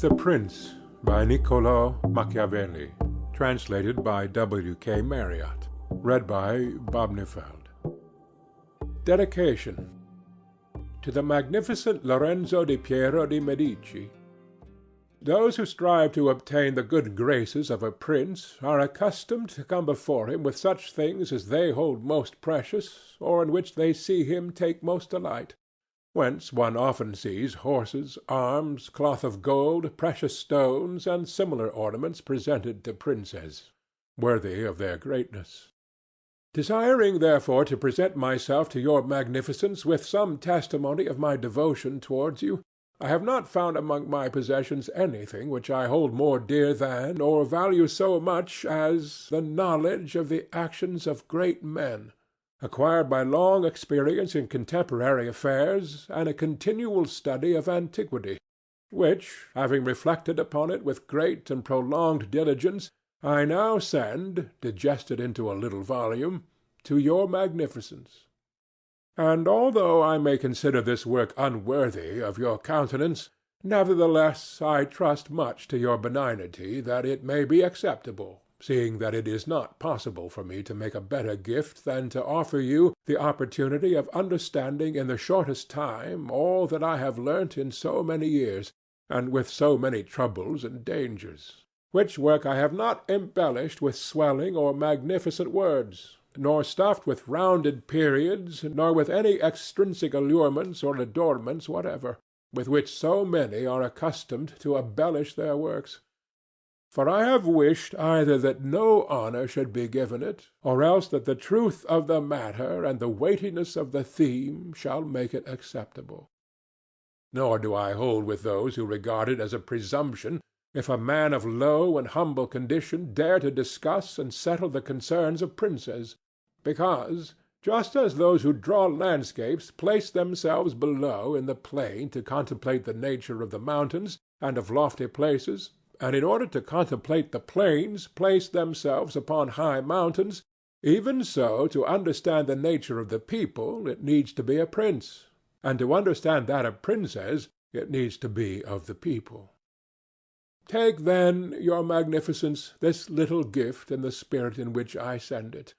The Prince by Niccolò Machiavelli. Translated by W.K. Marriott. Read by Bob Neufeld. Dedication. To the magnificent Lorenzo di Piero de' Medici. Those who strive to obtain the good graces of a prince are accustomed to come before him with such things as they hold most precious, or in which they see him take most delight. Whence one often sees horses, arms, cloth of gold, precious stones, and similar ornaments presented to princes, worthy of their greatness. Desiring therefore to present myself to your magnificence with some testimony of my devotion towards you, I have not found among my possessions anything which I hold more dear than, or value so much as, the knowledge of the actions of great men, acquired by long experience in contemporary affairs and a continual study of antiquity, which, having reflected upon it with great and prolonged diligence, I now send, digested into a little volume, to your magnificence. And although I may consider this work unworthy of your countenance, nevertheless I trust much to your benignity that it may be acceptable, seeing that it is not possible for me to make a better gift than to offer you the opportunity of understanding in the shortest time all that I have learnt in so many years, and with so many troubles and dangers, which work I have not embellished with swelling or magnificent words, nor stuffed with rounded periods, nor with any extrinsic allurements or adornments whatever, with which so many are accustomed to embellish their works. For I have wished either that no honour should be given it, or else that the truth of the matter and the weightiness of the theme shall make it acceptable. Nor do I hold with those who regard it as a presumption if a man of low and humble condition dare to discuss and settle the concerns of princes, because, just as those who draw landscapes place themselves below in the plain to contemplate the nature of the mountains and of lofty places, and in order to contemplate the plains place themselves upon high mountains, even so to understand the nature of the people it needs to be a prince, and to understand that of princes it needs to be of the people. Take, then, your magnificence, this little gift in the spirit in which I send it,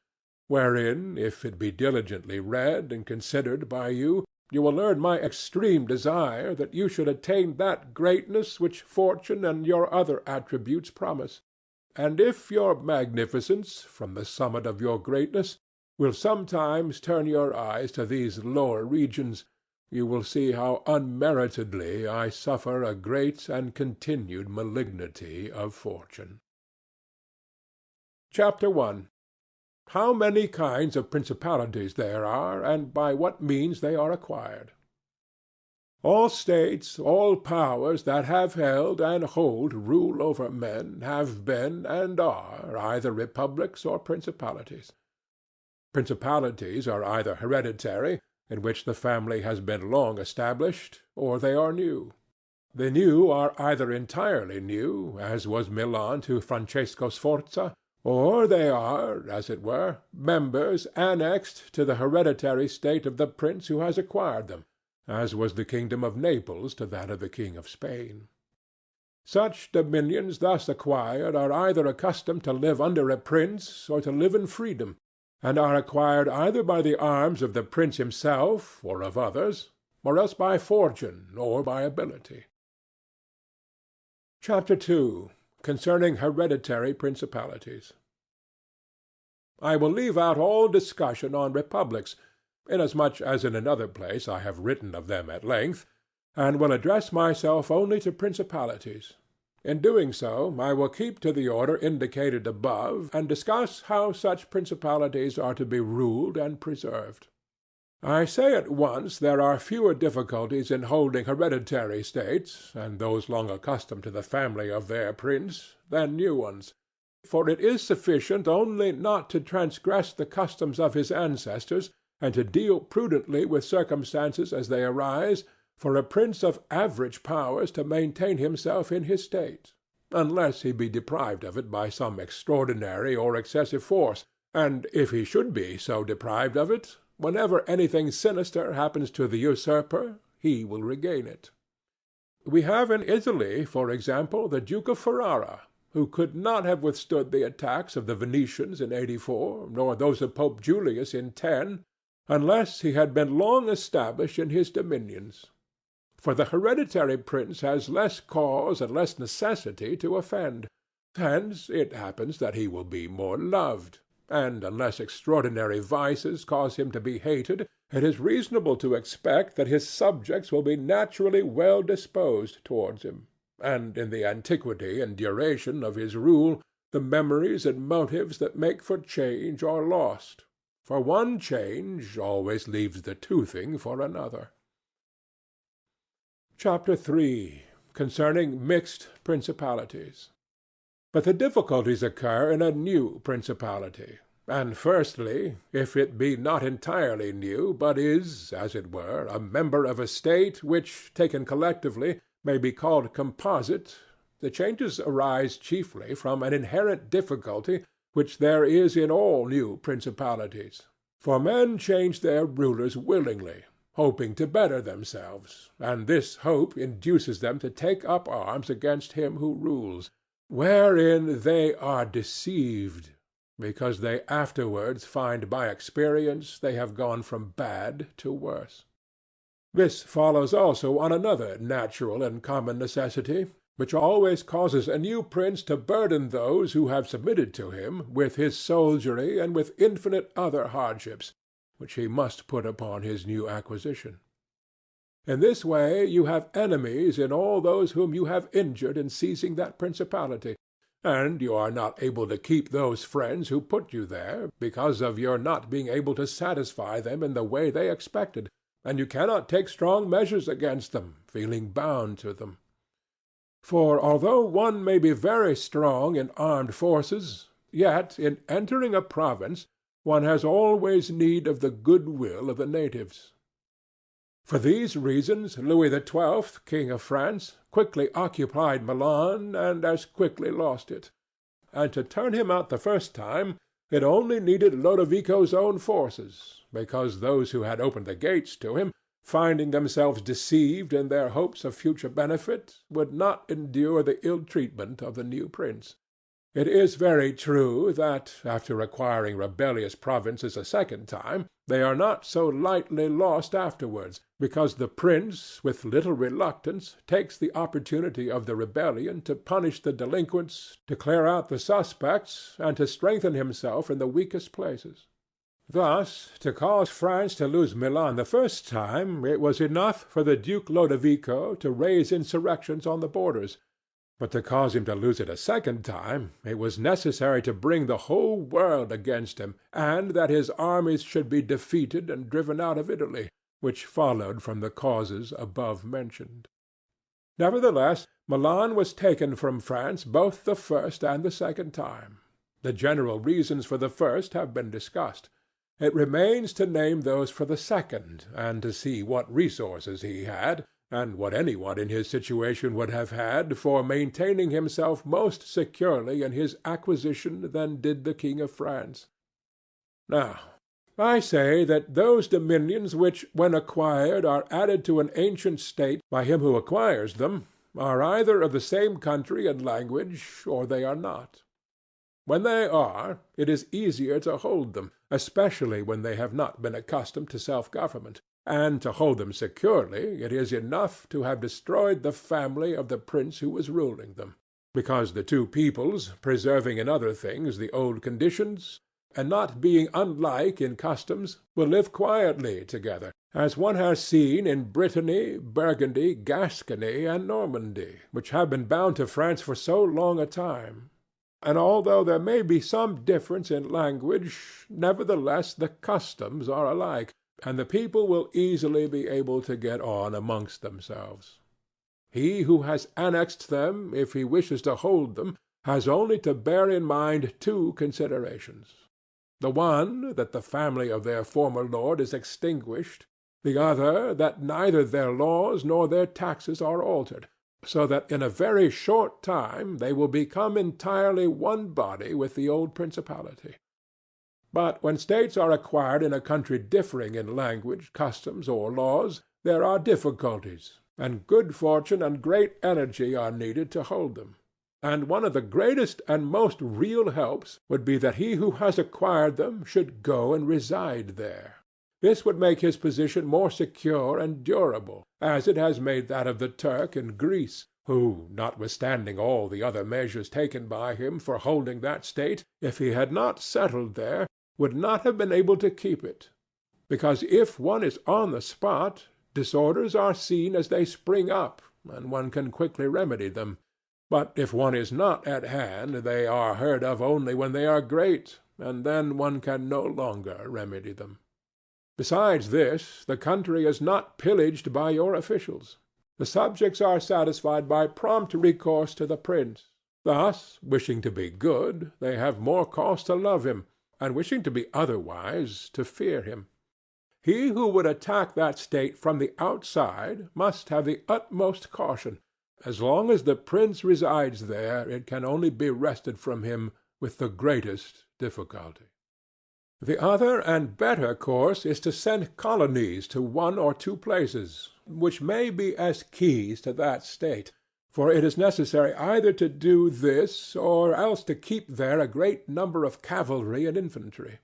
wherein, if it be diligently read and considered by you, you will learn my extreme desire that you should attain that greatness which fortune and your other attributes promise. And if your magnificence, from the summit of your greatness, will sometimes turn your eyes to these lower regions, you will see how unmeritedly I suffer a great and continued malignity of fortune. Chapter 1. How many kinds of principalities there are, and by what means they are acquired. All states, all powers that have held and hold rule over men have been and are either republics or principalities. Principalities are either hereditary, in which the family has been long established, or they are new. The new are either entirely new, as was Milan to Francesco Sforza, or they are, as it were, members annexed to the hereditary state of the prince who has acquired them, as was the kingdom of Naples to that of the king of Spain. Such dominions thus acquired are either accustomed to live under a prince or to live in freedom, and are acquired either by the arms of the prince himself or of others, or else by fortune or by ability. Chapter 2. Concerning hereditary principalities. I will leave out all discussion on republics, inasmuch as in another place I have written of them at length, and will address myself only to principalities. In doing so, I will keep to the order indicated above, and discuss how such principalities are to be ruled and preserved. I say at once there are fewer difficulties in holding hereditary states, and those long accustomed to the family of their prince, than new ones. For it is sufficient only not to transgress the customs of his ancestors, and to deal prudently with circumstances as they arise, for a prince of average powers to maintain himself in his state, unless he be deprived of it by some extraordinary or excessive force, and if he should be so deprived of it, whenever anything sinister happens to the usurper, he will regain it. We have in Italy, for example, the Duke of Ferrara, who could not have withstood the attacks of the Venetians in 84, nor those of Pope Julius in 10, unless he had been long established in his dominions. For the hereditary prince has less cause and less necessity to offend. Hence it happens that he will be more loved, and unless extraordinary vices cause him to be hated, it is reasonable to expect that his subjects will be naturally well disposed towards him, and in the antiquity and duration of his rule the memories and motives that make for change are lost, for one change always leaves the toothing for another. Chapter 3. Concerning mixed principalities. But the difficulties occur in a new principality. And firstly, if it be not entirely new, but is, as it were, a member of a state which, taken collectively, may be called composite, the changes arise chiefly from an inherent difficulty which there is in all new principalities. For men change their rulers willingly, hoping to better themselves, and this hope induces them to take up arms against him who rules, wherein they are deceived, because they afterwards find by experience they have gone from bad to worse. This follows also on another natural and common necessity, which always causes a new prince to burden those who have submitted to him with his soldiery and with infinite other hardships, which he must put upon his new acquisition. In this way you have enemies in all those whom you have injured in seizing that principality, and you are not able to keep those friends who put you there, because of your not being able to satisfy them in the way they expected, and you cannot take strong measures against them, feeling bound to them. For although one may be very strong in armed forces, yet in entering a province one has always need of the good-will of the natives. For these reasons Louis XII, King of France, quickly occupied Milan and as quickly lost it. And to turn him out the first time, it only needed Lodovico's own forces, because those who had opened the gates to him, finding themselves deceived in their hopes of future benefit, would not endure the ill-treatment of the new prince. It is very true that, after acquiring rebellious provinces a second time, they are not so lightly lost afterwards, because the prince, with little reluctance, takes the opportunity of the rebellion to punish the delinquents, to clear out the suspects, and to strengthen himself in the weakest places. Thus, to cause France to lose Milan the first time, it was enough for the Duke Lodovico to raise insurrections on the borders, but to cause him to lose it a second time, it was necessary to bring the whole world against him, and that his armies should be defeated and driven out of Italy, which followed from the causes above mentioned. Nevertheless, Milan was taken from France both the first and the second time. The general reasons for the first have been discussed. It remains to name those for the second, and to see what resources he had, and what anyone in his situation would have had, for maintaining himself most securely in his acquisition than did the King of France. Now, I say that those dominions which, when acquired, are added to an ancient state by him who acquires them, are either of the same country and language, or they are not. When they are, it is easier to hold them, especially when they have not been accustomed to self-government. And to hold them securely, it is enough to have destroyed the family of the prince who was ruling them, because the two peoples, preserving in other things the old conditions, and not being unlike in customs, will live quietly together, as one has seen in Brittany, Burgundy, Gascony, and Normandy, which have been bound to France for so long a time. And although there may be some difference in language, nevertheless the customs are alike, and the people will easily be able to get on amongst themselves. He who has annexed them, if he wishes to hold them, has only to bear in mind two considerations. The one, that the family of their former lord is extinguished; the other, that neither their laws nor their taxes are altered, so that in a very short time they will become entirely one body with the old principality. But when states are acquired in a country differing in language, customs, or laws, there are difficulties, and good fortune and great energy are needed to hold them. And one of the greatest and most real helps would be that he who has acquired them should go and reside there. This would make his position more secure and durable, as it has made that of the Turk in Greece, who, notwithstanding all the other measures taken by him for holding that state, if he had not settled there, would not have been able to keep it. Because if one is on the spot, disorders are seen as they spring up, and one can quickly remedy them. But if one is not at hand, they are heard of only when they are great, and then one can no longer remedy them. Besides this, the country is not pillaged by your officials. The subjects are satisfied by prompt recourse to the prince. Thus, wishing to be good, they have more cause to love him, and wishing to be otherwise, to fear him. He who would attack that state from the outside must have the utmost caution. As long as the prince resides there, it can only be wrested from him with the greatest difficulty. The other and better course is to send colonies to one or two places, which may be as keys to that state, for it is necessary either to do this or else to keep there a great number of cavalry and infantry.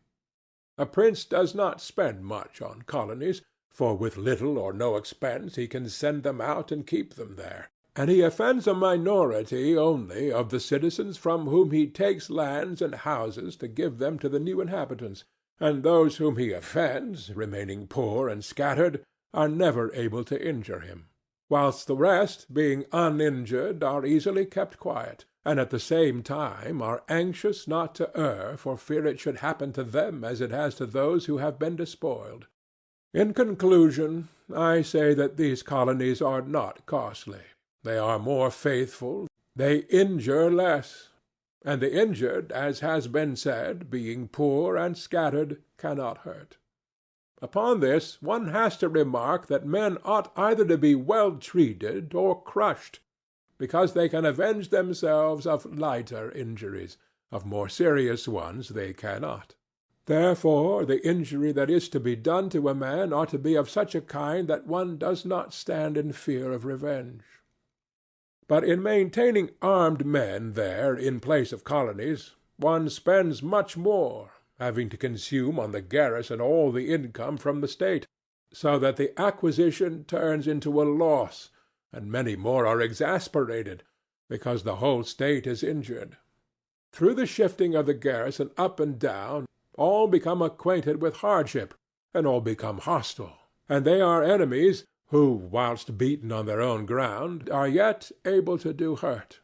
A prince does not spend much on colonies, for with little or no expense he can send them out and keep them there. And he offends a minority only of the citizens from whom he takes lands and houses to give them to the new inhabitants, and those whom he offends, remaining poor and scattered, are never able to injure him, whilst the rest, being uninjured, are easily kept quiet, and at the same time are anxious not to err for fear it should happen to them as it has to those who have been despoiled. In conclusion, I say that these colonies are not costly. They are more faithful, they injure less, and the injured, as has been said, being poor and scattered, cannot hurt. Upon this one has to remark that men ought either to be well treated or crushed, because they can avenge themselves of lighter injuries, of more serious ones they cannot. Therefore the injury that is to be done to a man ought to be of such a kind that one does not stand in fear of revenge. But in maintaining armed men there in place of colonies, one spends much more, having to consume on the garrison all the income from the state, so that the acquisition turns into a loss, and many more are exasperated, because the whole state is injured. Through the shifting of the garrison up and down, all become acquainted with hardship, and all become hostile, and they are enemies who, whilst beaten on their own ground, are yet able to do hurt.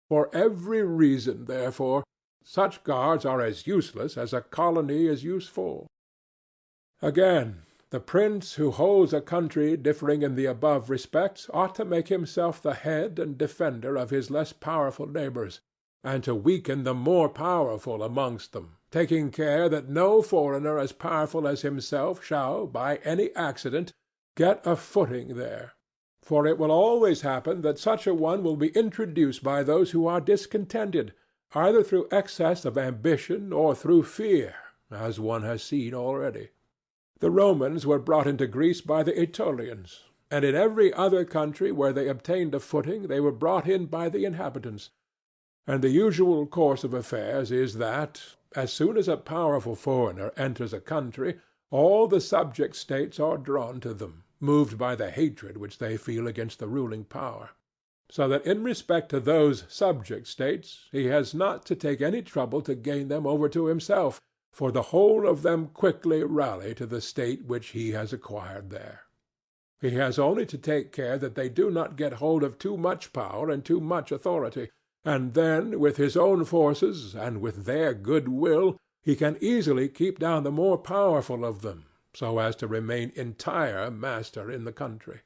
For every reason, therefore, such guards are as useless as a colony is useful. Again, the prince who holds a country differing in the above respects ought to make himself the head and defender of his less powerful neighbors, and to weaken the more powerful amongst them, taking care that no foreigner as powerful as himself shall, by any accident, get a footing there. For it will always happen that such a one will be introduced by those who are discontented, either through excess of ambition or through fear, as one has seen already. The Romans were brought into Greece by the Aetolians, and in every other country where they obtained a footing they were brought in by the inhabitants. And the usual course of affairs is that, as soon as a powerful foreigner enters a country, all the subject states are drawn to them, moved by the hatred which they feel against the ruling power. So that in respect to those subject states he has not to take any trouble to gain them over to himself, for the whole of them quickly rally to the state which he has acquired there. He has only to take care that they do not get hold of too much power and too much authority, and then with his own forces and with their good will he can easily keep down the more powerful of them, so as to remain entire master in the country.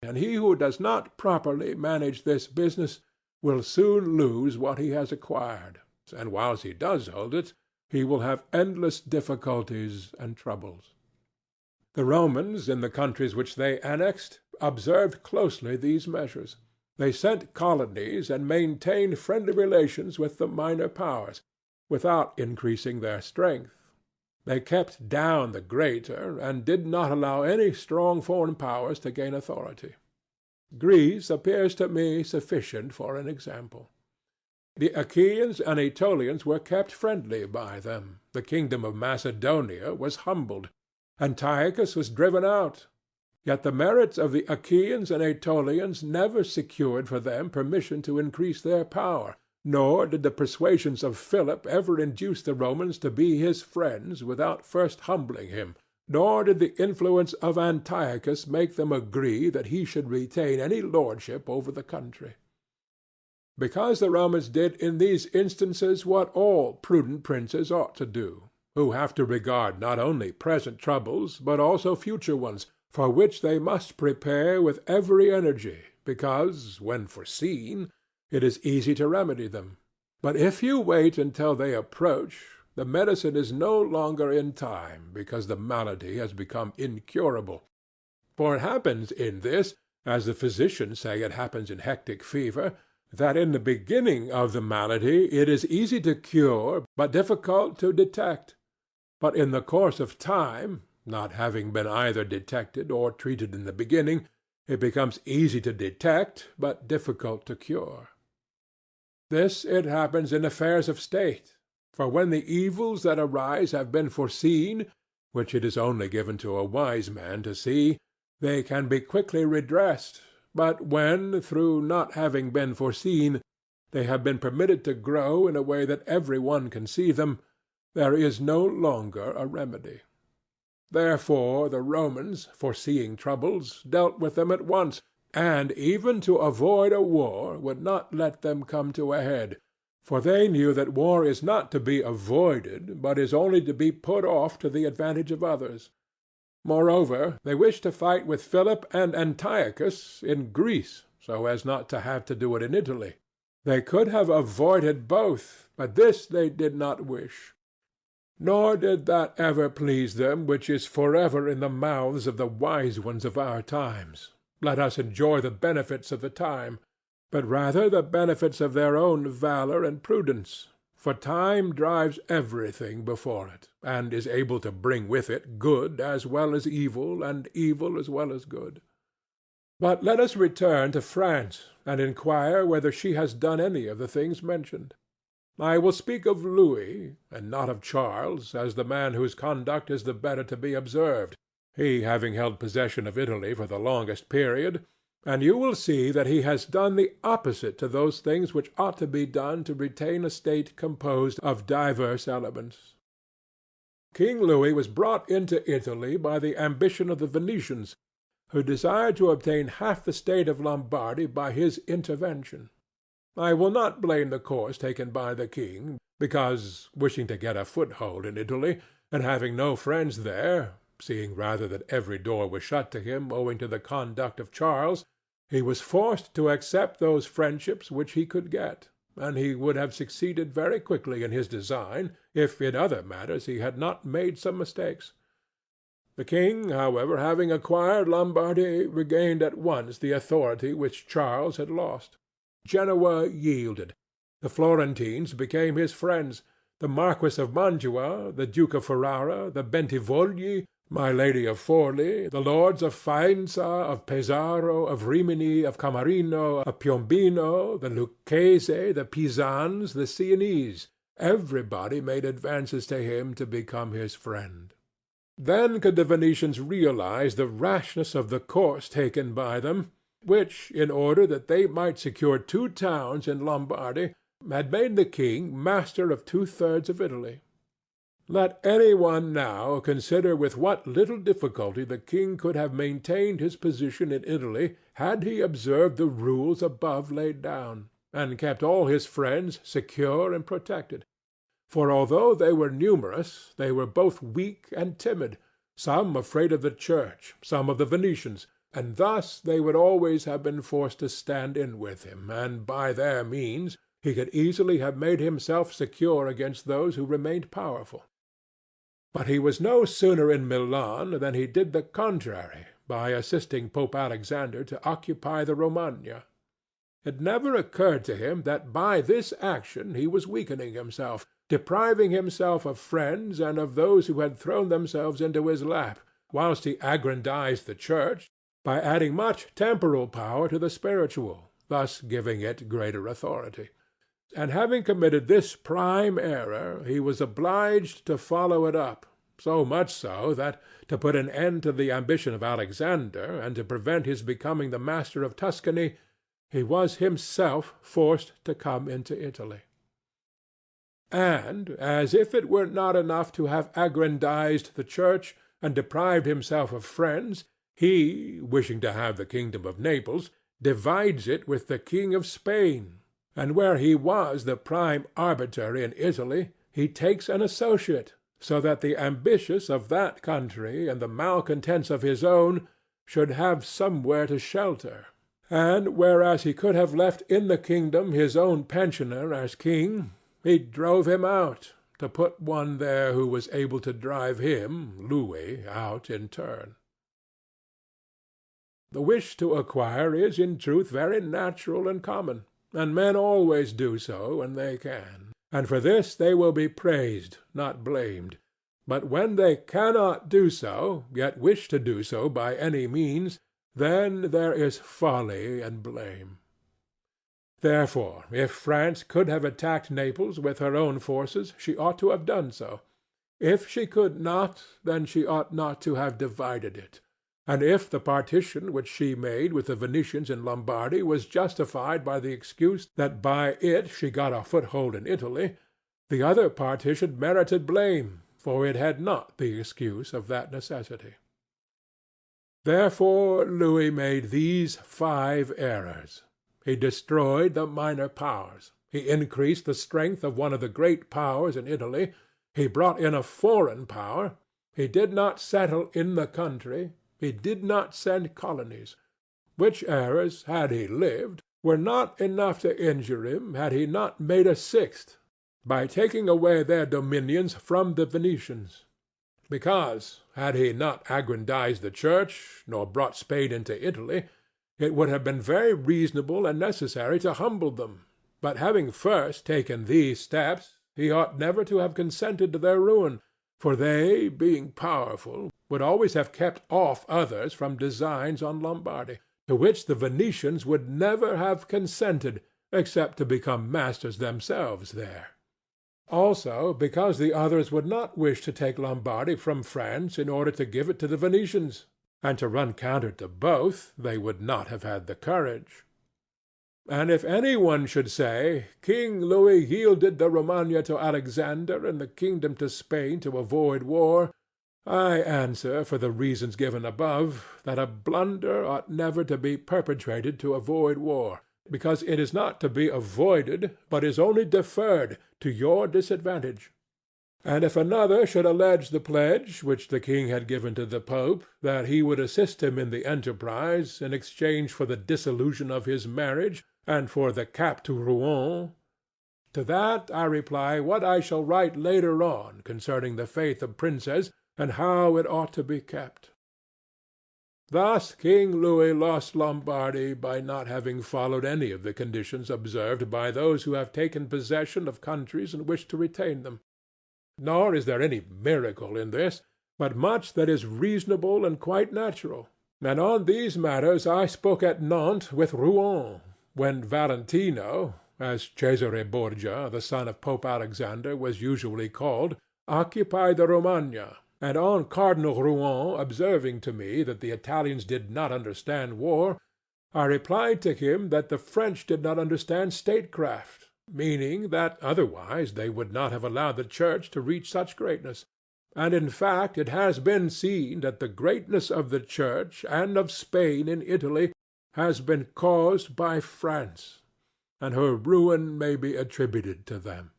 And he who does not properly manage this business will soon lose what he has acquired, and whilst he does hold it, he will have endless difficulties and troubles. The Romans, in the countries which they annexed, observed closely these measures. They sent colonies and maintained friendly relations with the minor powers, without increasing their strength. They kept down the greater, and did not allow any strong foreign powers to gain authority. Greece appears to me sufficient for an example. The Achaeans and Aetolians were kept friendly by them. The kingdom of Macedonia was humbled. Antiochus was driven out. Yet the merits of the Achaeans and Aetolians never secured for them permission to increase their power, nor did the persuasions of Philip ever induce the Romans to be his friends without first humbling him, nor did the influence of Antiochus make them agree that he should retain any lordship over the country. Because the Romans did in these instances what all prudent princes ought to do, who have to regard not only present troubles, but also future ones, for which they must prepare with every energy, because, when foreseen, it is easy to remedy them. But if you wait until they approach, the medicine is no longer in time, because the malady has become incurable. For it happens in this, as the physicians say it happens in hectic fever, that in the beginning of the malady it is easy to cure, but difficult to detect. But in the course of time, not having been either detected or treated in the beginning, it becomes easy to detect, but difficult to cure. This it happens in affairs of state, for when the evils that arise have been foreseen, which it is only given to a wise man to see, they can be quickly redressed. But when, through not having been foreseen, they have been permitted to grow in a way that every one can see them, there is no longer a remedy. Therefore the Romans, foreseeing troubles, dealt with them at once, and even to avoid a war would not let them come to a head, for they knew that war is not to be avoided, but is only to be put off to the advantage of others. Moreover, they wished to fight with Philip and Antiochus in Greece, so as not to have to do it in Italy. They could have avoided both, but this they did not wish. Nor did that ever please them which is forever in the mouths of the wise ones of our times. Let us enjoy the benefits of the time, but rather the benefits of their own valor and prudence. For time drives everything before it, and is able to bring with it good as well as evil, and evil as well as good. But let us return to France, and inquire whether she has done any of the things mentioned. I will speak of Louis, and not of Charles, as the man whose conduct is the better to be observed, he having held possession of Italy for the longest period, and you will see that he has done the opposite to those things which ought to be done to retain a state composed of diverse elements. King Louis was brought into Italy by the ambition of the Venetians, who desired to obtain half the state of Lombardy by his intervention. I will not blame the course taken by the king, because, wishing to get a foothold in Italy, and having no friends there, seeing rather that every door was shut to him owing to the conduct of Charles, he was forced to accept those friendships which he could get, and he would have succeeded very quickly in his design if in other matters he had not made some mistakes. The king, however, having acquired Lombardy, regained at once the authority which Charles had lost. Genoa yielded. The Florentines became his friends. The Marquis of Mantua, the Duke of Ferrara, the Bentivogli, my Lady of Forli, the lords of Faenza, of Pesaro, of Rimini, of Camarino, of Piombino, the Lucchese, the Pisans, the Sienese, everybody made advances to him to become his friend. Then could the Venetians realize the rashness of the course taken by them, which, in order that they might secure 2 towns in Lombardy, had made the king master of 2/3 of Italy. Let any one now consider with what little difficulty the king could have maintained his position in Italy had he observed the rules above laid down, and kept all his friends secure and protected. For although they were numerous, they were both weak and timid, some afraid of the church, some of the Venetians, and thus they would always have been forced to stand in with him, and by their means he could easily have made himself secure against those who remained powerful. But he was no sooner in Milan than he did the contrary by assisting Pope Alexander to occupy the Romagna. It never occurred to him that by this action he was weakening himself, depriving himself of friends and of those who had thrown themselves into his lap, whilst he aggrandized the church, by adding much temporal power to the spiritual, thus giving it greater authority. And having committed this prime error, he was obliged to follow it up, so much so that, to put an end to the ambition of Alexander, and to prevent his becoming the master of Tuscany, he was himself forced to come into Italy. And, as if it were not enough to have aggrandized the church and deprived himself of friends, he, wishing to have the kingdom of Naples, divides it with the king of Spain, and where he was the prime arbiter in Italy, he takes an associate, so that the ambitious of that country and the malcontents of his own should have somewhere to shelter. And whereas he could have left in the kingdom his own pensioner as king, he drove him out, to put one there who was able to drive him, Louis, out in turn. The wish to acquire is in truth very natural and common, and men always do so when they can, and for this they will be praised, not blamed. But when they cannot do so, yet wish to do so by any means, then there is folly and blame. Therefore, if France could have attacked Naples with her own forces, she ought to have done so. If she could not, then she ought not to have divided it. And if the partition which she made with the Venetians in Lombardy was justified by the excuse that by it she got a foothold in Italy, the other partition merited blame, for it had not the excuse of that necessity. Therefore Louis made these 5 errors. He destroyed the minor powers. He increased the strength of one of the great powers in Italy. He brought in a foreign power. He did not settle in the country. He did not send colonies, which errors, had he lived, were not enough to injure him had he not made a 6th, by taking away their dominions from the Venetians. Because, had he not aggrandized the church, nor brought Spain into Italy, it would have been very reasonable and necessary to humble them. But having first taken these steps, he ought never to have consented to their ruin, for they, being powerful, would always have kept off others from designs on Lombardy, to which the Venetians would never have consented, except to become masters themselves there. Also because the others would not wish to take Lombardy from France in order to give it to the Venetians, and to run counter to both they would not have had the courage. And if any one should say, King Louis yielded the Romagna to Alexander and the kingdom to Spain to avoid war, I answer, for the reasons given above, that a blunder ought never to be perpetrated to avoid war, because it is not to be avoided, but is only deferred, to your disadvantage. And if another should allege the pledge which the king had given to the Pope, that he would assist him in the enterprise in exchange for the dissolution of his marriage and for the cap to Rouen, to that I reply what I shall write later on concerning the faith of princes and how it ought to be kept. Thus King Louis lost Lombardy by not having followed any of the conditions observed by those who have taken possession of countries and wish to retain them. Nor is there any miracle in this, but much that is reasonable and quite natural. And on these matters I spoke at Nantes with Rouen, when Valentino, as Cesare Borgia, the son of Pope Alexander, was usually called, occupied the Romagna, and on Cardinal Rouen observing to me that the Italians did not understand war, I replied to him that the French did not understand statecraft, meaning that otherwise they would not have allowed the Church to reach such greatness. And in fact it has been seen that the greatness of the Church and of Spain in Italy has been caused by France, and her ruin may be attributed to them.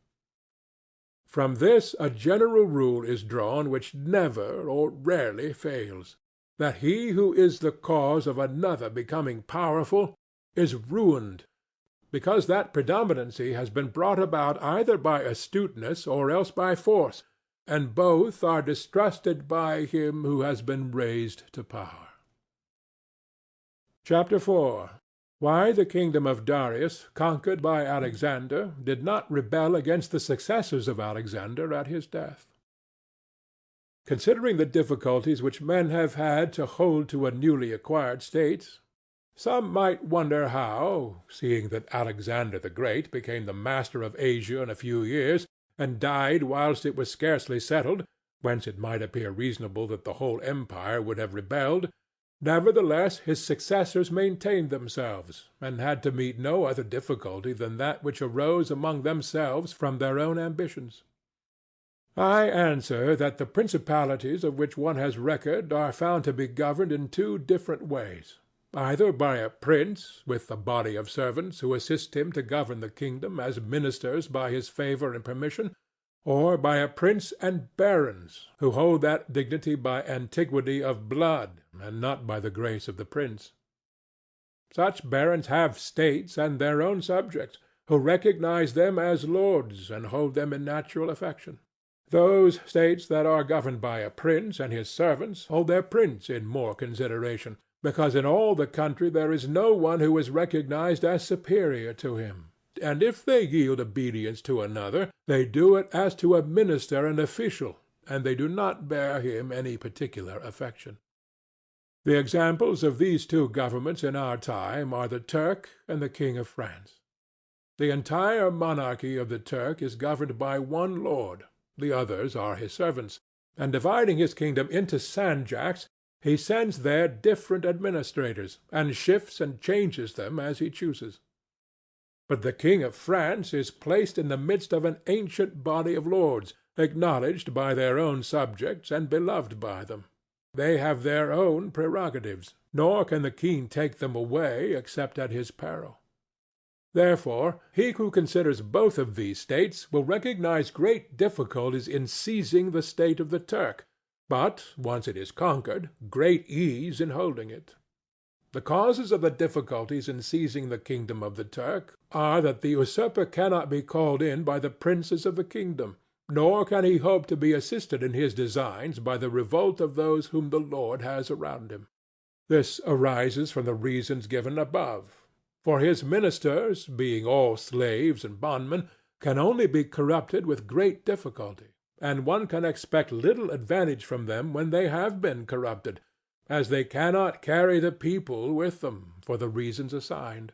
From this a general rule is drawn which never or rarely fails, that he who is the cause of another becoming powerful is ruined, because that predominancy has been brought about either by astuteness or else by force, and both are distrusted by him who has been raised to power. Chapter 4. Why the kingdom of Darius, conquered by Alexander, did not rebel against the successors of Alexander at his death. Considering the difficulties which men have had to hold to a newly acquired state, some might wonder how, seeing that Alexander the Great became the master of Asia in a few years, and died whilst it was scarcely settled, whence it might appear reasonable that the whole empire would have rebelled, nevertheless his successors maintained themselves, and had to meet no other difficulty than that which arose among themselves from their own ambitions. I answer that the principalities of which one has record are found to be governed in two different ways, either by a prince with a body of servants who assist him to govern the kingdom as ministers by his favour and permission, or by a prince and barons who hold that dignity by antiquity of blood and not by the grace of the prince. Such barons have states and their own subjects, who recognize them as lords and hold them in natural affection. Those states that are governed by a prince and his servants hold their prince in more consideration, because in all the country there is no one who is recognized as superior to him, and if they yield obedience to another, they do it as to a minister and official, and they do not bear him any particular affection. The examples of these two governments in our time are the Turk and the King of France. The entire monarchy of the Turk is governed by one lord. The others are his servants, and dividing his kingdom into sanjaks, he sends there different administrators, and shifts and changes them as he chooses. But the King of France is placed in the midst of an ancient body of lords, acknowledged by their own subjects and beloved by them. They have their own prerogatives, nor can the king take them away except at his peril. Therefore, he who considers both of these states will recognize great difficulties in seizing the state of the Turk, but, once it is conquered, great ease in holding it. The causes of the difficulties in seizing the kingdom of the Turk are that the usurper cannot be called in by the princes of the kingdom, nor can he hope to be assisted in his designs by the revolt of those whom the Lord has around him. This arises from the reasons given above. For his ministers, being all slaves and bondmen, can only be corrupted with great difficulty, and one can expect little advantage from them when they have been corrupted, as they cannot carry the people with them, for the reasons assigned.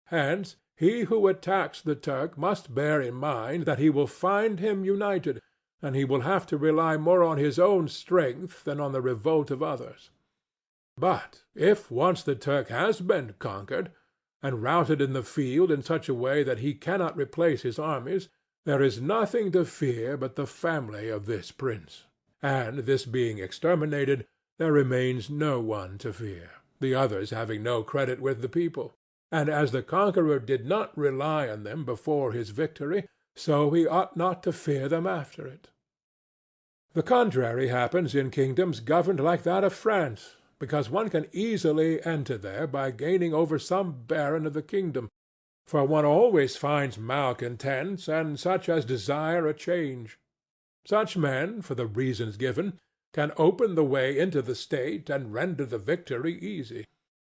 Hence, he who attacks the Turk must bear in mind that he will find him united, and he will have to rely more on his own strength than on the revolt of others. But if once the Turk has been conquered, and routed in the field in such a way that he cannot replace his armies, there is nothing to fear but the family of this prince, and this being exterminated, there remains no one to fear, the others having no credit with the people. And as the conqueror did not rely on them before his victory, so he ought not to fear them after it. The contrary happens in kingdoms governed like that of France, because one can easily enter there by gaining over some baron of the kingdom, for one always finds malcontents and such as desire a change. Such men, for the reasons given, can open the way into the state and render the victory easy.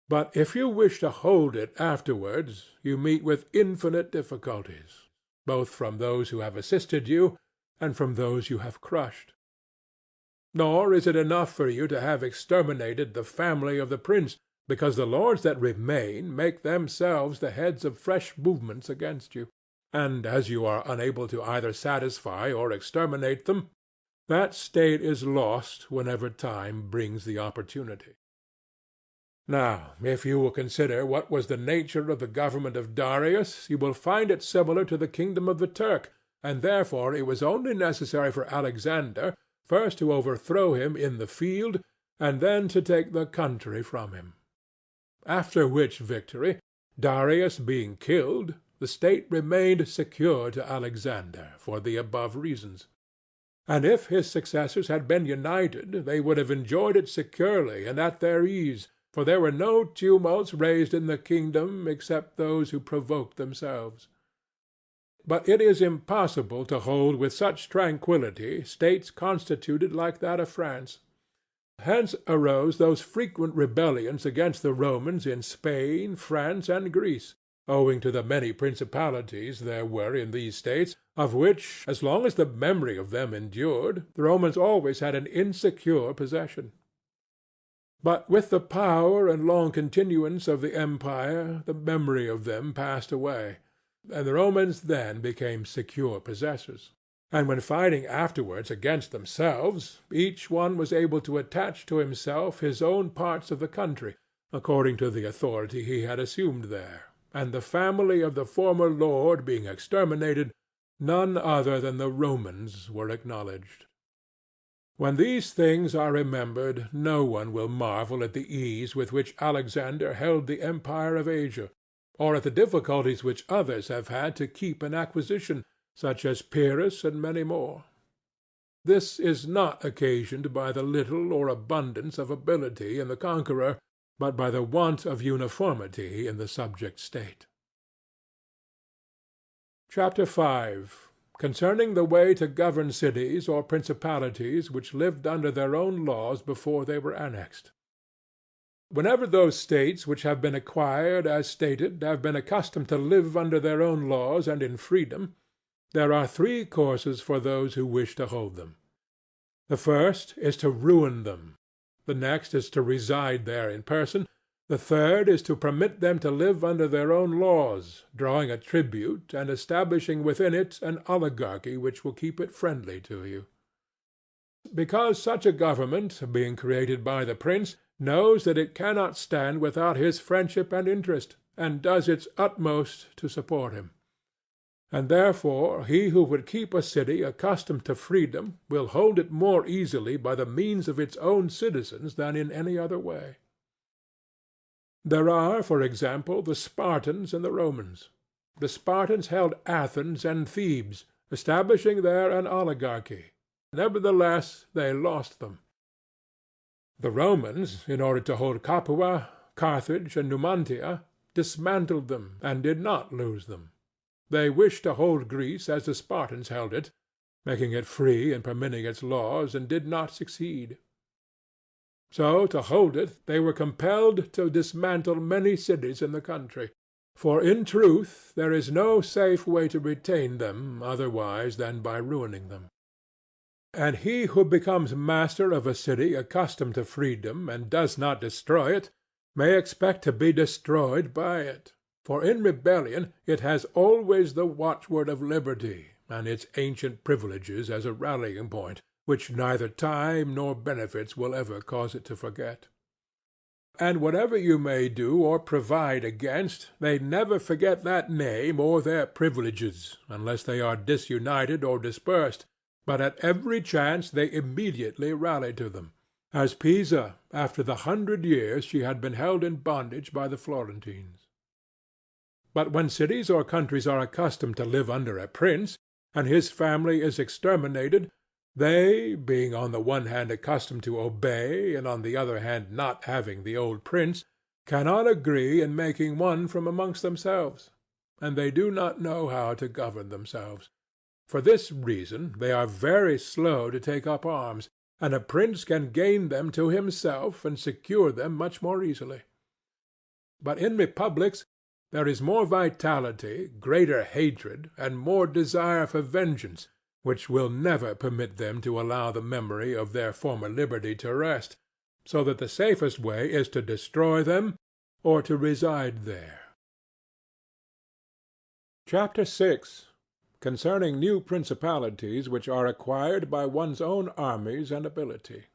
But if you wish to hold it afterwards, you meet with infinite difficulties, both from those who have assisted you and from those you have crushed. Nor is it enough for you to have exterminated the family of the prince, because the lords that remain make themselves the heads of fresh movements against you, and as you are unable to either satisfy or exterminate them, that state is lost whenever time brings the opportunity. Now, if you will consider what was the nature of the government of Darius, you will find it similar to the kingdom of the Turk, and therefore it was only necessary for Alexander first to overthrow him in the field, and then to take the country from him. After which victory, Darius being killed, the state remained secure to Alexander for the above reasons. And if his successors had been united, they would have enjoyed it securely and at their ease, for there were no tumults raised in the kingdom except those who provoked themselves. But it is impossible to hold with such tranquillity states constituted like that of France. Hence arose those frequent rebellions against the Romans in Spain, France, and Greece, owing to the many principalities there were in these states, of which, as long as the memory of them endured, the Romans always had an insecure possession. But with the power and long continuance of the empire, the memory of them passed away, and the Romans then became secure possessors. And when fighting afterwards against themselves, each one was able to attach to himself his own parts of the country, according to the authority he had assumed there, and the family of the former lord being exterminated, none other than the Romans were acknowledged. When these things are remembered, no one will marvel at the ease with which Alexander held the empire of Asia, or at the difficulties which others have had to keep in acquisition, such as Pyrrhus and many more. This is not occasioned by the little or abundance of ability in the conqueror, but by the want of uniformity in the subject state. Chapter 5. Concerning the way to govern cities or principalities which lived under their own laws before they were annexed. Whenever those states which have been acquired as stated have been accustomed to live under their own laws and in freedom, there are three courses for those who wish to hold them. The first is to ruin them. The next is to reside there in person. The third is to permit them to live under their own laws, drawing a tribute and establishing within it an oligarchy which will keep it friendly to you. Because such a government, being created by the prince, knows that it cannot stand without his friendship and interest, and does its utmost to support him. And therefore he who would keep a city accustomed to freedom will hold it more easily by the means of its own citizens than in any other way. There are, for example, the Spartans and the Romans. The Spartans held Athens and Thebes, establishing there an oligarchy. Nevertheless, they lost them. The Romans, in order to hold Capua, Carthage, and Numantia, dismantled them, and did not lose them. They wished to hold Greece as the Spartans held it, making it free and permitting its laws, and did not succeed. So, to hold it, they were compelled to dismantle many cities in the country. For in truth there is no safe way to retain them otherwise than by ruining them. And he who becomes master of a city accustomed to freedom, and does not destroy it, may expect to be destroyed by it. For in rebellion it has always the watchword of liberty, and its ancient privileges as a rallying point, which neither time nor benefits will ever cause it to forget. And whatever you may do or provide against, they never forget that name or their privileges, unless they are disunited or dispersed, but at every chance they immediately rally to them, as Pisa, after the 100 years she had been held in bondage by the Florentines. But when cities or countries are accustomed to live under a prince, and his family is exterminated, they, being on the one hand accustomed to obey, and on the other hand not having the old prince, cannot agree in making one from amongst themselves, and they do not know how to govern themselves. For this reason they are very slow to take up arms, and a prince can gain them to himself and secure them much more easily. But in republics there is more vitality, greater hatred, and more desire for vengeance, which will never permit them to allow the memory of their former liberty to rest, so that the safest way is to destroy them or to reside there. Chapter 6. Concerning new principalities which are acquired by one's own armies and ability.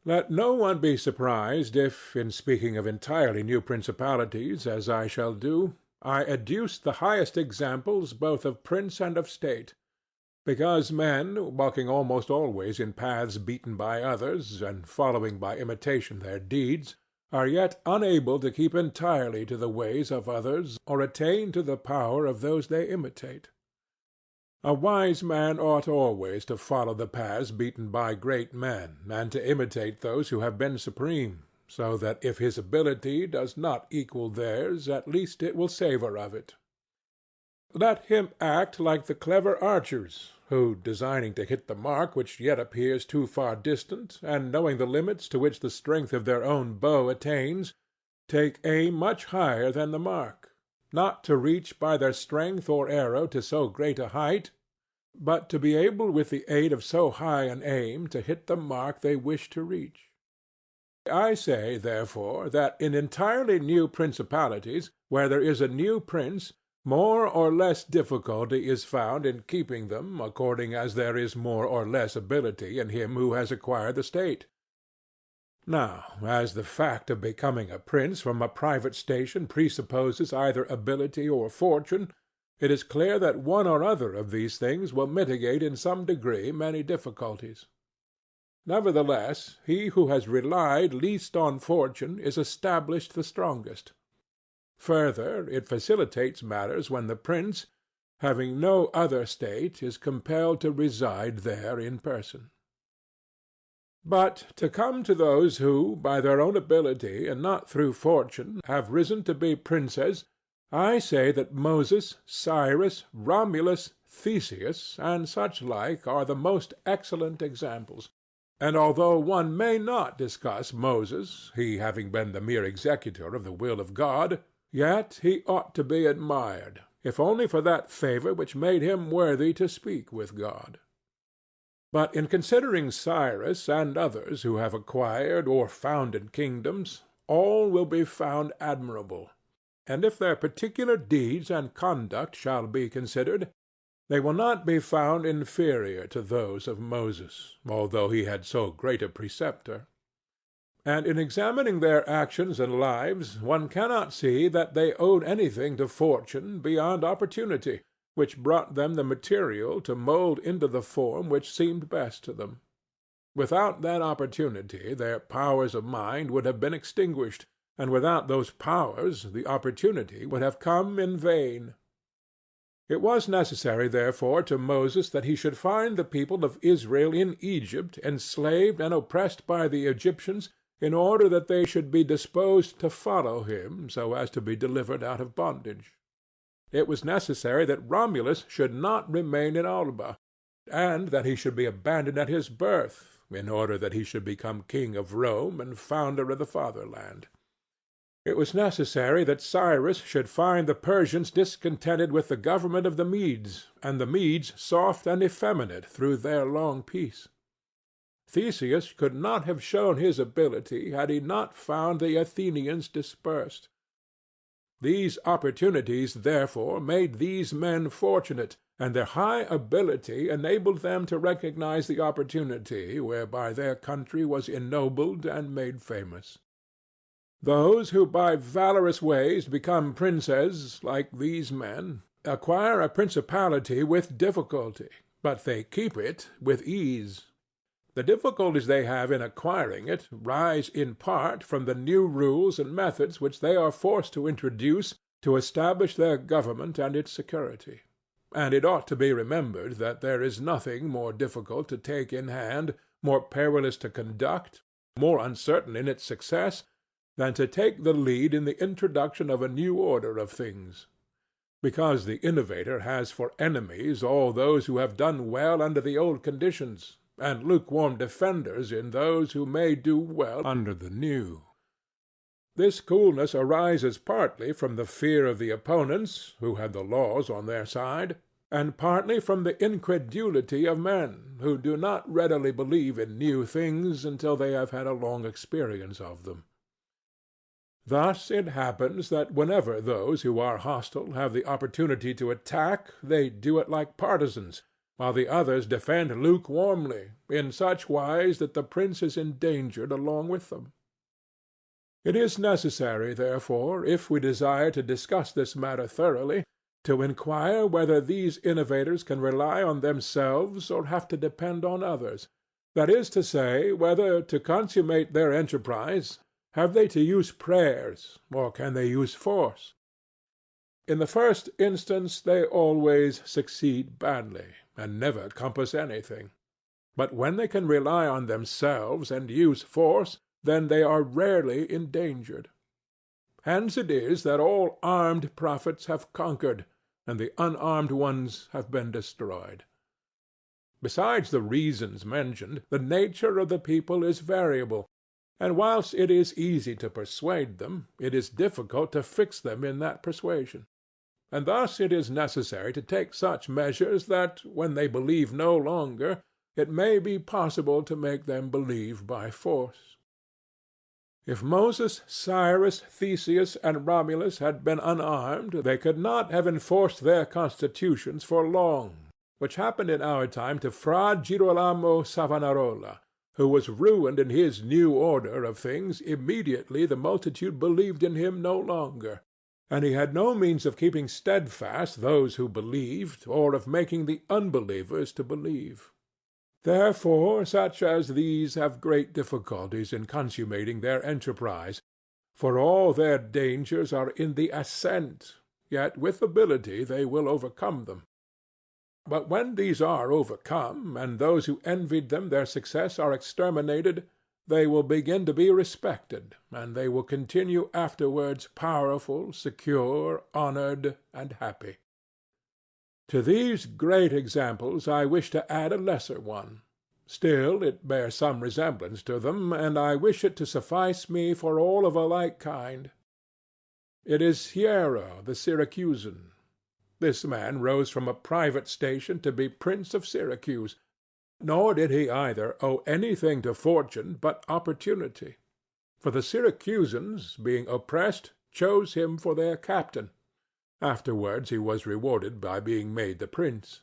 Let no one be surprised if, in speaking of entirely new principalities, as I shall do, I adduce the highest examples both of prince and of state, because men, walking almost always in paths beaten by others, and following by imitation their deeds, are yet unable to keep entirely to the ways of others or attain to the power of those they imitate. A wise man ought always to follow the paths beaten by great men, and to imitate those who have been supreme, so that if his ability does not equal theirs, at least it will savor of it. Let him act like the clever archers, who, designing to hit the mark which yet appears too far distant, and knowing the limits to which the strength of their own bow attains, take aim much higher than the mark, not to reach by their strength or arrow to so great a height, but to be able with the aid of so high an aim to hit the mark they wish to reach. I say, therefore, that in entirely new principalities, where there is a new prince, more or less difficulty is found in keeping them, according as there is more or less ability in him who has acquired the state. Now, as the fact of becoming a prince from a private station presupposes either ability or fortune, it is clear that one or other of these things will mitigate in some degree many difficulties. Nevertheless, he who has relied least on fortune is established the strongest. Further, it facilitates matters when the prince, having no other state, is compelled to reside there in person. But to come to those who, by their own ability and not through fortune, have risen to be princes, I say that Moses, Cyrus, Romulus, Theseus, and such like are the most excellent examples. And although one may not discuss Moses, he having been the mere executor of the will of God, yet he ought to be admired, if only for that favor which made him worthy to speak with God. But in considering Cyrus and others who have acquired or founded kingdoms, all will be found admirable. And if their particular deeds and conduct shall be considered, they will not be found inferior to those of Moses, although he had so great a preceptor. And in examining their actions and lives, one cannot see that they owed anything to fortune beyond opportunity, which brought them the material to mold into the form which seemed best to them. Without that opportunity their powers of mind would have been extinguished, and without those powers the opportunity would have come in vain. It was necessary, therefore, to Moses that he should find the people of Israel in Egypt enslaved and oppressed by the Egyptians, in order that they should be disposed to follow him so as to be delivered out of bondage. It was necessary that Romulus should not remain in Alba, and that he should be abandoned at his birth, in order that he should become king of Rome and founder of the fatherland. It was necessary that Cyrus should find the Persians discontented with the government of the Medes, and the Medes soft and effeminate through their long peace. Theseus could not have shown his ability had he not found the Athenians dispersed. These opportunities, therefore, made these men fortunate, and their high ability enabled them to recognize the opportunity whereby their country was ennobled and made famous. Those who by valorous ways become princes, like these men, acquire a principality with difficulty, but they keep it with ease. The difficulties they have in acquiring it rise in part from the new rules and methods which they are forced to introduce to establish their government and its security. And it ought to be remembered that there is nothing more difficult to take in hand, more perilous to conduct, more uncertain in its success, than to take the lead in the introduction of a new order of things. Because the innovator has for enemies all those who have done well under the old conditions, and lukewarm defenders in those who may do well under the new. This coolness arises partly from the fear of the opponents, who have the laws on their side, and partly from the incredulity of men, who do not readily believe in new things until they have had a long experience of them. Thus it happens that whenever those who are hostile have the opportunity to attack, they do it like partisans, while the others defend lukewarmly, in such wise that the prince is endangered along with them. It is necessary, therefore, if we desire to discuss this matter thoroughly, to inquire whether these innovators can rely on themselves or have to depend on others; that is to say, whether, to consummate their enterprise, have they to use prayers, or can they use force? In the first instance they always succeed badly, and never compass anything. But when they can rely on themselves and use force, then they are rarely endangered. Hence it is that all armed prophets have conquered, and the unarmed ones have been destroyed. Besides the reasons mentioned, the nature of the people is variable, and whilst it is easy to persuade them, it is difficult to fix them in that persuasion. And thus it is necessary to take such measures that, when they believe no longer, it may be possible to make them believe by force. If Moses, Cyrus, Theseus, and Romulus had been unarmed, they could not have enforced their constitutions for long, which happened in our time to Fra Girolamo Savonarola, who was ruined in his new order of things immediately the multitude believed in him no longer, and he had no means of keeping steadfast those who believed, or of making the unbelievers to believe. Therefore such as these have great difficulties in consummating their enterprise, for all their dangers are in the ascent, yet with ability they will overcome them. But when these are overcome, and those who envied them their success are exterminated, they will begin to be respected, and they will continue afterwards powerful, secure, honored, and happy. To these great examples I wish to add a lesser one. Still it bears some resemblance to them, and I wish it to suffice me for all of a like kind. It is Hiero the Syracusan. This man rose from a private station to be Prince of Syracuse, nor did he either owe anything to fortune but opportunity. For the Syracusans, being oppressed, chose him for their captain. Afterwards he was rewarded by being made the prince.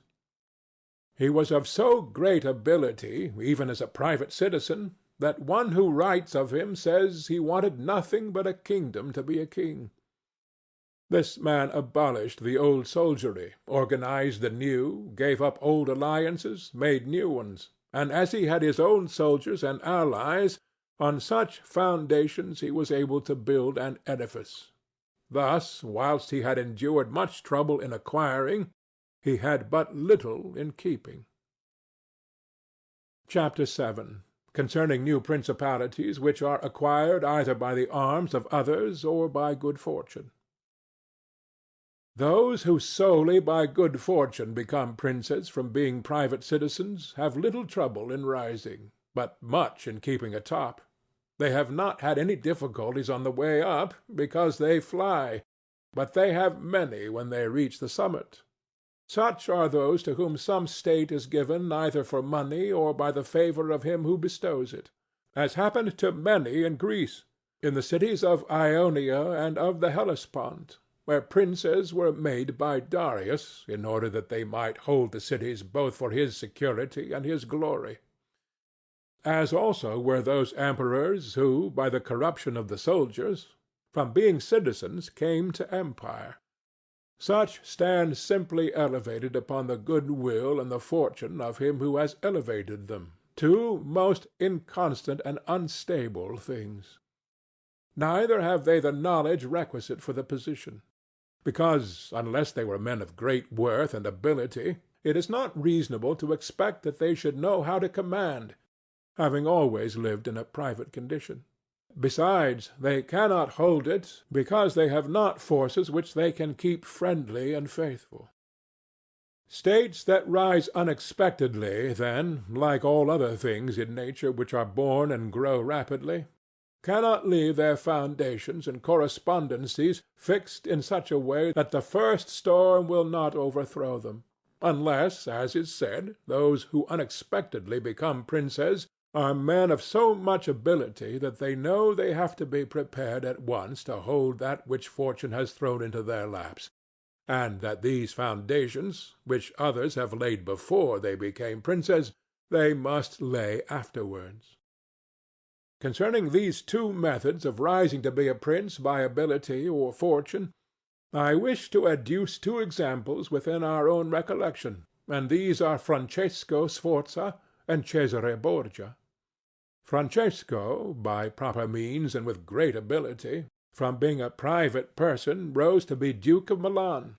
He was of so great ability, even as a private citizen, that one who writes of him says he wanted nothing but a kingdom to be a king. This man abolished the old soldiery, organized the new, gave up old alliances, made new ones, and as he had his own soldiers and allies, on such foundations he was able to build an edifice. Thus, whilst he had endured much trouble in acquiring, he had but little in keeping. Chapter 7. Concerning new principalities which are acquired either by the arms of others or by good fortune. Those who solely by good fortune become princes from being private citizens have little trouble in rising, but much in keeping atop. They have not had any difficulties on the way up, because they fly, but they have many when they reach the summit. Such are those to whom some state is given either for money or by the favor of him who bestows it, as happened to many in Greece, in the cities of Ionia and of the Hellespont, where princes were made by Darius, in order that they might hold the cities both for his security and his glory. As also were those emperors who, by the corruption of the soldiers, from being citizens came to empire. Such stand simply elevated upon the good will and the fortune of him who has elevated them, two most inconstant and unstable things. Neither have they the knowledge requisite for the position, because, unless they were men of great worth and ability, it is not reasonable to expect that they should know how to command, having always lived in a private condition. Besides, they cannot hold it, because they have not forces which they can keep friendly and faithful. States that rise unexpectedly, then, like all other things in nature which are born and grow rapidly, cannot leave their foundations and correspondencies fixed in such a way that the first storm will not overthrow them, unless, as is said, those who unexpectedly become princes are men of so much ability that they know they have to be prepared at once to hold that which fortune has thrown into their laps, and that these foundations, which others have laid before they became princes, they must lay afterwards. Concerning these two methods of rising to be a prince by ability or fortune, I wish to adduce two examples within our own recollection, and these are Francesco Sforza and Cesare Borgia. Francesco, by proper means and with great ability, from being a private person rose to be Duke of Milan,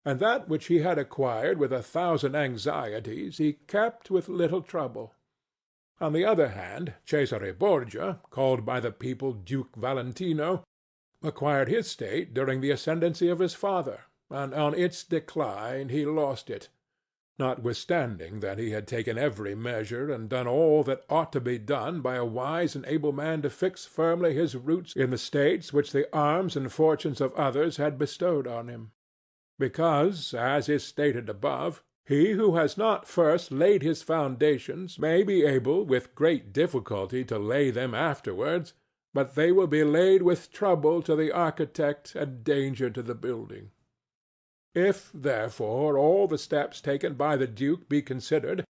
and that which he had acquired with 1,000 anxieties he kept with little trouble. On the other hand, Cesare Borgia, called by the people Duke Valentino, acquired his state during the ascendancy of his father, and on its decline he lost it. notwithstanding that he had taken every measure and done all that ought to be done by a wise and able man to fix firmly his roots in the states which the arms and fortunes of others had bestowed on him. Because, as is stated above, he who has not first laid his foundations may be able with great difficulty to lay them afterwards, but they will be laid with trouble to the architect and danger to the building. If, therefore, all the steps taken by the duke be considered,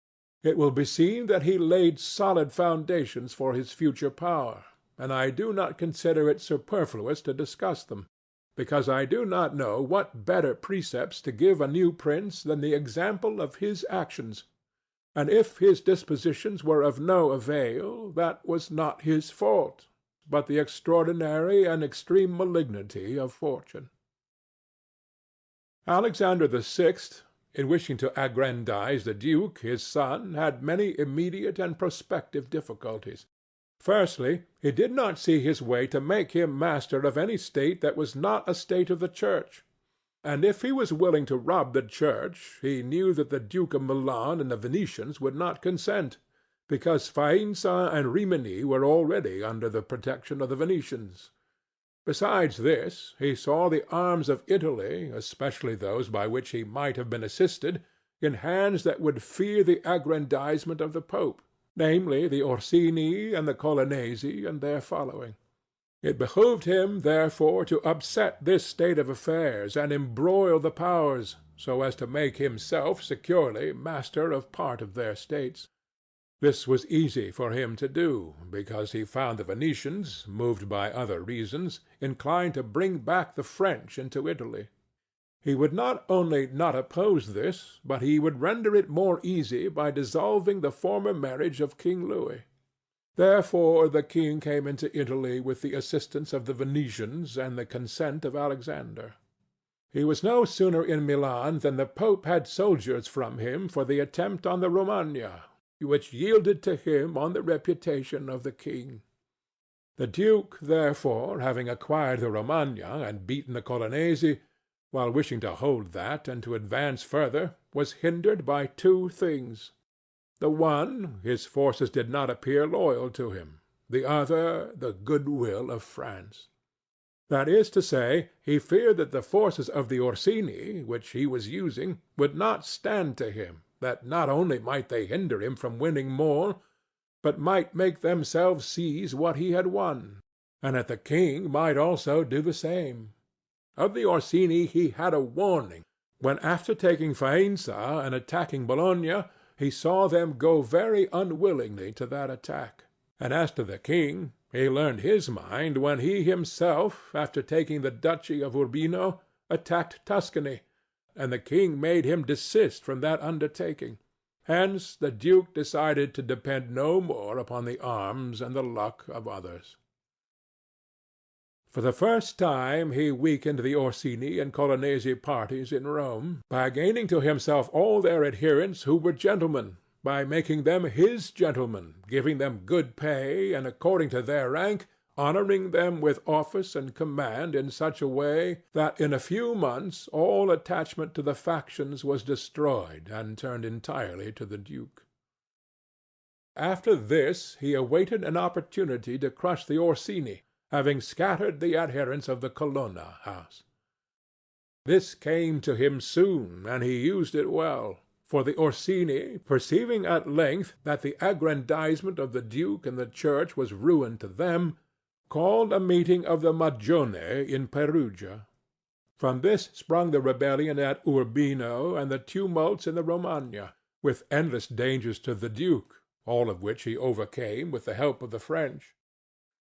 it will be seen that he laid solid foundations for his future power, and I do not consider it superfluous to discuss them, because I do not know what better precepts to give a new prince than the example of his actions, and if his dispositions were of no avail, that was not his fault, but the extraordinary and extreme malignity of fortune. Alexander VI, in wishing to aggrandize the duke, his son, had many immediate and prospective difficulties. Firstly, he did not see his way to make him master of any state that was not a state of the Church. And if he was willing to rob the Church, he knew that the Duke of Milan and the Venetians would not consent, because Faenza and Rimini were already under the protection of the Venetians. Besides this, he saw the arms of Italy, especially those by which he might have been assisted, in hands that would fear the aggrandizement of the Pope, namely the Orsini and the Colonnesi and their following. It behoved him, therefore, to upset this state of affairs and embroil the powers, so as to make himself securely master of part of their states. This was easy for him to do, because he found the Venetians, moved by other reasons, inclined to bring back the French into Italy. He would not only not oppose this, but he would render it more easy by dissolving the former marriage of King Louis. Therefore the king came into Italy with the assistance of the Venetians and the consent of Alexander. He was no sooner in Milan than the Pope had soldiers from him for the attempt on the Romagna, which yielded to him on the reputation of the king. The duke, therefore, having acquired the Romagna and beaten the Colonnesi, while wishing to hold that and to advance further, was hindered by two things. The one, his forces did not appear loyal to him; the other, the good-will of France. That is to say, he feared that the forces of the Orsini, which he was using, would not stand to him, that not only might they hinder him from winning more, but might make themselves seize what he had won, and that the king might also do the same. Of the Orsini he had a warning, when after taking Faenza and attacking Bologna, he saw them go very unwillingly to that attack. And as to the king, he learned his mind when he himself, after taking the duchy of Urbino, attacked Tuscany, and the king made him desist from that undertaking. Hence the duke decided to depend no more upon the arms and the luck of others. For the first time he weakened the Orsini and Colonnesi parties in Rome, by gaining to himself all their adherents who were gentlemen, by making them his gentlemen, giving them good pay, and according to their rank, honoring them with office and command in such a way that in a few months all attachment to the factions was destroyed and turned entirely to the duke. After this he awaited an opportunity to crush the Orsini, having scattered the adherents of the Colonna house. This came to him soon, and he used it well. For the Orsini, perceiving at length that the aggrandizement of the duke and the church was ruin to them, called a meeting of the Magione in Perugia. From this sprung the rebellion at Urbino and the tumults in the Romagna, with endless dangers to the duke, all of which he overcame with the help of the French.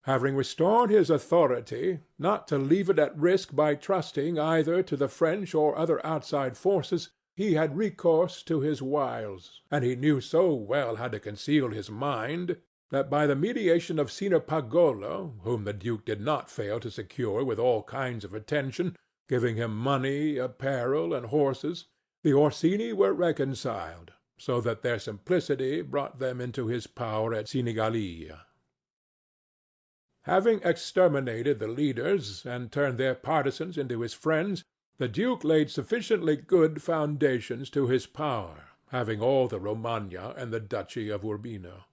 Having restored his authority, not to leave it at risk by trusting either to the French or other outside forces, he had recourse to his wiles, and he knew so well how to conceal his mind, that by the mediation of Signor Pagolo, whom the duke did not fail to secure with all kinds of attention, giving him money, apparel, and horses, the Orsini were reconciled, so that their simplicity brought them into his power at Sinigalia. Having exterminated the leaders, and turned their partisans into his friends, the duke laid sufficiently good foundations to his power, having all the Romagna and the duchy of Urbino.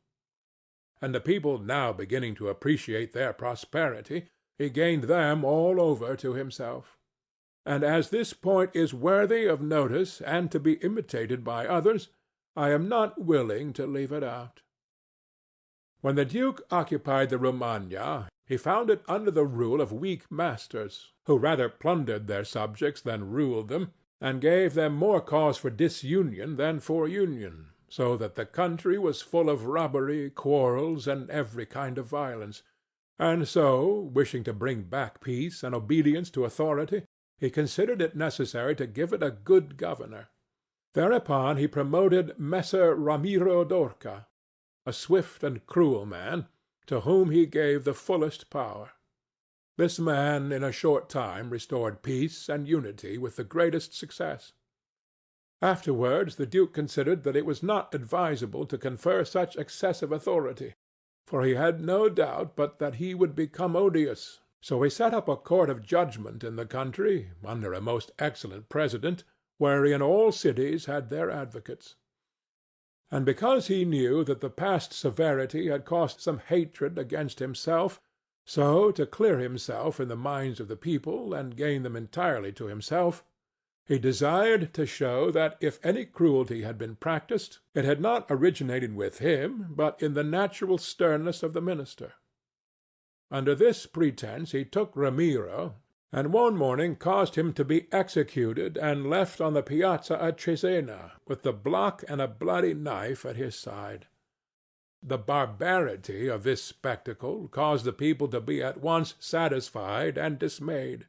And the people now beginning to appreciate their prosperity, he gained them all over to himself. And as this point is worthy of notice and to be imitated by others, I am not willing to leave it out. When the duke occupied the Romagna, he found it under the rule of weak masters, who rather plundered their subjects than ruled them, and gave them more cause for disunion than for union, so that the country was full of robbery, quarrels, and every kind of violence. And so, wishing to bring back peace and obedience to authority, he considered it necessary to give it a good governor. Thereupon he promoted Messer Ramiro d'Orca, a swift and cruel man, to whom he gave the fullest power. This man in a short time restored peace and unity with the greatest success. Afterwards the duke considered that it was not advisable to confer such excessive authority, for he had no doubt but that he would become odious. So he set up a court of judgment in the country, under a most excellent president, wherein all cities had their advocates. And because he knew that the past severity had caused some hatred against himself, so, to clear himself in the minds of the people and gain them entirely to himself, he desired to show that if any cruelty had been practised, it had not originated with him, but in the natural sternness of the minister. Under this pretence he took Ramiro, and one morning caused him to be executed and left on the piazza at Cesena, with the block and a bloody knife at his side. The barbarity of this spectacle caused the people to be at once satisfied and dismayed.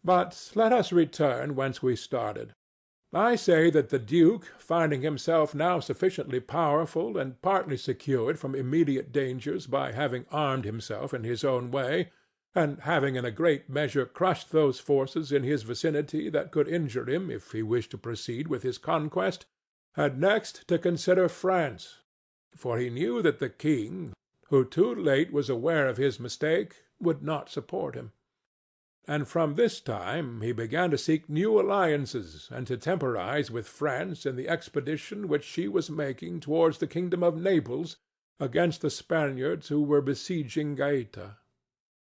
But let us return whence we started. I say that the duke, finding himself now sufficiently powerful and partly secured from immediate dangers by having armed himself in his own way, and having in a great measure crushed those forces in his vicinity that could injure him if he wished to proceed with his conquest, had next to consider France, for he knew that the king, who too late was aware of his mistake, would not support him. And from this time he began to seek new alliances and to temporize with France in the expedition which she was making towards the kingdom of Naples against the Spaniards who were besieging Gaeta.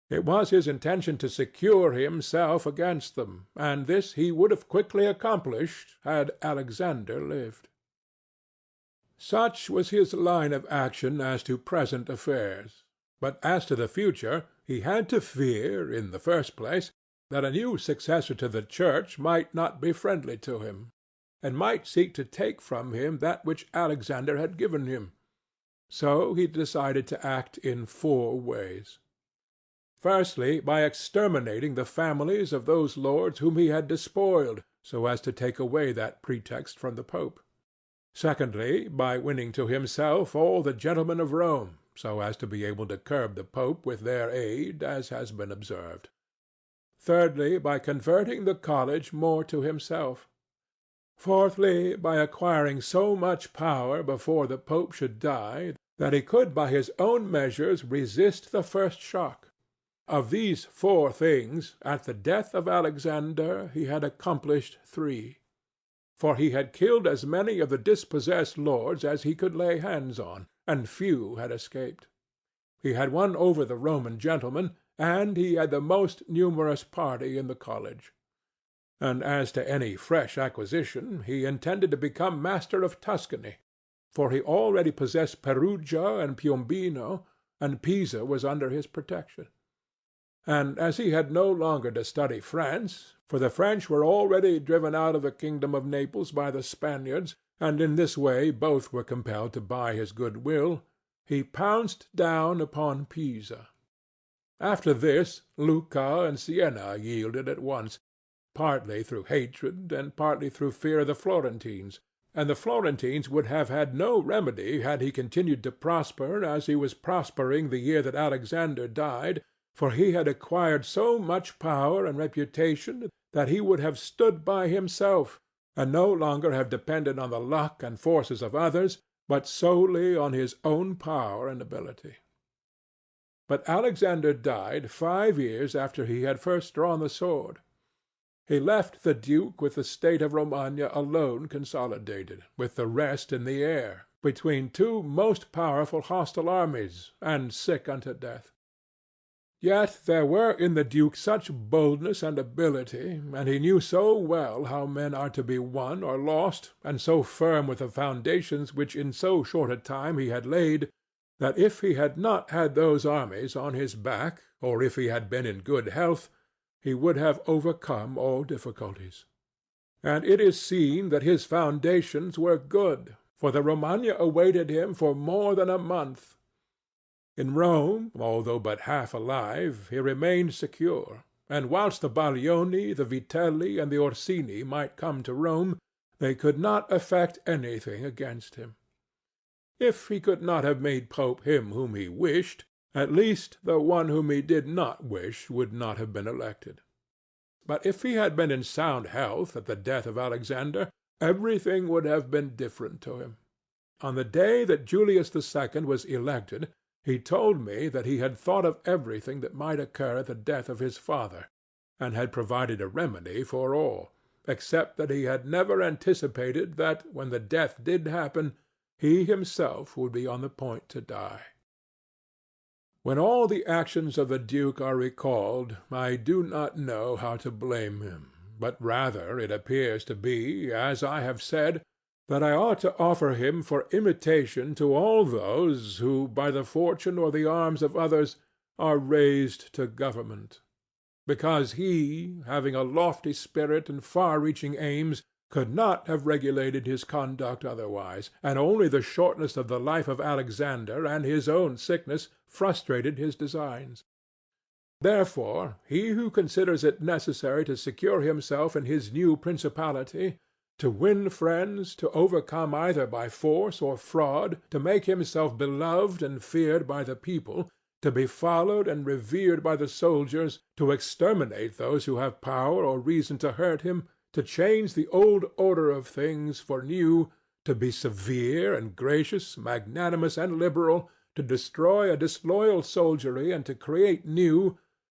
It was his intention to secure himself against them, and this he would have quickly accomplished had Alexander lived. Such was his line of action as to present affairs. But as to the future, he had to fear, in the first place, that a new successor to the Church might not be friendly to him, and might seek to take from him that which Alexander had given him. So he decided to act in 4 ways. Firstly, by exterminating the families of those lords whom he had despoiled, so as to take away that pretext from the Pope. Secondly, by winning to himself all the gentlemen of Rome, so as to be able to curb the Pope with their aid, as has been observed. Thirdly, by converting the college more to himself. Fourthly, by acquiring so much power before the Pope should die, that he could by his own measures resist the first shock. Of these 4 things, at the death of Alexander he had accomplished 3. For he had killed as many of the dispossessed lords as he could lay hands on, and few had escaped. He had won over the Roman gentlemen, and he had the most numerous party in the college. And as to any fresh acquisition, he intended to become master of Tuscany, for he already possessed Perugia and Piombino, and Pisa was under his protection. And as he had no longer to study France, for the French were already driven out of the kingdom of Naples by the Spaniards, and in this way both were compelled to buy his good will, he pounced down upon Pisa. After this, Lucca and Siena yielded at once, partly through hatred and partly through fear of the Florentines, and the Florentines would have had no remedy had he continued to prosper as he was prospering the year that Alexander died, for he had acquired so much power and reputation that he would have stood by himself, and no longer have depended on the luck and forces of others, but solely on his own power and ability. But Alexander died 5 years after he had first drawn the sword. He left the duke with the state of Romagna alone consolidated, with the rest in the air, between two most powerful hostile armies, and sick unto death. Yet there were in the duke such boldness and ability, and he knew so well how men are to be won or lost, and so firm with the foundations which in so short a time he had laid, that if he had not had those armies on his back, or if he had been in good health, he would have overcome all difficulties. And it is seen that his foundations were good, for the Romagna awaited him for more than a month. In Rome, although but half alive, he remained secure, and whilst the Baglioni, the Vitelli, and the Orsini might come to Rome, they could not effect anything against him. If he could not have made pope him whom he wished, at least the one whom he did not wish would not have been elected. But if he had been in sound health at the death of Alexander, everything would have been different to him. On the day that Julius II was elected, he told me that he had thought of everything that might occur at the death of his father, and had provided a remedy for all, except that he had never anticipated that, when the death did happen, he himself would be on the point to die. When all the actions of the duke are recalled, I do not know how to blame him, but rather it appears to be, as I have said, that I ought to offer him for imitation to all those who, by the fortune or the arms of others, are raised to government. Because he, having a lofty spirit and far-reaching aims, could not have regulated his conduct otherwise, and only the shortness of the life of Alexander and his own sickness frustrated his designs. Therefore, he who considers it necessary to secure himself in his new principality, to win friends, to overcome either by force or fraud, to make himself beloved and feared by the people, to be followed and revered by the soldiers, to exterminate those who have power or reason to hurt him, to change the old order of things for new, to be severe and gracious, magnanimous and liberal, to destroy a disloyal soldiery and to create new,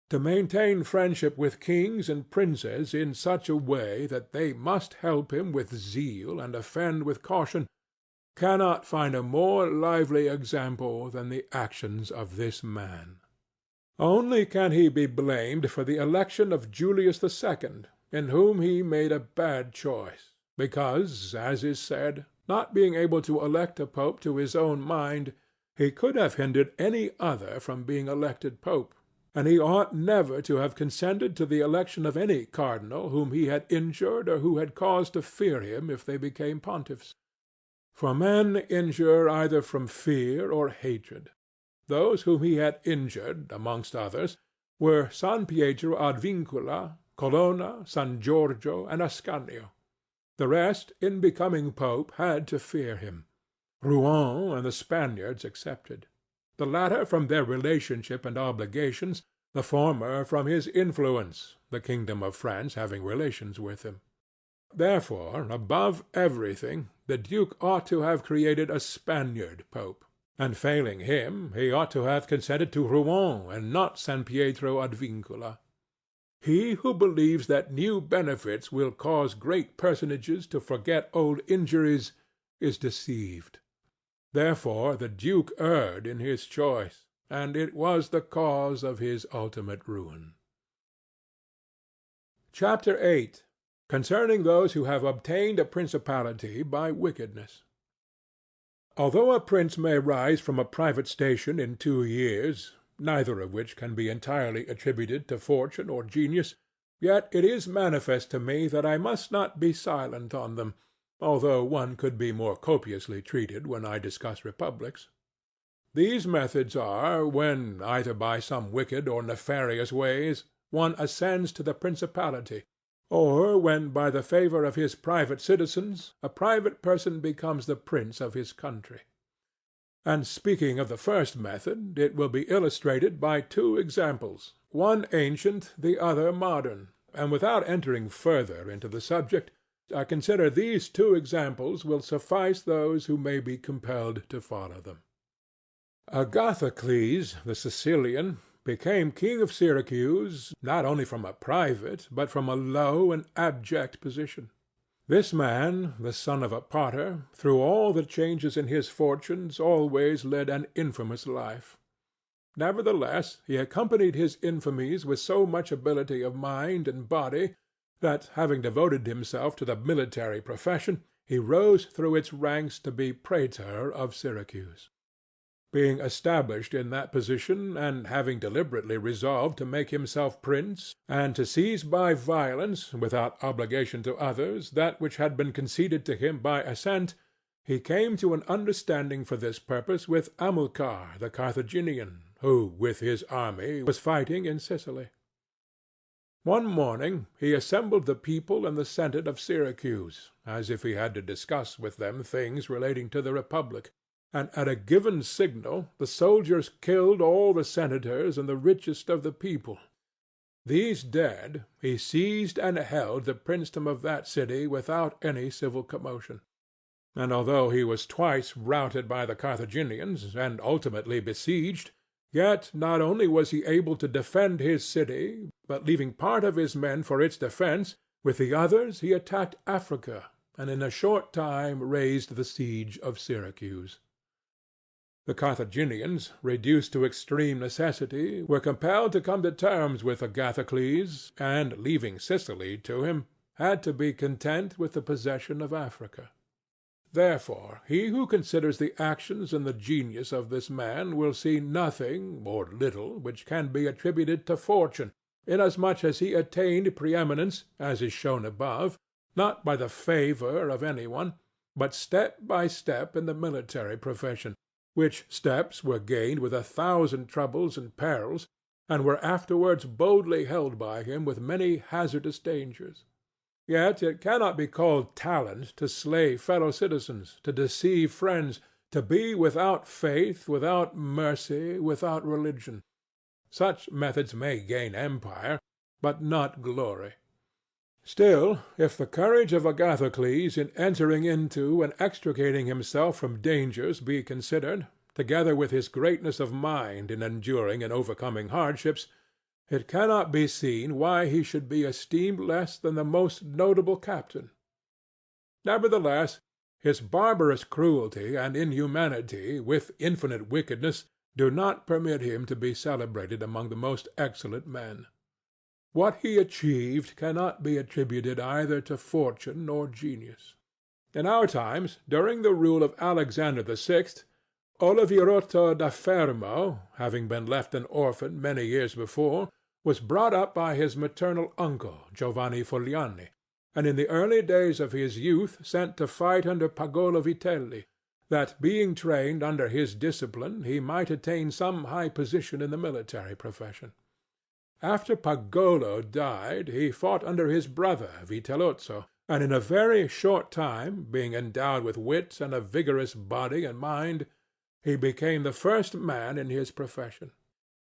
to maintain friendship with kings and princes in such a way that they must help him with zeal and offend with caution, cannot find a more lively example than the actions of this man. Only can he be blamed for the election of Julius II, in whom he made a bad choice, because, as is said, not being able to elect a pope to his own mind, he could have hindered any other from being elected pope, and he ought never to have consented to the election of any cardinal whom he had injured or who had cause to fear him if they became pontiffs. For men injure either from fear or hatred. Those whom he had injured, amongst others, were San Pietro ad Vincula, Colonna, San Giorgio, and Ascanio. The rest, in becoming pope, had to fear him, Rouen and the Spaniards excepted. The latter from their relationship and obligations, the former from his influence, the kingdom of France having relations with him. Therefore, above everything, the duke ought to have created a Spaniard pope, and failing him, he ought to have consented to Rouen and not San Pietro ad Vincula. He who believes that new benefits will cause great personages to forget old injuries is deceived. Therefore the duke erred in his choice, and it was the cause of his ultimate ruin. Chapter 8. Concerning those who have obtained a principality by wickedness. Although a prince may rise from a private station in 2 years, neither of which can be entirely attributed to fortune or genius, yet it is manifest to me that I must not be silent on them, although one could be more copiously treated when I discuss republics. These methods are, when, either by some wicked or nefarious ways, one ascends to the principality, or when by the favor of his private citizens a private person becomes the prince of his country. And speaking of the first method, it will be illustrated by 2 examples, one ancient, the other modern, and without entering further into the subject, I consider these 2 examples will suffice those who may be compelled to follow them. Agathocles, the Sicilian, became king of Syracuse, not only from a private, but from a low and abject position. This man, the son of a potter, through all the changes in his fortunes always led an infamous life. Nevertheless, he accompanied his infamies with so much ability of mind and body that, having devoted himself to the military profession, he rose through its ranks to be praetor of Syracuse. Being established in that position, and having deliberately resolved to make himself prince, and to seize by violence, without obligation to others, that which had been conceded to him by assent, he came to an understanding for this purpose with Hamilcar the Carthaginian, who, with his army, was fighting in Sicily. One morning he assembled the people and the senate of Syracuse, as if he had to discuss with them things relating to the republic, and at a given signal the soldiers killed all the senators and the richest of the people. These dead, he seized and held the princedom of that city without any civil commotion. And although he was twice routed by the Carthaginians, and ultimately besieged, yet not only was he able to defend his city, but leaving part of his men for its defense, with the others he attacked Africa, and in a short time raised the siege of Syracuse. The Carthaginians, reduced to extreme necessity, were compelled to come to terms with Agathocles, and, leaving Sicily to him, had to be content with the possession of Africa. Therefore he who considers the actions and the genius of this man will see nothing, or little, which can be attributed to fortune, inasmuch as he attained preeminence, as is shown above, not by the favor of any one, but step by step in the military profession, which steps were gained with 1,000 troubles and perils, and were afterwards boldly held by him with many hazardous dangers. Yet it cannot be called talent to slay fellow-citizens, to deceive friends, to be without faith, without mercy, without religion. Such methods may gain empire, but not glory. Still, if the courage of Agathocles in entering into and extricating himself from dangers be considered, together with his greatness of mind in enduring and overcoming hardships, it cannot be seen why he should be esteemed less than the most notable captain. Nevertheless, his barbarous cruelty and inhumanity, with infinite wickedness, do not permit him to be celebrated among the most excellent men. What he achieved cannot be attributed either to fortune or genius. In our times, during the rule of Alexander VI, Oliverotto da Fermo, having been left an orphan many years before, was brought up by his maternal uncle, Giovanni Fogliani, and in the early days of his youth sent to fight under Pagolo Vitelli, that being trained under his discipline he might attain some high position in the military profession. After Pagolo died, he fought under his brother Vitellozzo, and in a very short time, being endowed with wit and a vigorous body and mind, he became the first man in his profession.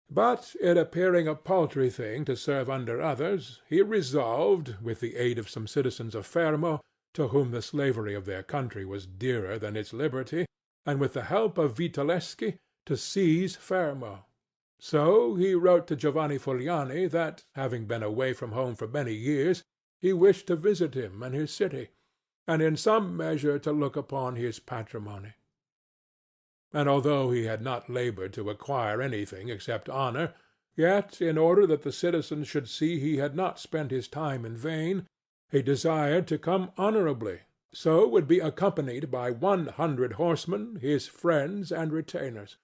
But it appearing a paltry thing to serve under others, he resolved, with the aid of some citizens of Fermo, to whom the slavery of their country was dearer than its liberty, and with the help of Vitelleschi, to seize Fermo. So he wrote to Giovanni Fogliani that, having been away from home for many years, he wished to visit him and his city, and in some measure to look upon his patrimony. And although he had not labored to acquire anything except honor, yet, in order that the citizens should see he had not spent his time in vain, he desired to come honorably, so would be accompanied by 100 horsemen, his friends and retainers.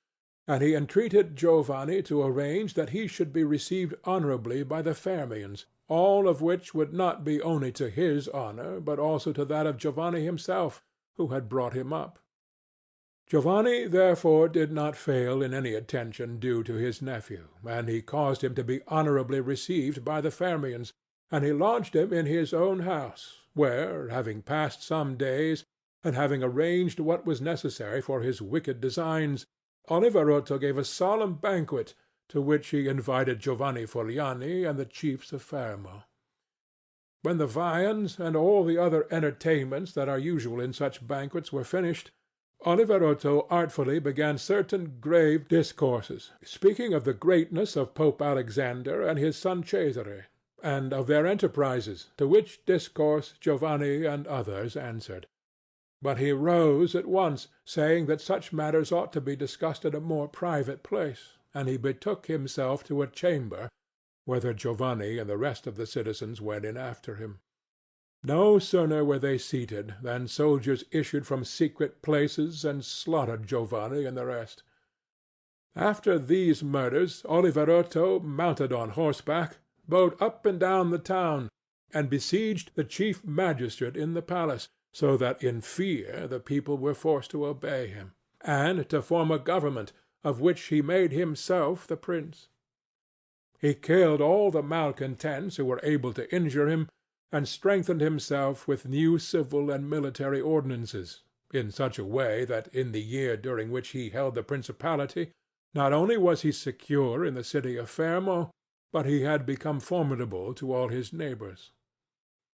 And he entreated Giovanni to arrange that he should be received honorably by the Fermians, all of which would not be only to his honor, but also to that of Giovanni himself, who had brought him up. Giovanni therefore did not fail in any attention due to his nephew, and he caused him to be honorably received by the Fermians, and he lodged him in his own house, where, having passed some days, and having arranged what was necessary for his wicked designs, Oliverotto gave a solemn banquet, to which he invited Giovanni Fogliani and the chiefs of Fermo. When the viands and all the other entertainments that are usual in such banquets were finished, Oliverotto artfully began certain grave discourses, speaking of the greatness of Pope Alexander and his son Cesare, and of their enterprises, to which discourse Giovanni and others answered. But he rose at once, saying that such matters ought to be discussed at a more private place, and he betook himself to a chamber, whither Giovanni and the rest of the citizens went in after him. No sooner were they seated than soldiers issued from secret places and slaughtered Giovanni and the rest. After these murders Oliverotto, mounted on horseback, rode up and down the town, and besieged the chief magistrate in the palace, so that in fear the people were forced to obey him, and to form a government, of which he made himself the prince. He killed all the malcontents who were able to injure him, and strengthened himself with new civil and military ordinances, in such a way that in the year during which he held the principality, not only was he secure in the city of Fermo, but he had become formidable to all his neighbors.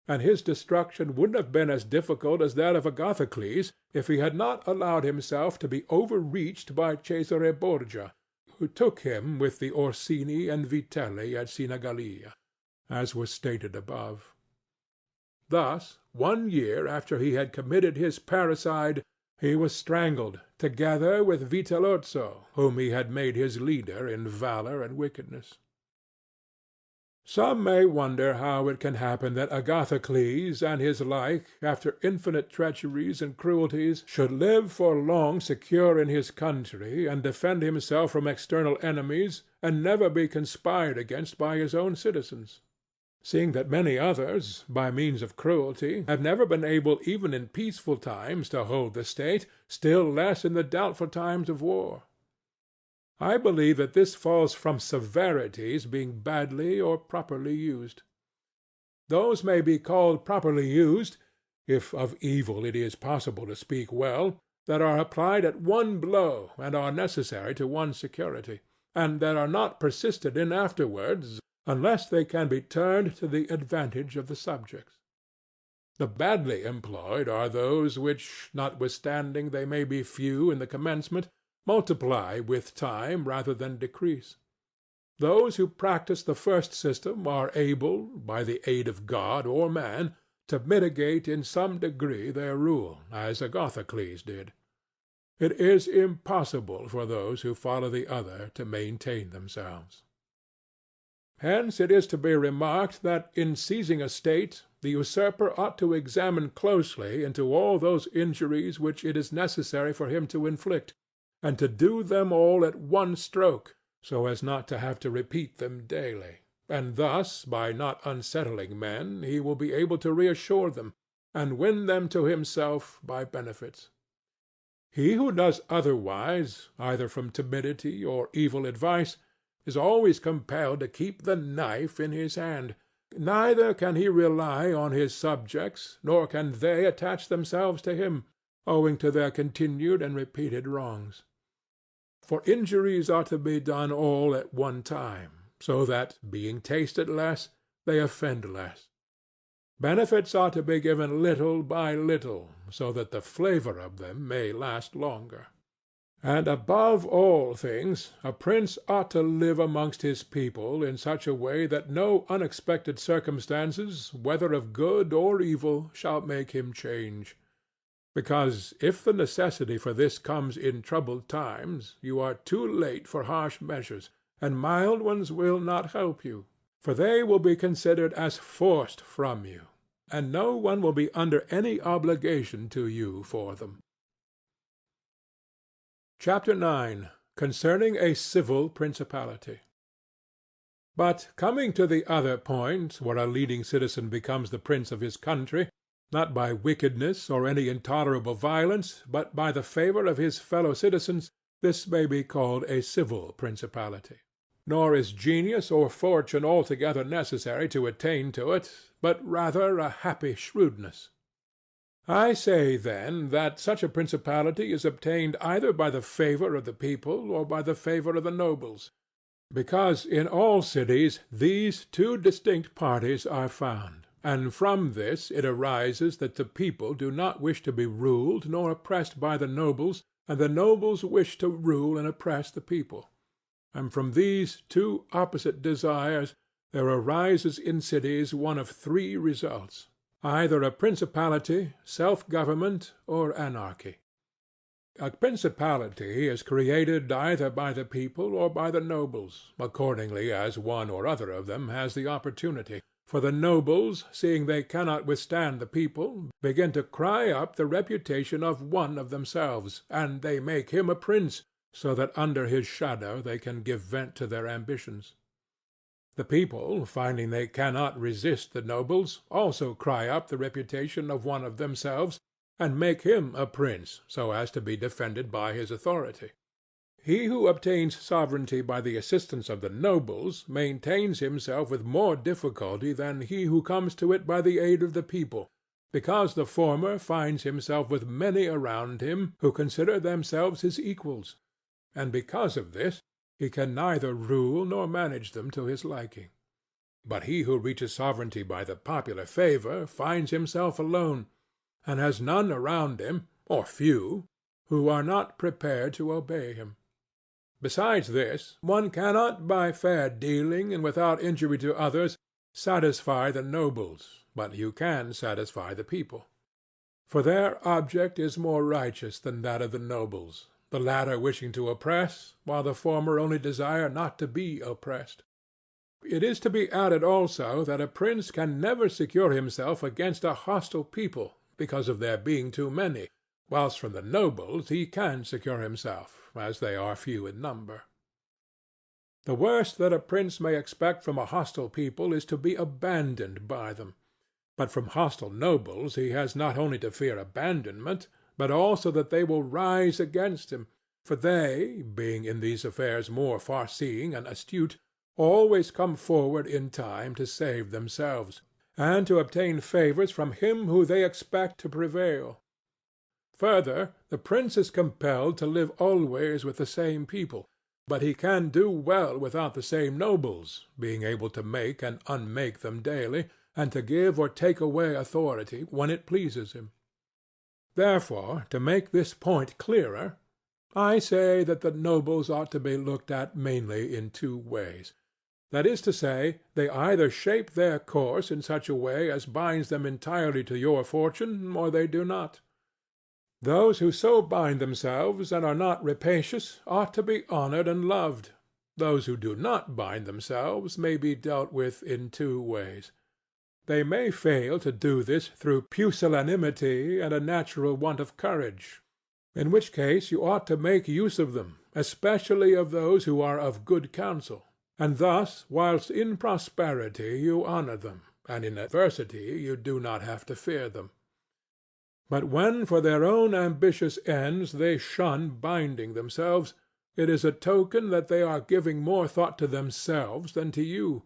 And his destruction wouldn't have been as difficult as that of Agathocles if he had not allowed himself to be overreached by Cesare Borgia, who took him with the Orsini and Vitelli at Sinigalia, as was stated above. Thus, 1 year after he had committed his parricide, he was strangled, together with Vitellozzo, whom he had made his leader in valour and wickedness. Some may wonder how it can happen that Agathocles and his like, after infinite treacheries and cruelties, should live for long secure in his country, and defend himself from external enemies, and never be conspired against by his own citizens, seeing that many others, by means of cruelty, have never been able even in peaceful times to hold the state, still less in the doubtful times of war. I believe that this falls from severities being badly or properly used. Those may be called properly used, if of evil it is possible to speak well, that are applied at one blow and are necessary to one's security, and that are not persisted in afterwards, unless they can be turned to the advantage of the subjects. The badly employed are those which, notwithstanding they may be few in the commencement, multiply with time rather than decrease. Those who practice the first system are able, by the aid of God or man, to mitigate in some degree their rule, as Agathocles did. It is impossible for those who follow the other to maintain themselves. Hence it is to be remarked that in seizing a state the usurper ought to examine closely into all those injuries which it is necessary for him to inflict, and to do them all at one stroke, so as not to have to repeat them daily, and thus by not unsettling men he will be able to reassure them, and win them to himself by benefits. He who does otherwise, either from timidity or evil advice, is always compelled to keep the knife in his hand. Neither can he rely on his subjects, nor can they attach themselves to him, owing to their continued and repeated wrongs. For injuries are to be done all at one time, so that, being tasted less, they offend less. Benefits are to be given little by little, so that the flavor of them may last longer. And above all things, a prince ought to live amongst his people in such a way that no unexpected circumstances, whether of good or evil, shall make him change. Because if the necessity for this comes in troubled times, you are too late for harsh measures, and mild ones will not help you, for they will be considered as forced from you, and no one will be under any obligation to you for them. Chapter 9. Concerning a Civil Principality. But coming to the other point, where a leading citizen becomes the prince of his country, not by wickedness or any intolerable violence, but by the favor of his fellow citizens, this may be called a civil principality. Nor is genius or fortune altogether necessary to attain to it, but rather a happy shrewdness. I say, then, that such a principality is obtained either by the favor of the people or by the favor of the nobles, because in all cities these two distinct parties are found, and from this it arises that the people do not wish to be ruled nor oppressed by the nobles, and the nobles wish to rule and oppress the people. And from these two opposite desires there arises in cities one of three results: either a principality, self-government, or anarchy. A principality is created either by the people or by the nobles, accordingly as one or other of them has the opportunity. For the nobles, seeing they cannot withstand the people, begin to cry up the reputation of one of themselves, and they make him a prince, so that under his shadow they can give vent to their ambitions. The people, finding they cannot resist the nobles, also cry up the reputation of one of themselves, and make him a prince, so as to be defended by his authority. He who obtains sovereignty by the assistance of the nobles maintains himself with more difficulty than he who comes to it by the aid of the people, because the former finds himself with many around him who consider themselves his equals, and because of this he can neither rule nor manage them to his liking. But he who reaches sovereignty by the popular favor finds himself alone, and has none around him, or few, who are not prepared to obey him. Besides this, one cannot by fair dealing and without injury to others satisfy the nobles, but you can satisfy the people. For their object is more righteous than that of the nobles, the latter wishing to oppress, while the former only desire not to be oppressed. It is to be added also that a prince can never secure himself against a hostile people, because of their being too many, whilst from the nobles he can secure himself, as they are few in number. The worst that a prince may expect from a hostile people is to be abandoned by them. But from hostile nobles he has not only to fear abandonment, but also that they will rise against him, for they, being in these affairs more far-seeing and astute, always come forward in time to save themselves, and to obtain favors from him who they expect to prevail. Further, the prince is compelled to live always with the same people, but he can do well without the same nobles, being able to make and unmake them daily, and to give or take away authority when it pleases him. Therefore, to make this point clearer, I say that the nobles ought to be looked at mainly in two ways. That is to say, they either shape their course in such a way as binds them entirely to your fortune, or they do not. Those who so bind themselves and are not rapacious ought to be honored and loved. Those who do not bind themselves may be dealt with in two ways. They may fail to do this through pusillanimity and a natural want of courage, in which case you ought to make use of them, especially of those who are of good counsel. And thus, whilst in prosperity you honor them, and in adversity you do not have to fear them. But when for their own ambitious ends they shun binding themselves, it is a token that they are giving more thought to themselves than to you,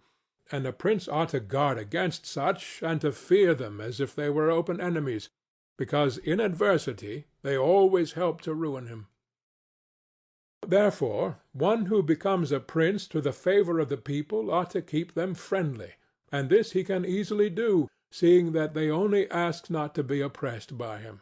and a prince ought to guard against such, and to fear them as if they were open enemies, because in adversity they always help to ruin him. Therefore, one who becomes a prince to the favor of the people ought to keep them friendly, and this he can easily do, seeing that they only ask not to be oppressed by him.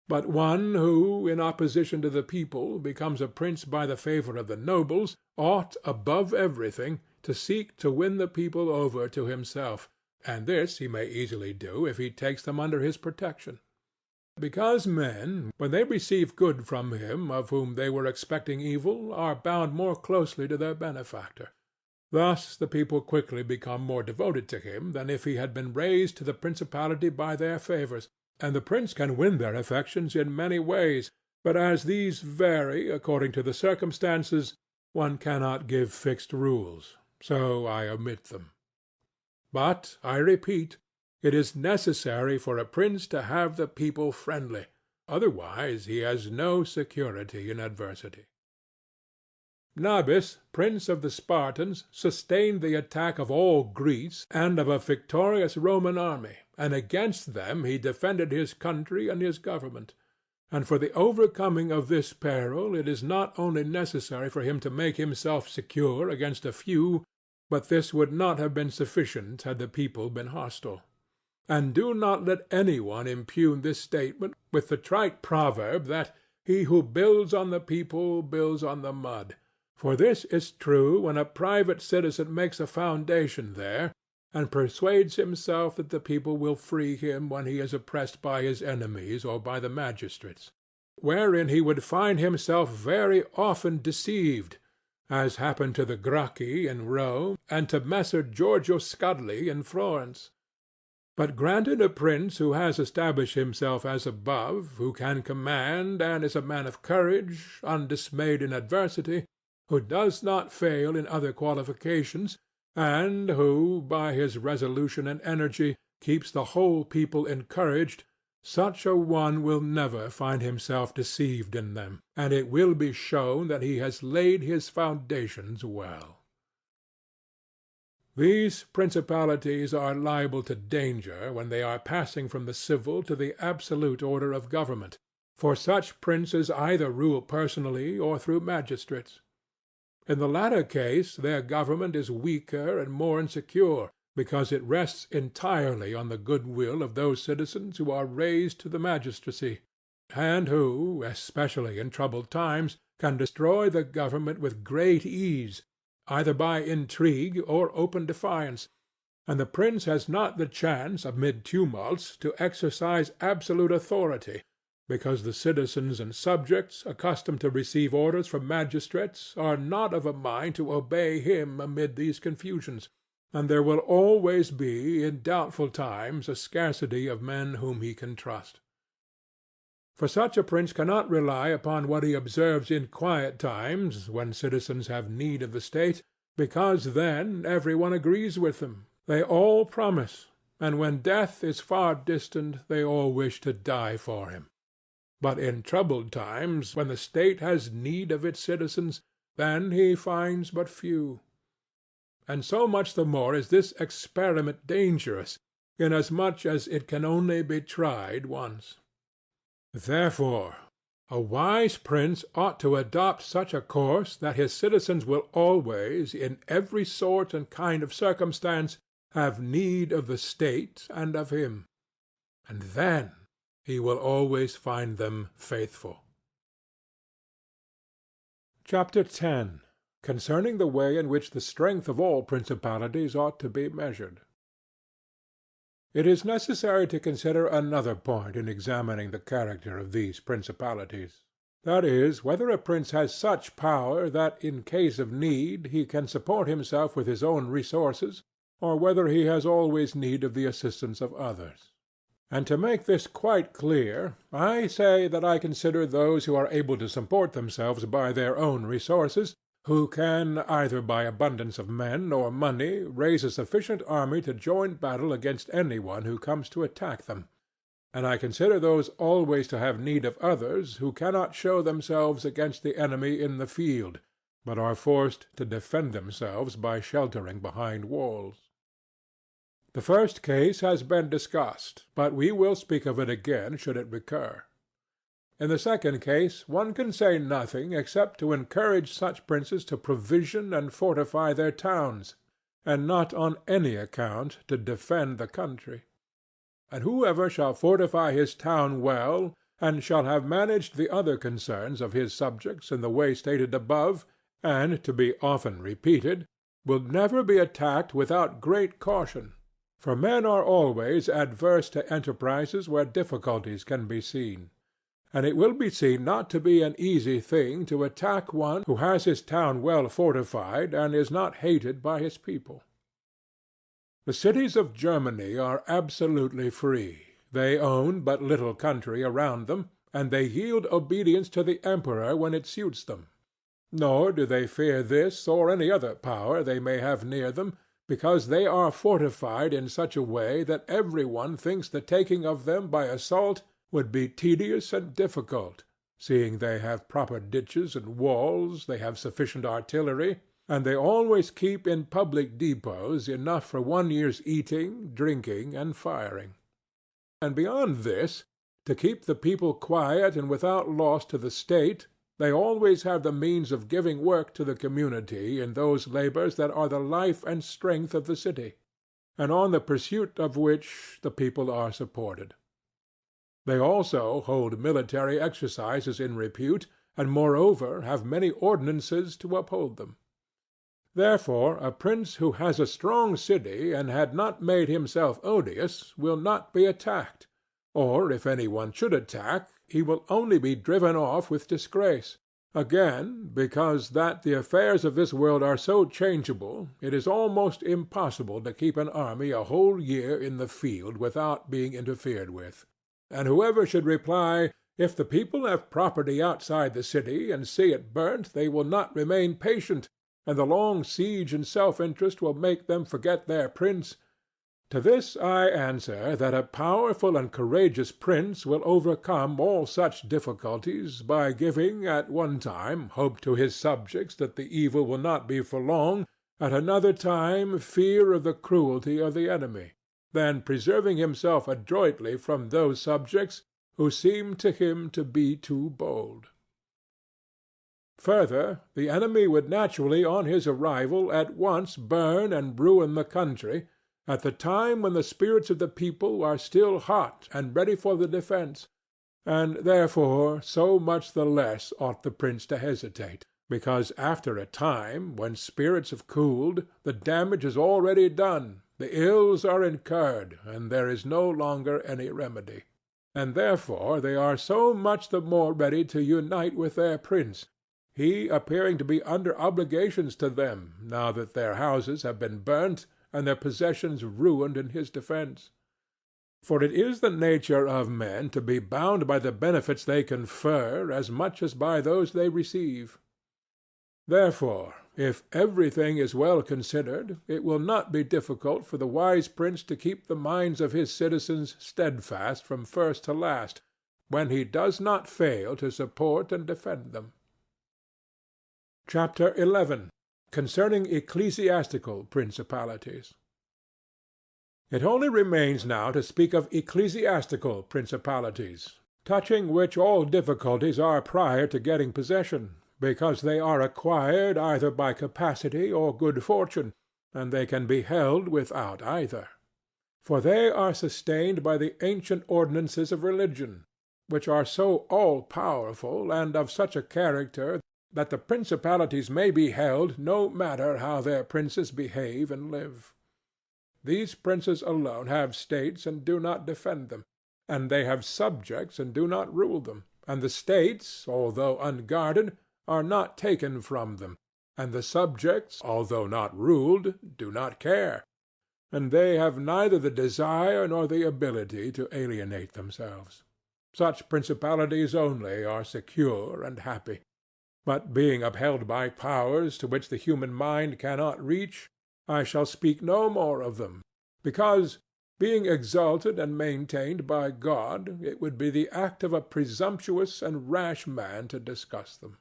But one who, in opposition to the people, becomes a prince by the favor of the nobles, ought, above everything, to seek to win the people over to himself, and this he may easily do if he takes them under his protection. Because men, when they receive good from him of whom they were expecting evil, are bound more closely to their benefactor. Thus the people quickly become more devoted to him than if he had been raised to the principality by their favors, and the prince can win their affections in many ways, but as these vary according to the circumstances, one cannot give fixed rules, so I omit them. But, I repeat, it is necessary for a prince to have the people friendly, otherwise he has no security in adversity. Nabis, prince of the Spartans, sustained the attack of all Greece and of a victorious Roman army, and against them he defended his country and his government. And for the overcoming of this peril it is not only necessary for him to make himself secure against a few, but this would not have been sufficient had the people been hostile. And do not let any one impugn this statement with the trite proverb that he who builds on the people builds on the mud. For this is true when a private citizen makes a foundation there, and persuades himself that the people will free him when he is oppressed by his enemies or by the magistrates; wherein he would find himself very often deceived, as happened to the Gracchi in Rome, and to Messer Giorgio Scudli in Florence. But granted a prince who has established himself as above, who can command, and is a man of courage, undismayed in adversity, who does not fail in other qualifications, and who, by his resolution and energy, keeps the whole people encouraged, such a one will never find himself deceived in them, and it will be shown that he has laid his foundations well. These principalities are liable to danger when they are passing from the civil to the absolute order of government, for such princes either rule personally or through magistrates. In the latter case their government is weaker and more insecure, because it rests entirely on the goodwill of those citizens who are raised to the magistracy, and who, especially in troubled times, can destroy the government with great ease, either by intrigue or open defiance, and the prince has not the chance, amid tumults, to exercise absolute authority, because the citizens and subjects, accustomed to receive orders from magistrates, are not of a mind to obey him amid these confusions, and there will always be in doubtful times a scarcity of men whom he can trust. For such a prince cannot rely upon what he observes in quiet times, when citizens have need of the state, because then every one agrees with them, they all promise, and when death is far distant they all wish to die for him. But in troubled times, when the state has need of its citizens, then he finds but few. And so much the more is this experiment dangerous, inasmuch as it can only be tried once. Therefore a wise prince ought to adopt such a course that his citizens will always, in every sort and kind of circumstance, have need of the state and of him, and then he will always find them faithful. Chapter 10. Concerning the way in which the strength of all principalities ought to be measured. It is necessary to consider another point in examining the character of these principalities. That is, whether a prince has such power that in case of need he can support himself with his own resources, or whether he has always need of the assistance of others. And to make this quite clear, I say that I consider those who are able to support themselves by their own resources, who can, either by abundance of men or money, raise a sufficient army to join battle against any one who comes to attack them; and I consider those always to have need of others who cannot show themselves against the enemy in the field, but are forced to defend themselves by sheltering behind walls. The first case has been discussed, but we will speak of it again should it recur. In the second case one can say nothing except to encourage such princes to provision and fortify their towns, and not on any account to defend the country. And whoever shall fortify his town well, and shall have managed the other concerns of his subjects in the way stated above, and to be often repeated, will never be attacked without great caution. For men are always adverse to enterprises where difficulties can be seen. And it will be seen not to be an easy thing to attack one who has his town well fortified and is not hated by his people. The cities of Germany are absolutely free. They own but little country around them, and they yield obedience to the emperor when it suits them. Nor do they fear this or any other power they may have near them, because they are fortified in such a way that every one thinks the taking of them by assault would be tedious and difficult, seeing they have proper ditches and walls, they have sufficient artillery, and they always keep in public depots enough for 1 year's eating, drinking, and firing. And beyond this, to keep the people quiet and without loss to the state, they always have the means of giving work to the community in those labors that are the life and strength of the city. and on the pursuit of which the people are supported. They also hold military exercises in repute, and moreover have many ordinances to uphold them. Therefore a prince who has a strong city and had not made himself odious will not be attacked, or if any one should attack, he will only be driven off with disgrace. Again, because that the affairs of this world are so changeable, it is almost impossible to keep an army a whole year in the field without being interfered with. And whoever should reply, "If the people have property outside the city and see it burnt, they will not remain patient, and the long siege and self-interest will make them forget their prince," to this I answer that a powerful and courageous prince will overcome all such difficulties by giving at one time hope to his subjects that the evil will not be for long, at another time fear of the cruelty of the enemy, then preserving himself adroitly from those subjects who seem to him to be too bold. Further, the enemy would naturally on his arrival at once burn and ruin the country, at the time when the spirits of the people are still hot and ready for the defence, and therefore so much the less ought the prince to hesitate, because after a time, when spirits have cooled, the damage is already done, the ills are incurred, and there is no longer any remedy. And therefore they are so much the more ready to unite with their prince, he appearing to be under obligations to them, now that their houses have been burnt and their possessions ruined in his defence. For it is the nature of men to be bound by the benefits they confer as much as by those they receive. Therefore, if everything is well considered, it will not be difficult for the wise prince to keep the minds of his citizens steadfast from first to last, when he does not fail to support and defend them. Chapter 11. Concerning Ecclesiastical Principalities. It only remains now to speak of ecclesiastical principalities, touching which all difficulties are prior to getting possession, because they are acquired either by capacity or good fortune, and they can be held without either. For they are sustained by the ancient ordinances of religion, which are so all-powerful and of such a character that the principalities may be held no matter how their princes behave and live. These princes alone have states and do not defend them, and they have subjects and do not rule them, and the states, although unguarded, are not taken from them, and the subjects, although not ruled, do not care, and they have neither the desire nor the ability to alienate themselves. Such principalities only are secure and happy. But being upheld by powers to which the human mind cannot reach, I shall speak no more of them, because, being exalted and maintained by God, it would be the act of a presumptuous and rash man to discuss them.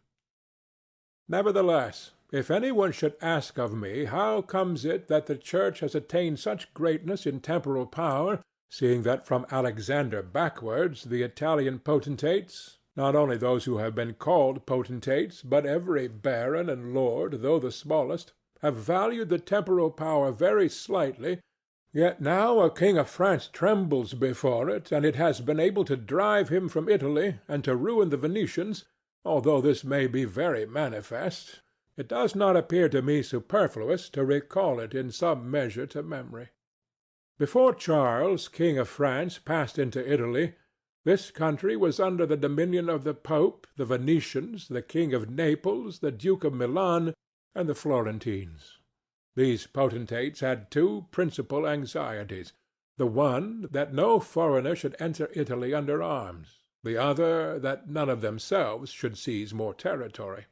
Nevertheless, if any one should ask of me how comes it that the Church has attained such greatness in temporal power, seeing that from Alexander backwards the Italian potentates, not only those who have been called potentates, but every baron and lord, though the smallest, have valued the temporal power very slightly, yet now a king of France trembles before it, and it has been able to drive him from Italy and to ruin the Venetians, although this may be very manifest, it does not appear to me superfluous to recall it in some measure to memory. Before Charles, king of France, passed into Italy, this country was under the dominion of the Pope, the Venetians, the King of Naples, the Duke of Milan, and the Florentines. These potentates had two principal anxieties: the one, that no foreigner should enter Italy under arms; the other, that none of themselves should seize more territory.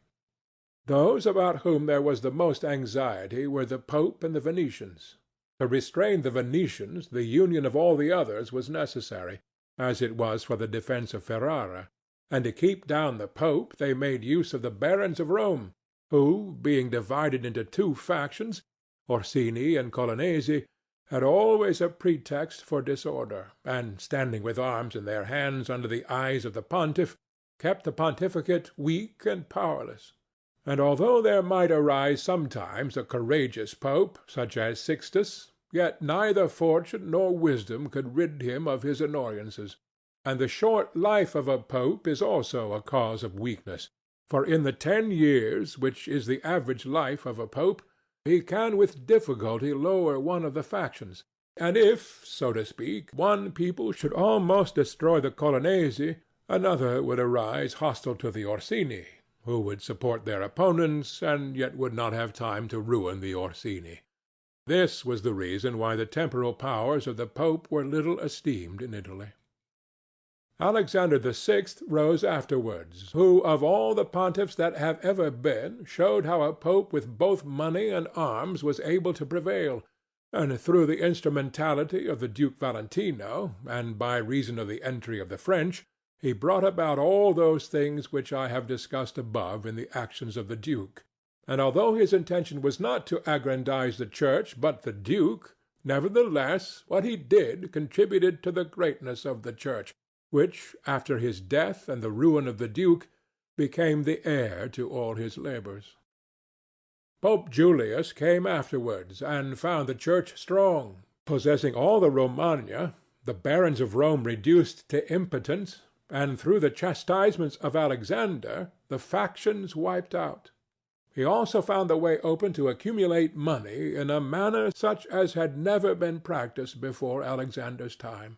Those about whom there was the most anxiety were the Pope and the Venetians. To restrain the Venetians, the union of all the others was necessary, as it was for the defence of Ferrara, and to keep down the Pope they made use of the barons of Rome, who, being divided into two factions, Orsini and Colonnesi, had always a pretext for disorder, and, standing with arms in their hands under the eyes of the pontiff, kept the pontificate weak and powerless. And although there might arise sometimes a courageous pope, such as Sixtus, yet neither fortune nor wisdom could rid him of his annoyances. And the short life of a pope is also a cause of weakness, for in the 10 years, which is the average life of a pope, he can with difficulty lower one of the factions. And if, so to speak, one people should almost destroy the Colonnesi, another would arise hostile to the Orsini, who would support their opponents, and yet would not have time to ruin the Orsini. This was the reason why the temporal powers of the pope were little esteemed in Italy. Alexander VI rose afterwards, who of all the pontiffs that have ever been showed how a pope with both money and arms was able to prevail, and through the instrumentality of the Duke Valentino, and by reason of the entry of the French, he brought about all those things which I have discussed above in the actions of the duke. And although his intention was not to aggrandize the church but the duke, nevertheless what he did contributed to the greatness of the church, which, after his death and the ruin of the duke, became the heir to all his labors. Pope Julius came afterwards, and found the church strong, possessing all the Romagna, the barons of Rome reduced to impotence, and through the chastisements of Alexander, the factions wiped out. He also found the way open to accumulate money in a manner such as had never been practised before Alexander's time.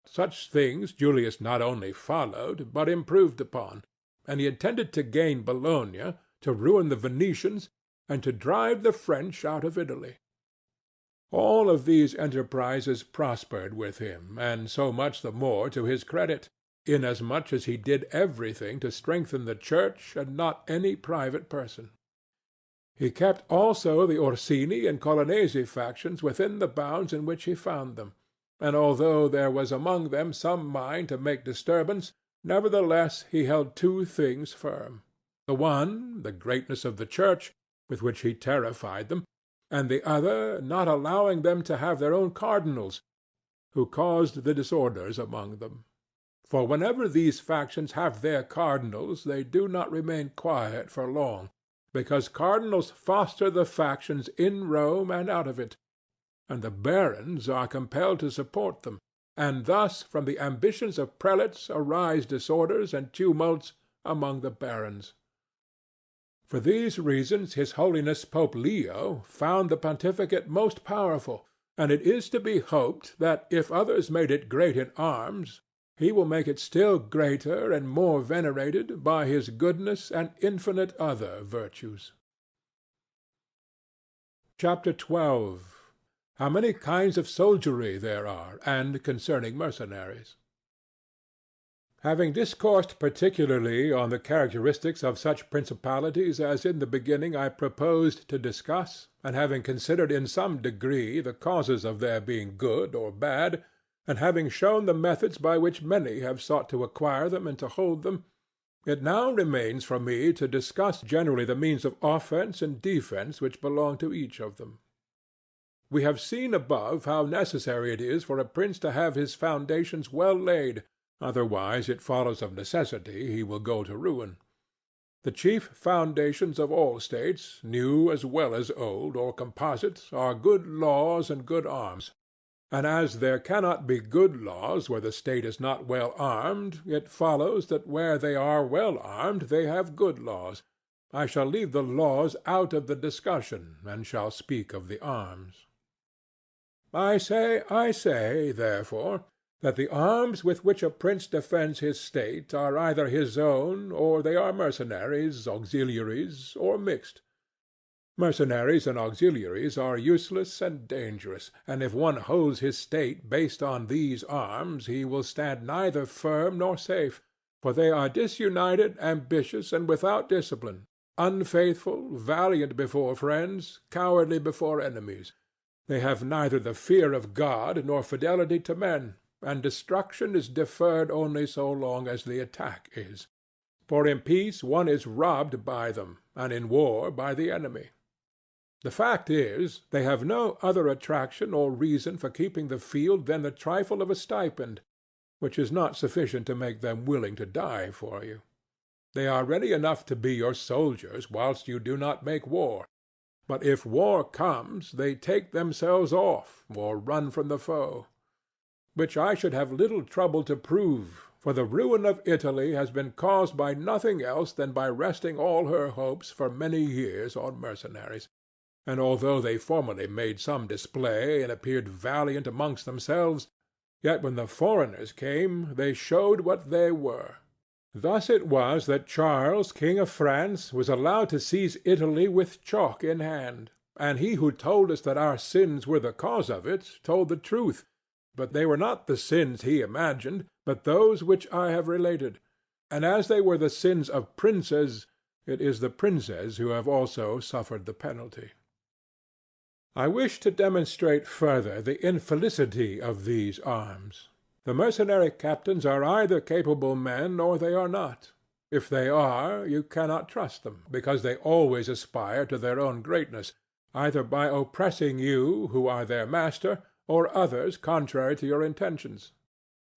Such things Julius not only followed, but improved upon, and he intended to gain Bologna, to ruin the Venetians, and to drive the French out of Italy. All of these enterprises prospered with him, and so much the more to his credit, inasmuch as he did everything to strengthen the church and not any private person. He kept also the Orsini and Colonnesi factions within the bounds in which he found them, and although there was among them some mind to make disturbance, nevertheless he held 2 things firm: the one, the greatness of the church, with which he terrified them, and the other, not allowing them to have their own cardinals, who caused the disorders among them. For whenever these factions have their cardinals, they do not remain quiet for long, because cardinals foster the factions in Rome and out of it, and the barons are compelled to support them, and thus from the ambitions of prelates arise disorders and tumults among the barons. For these reasons his Holiness Pope Leo found the pontificate most powerful, and it is to be hoped that if others made it great in arms, he will make it still greater and more venerated by his goodness and infinite other virtues. Chapter 12. How many kinds of soldiery there are, and concerning mercenaries. Having discoursed particularly on the characteristics of such principalities as in the beginning I proposed to discuss, and having considered in some degree the causes of their being good or bad, and having shown the methods by which many have sought to acquire them and to hold them, it now remains for me to discuss generally the means of offence and defence which belong to each of them. We have seen above how necessary it is for a prince to have his foundations well laid, otherwise it follows of necessity he will go to ruin. The chief foundations of all states, new as well as old or composite, are good laws and good arms. And as there cannot be good laws where the state is not well armed, it follows that where they are well armed they have good laws. I shall leave the laws out of the discussion, and shall speak of the arms. I say, therefore, that the arms with which a prince defends his state are either his own, or they are mercenaries, auxiliaries, or mixed. Mercenaries and auxiliaries are useless and dangerous, and if one holds his state based on these arms, he will stand neither firm nor safe, for they are disunited, ambitious, and without discipline, unfaithful, valiant before friends, cowardly before enemies. They have neither the fear of God nor fidelity to men, and destruction is deferred only so long as the attack is. For in peace one is robbed by them, and in war by the enemy. The fact is, they have no other attraction or reason for keeping the field than the trifle of a stipend, which is not sufficient to make them willing to die for you. They are ready enough to be your soldiers whilst you do not make war, but if war comes, they take themselves off, or run from the foe. Which I should have little trouble to prove, for the ruin of Italy has been caused by nothing else than by resting all her hopes for many years on mercenaries. And although they formerly made some display and appeared valiant amongst themselves, yet when the foreigners came, they showed what they were. Thus it was that Charles, King of France, was allowed to seize Italy with chalk in hand, and he who told us that our sins were the cause of it told the truth, but they were not the sins he imagined, but those which I have related, and as they were the sins of princes, it is the princes who have also suffered the penalty. I wish to demonstrate further the infelicity of these arms. The mercenary captains are either capable men or they are not. If they are, you cannot trust them, because they always aspire to their own greatness, either by oppressing you, who are their master, or others contrary to your intentions.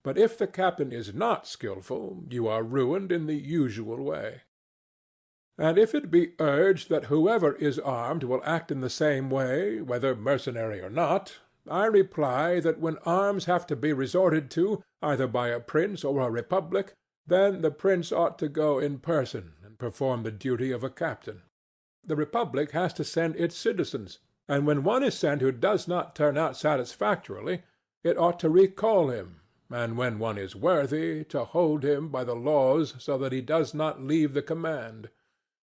But if the captain is not skilful, you are ruined in the usual way. And if it be urged that whoever is armed will act in the same way, whether mercenary or not, I reply that when arms have to be resorted to, either by a prince or a republic, then the prince ought to go in person and perform the duty of a captain. The republic has to send its citizens, and when one is sent who does not turn out satisfactorily, it ought to recall him, and when one is worthy, to hold him by the laws so that he does not leave the command.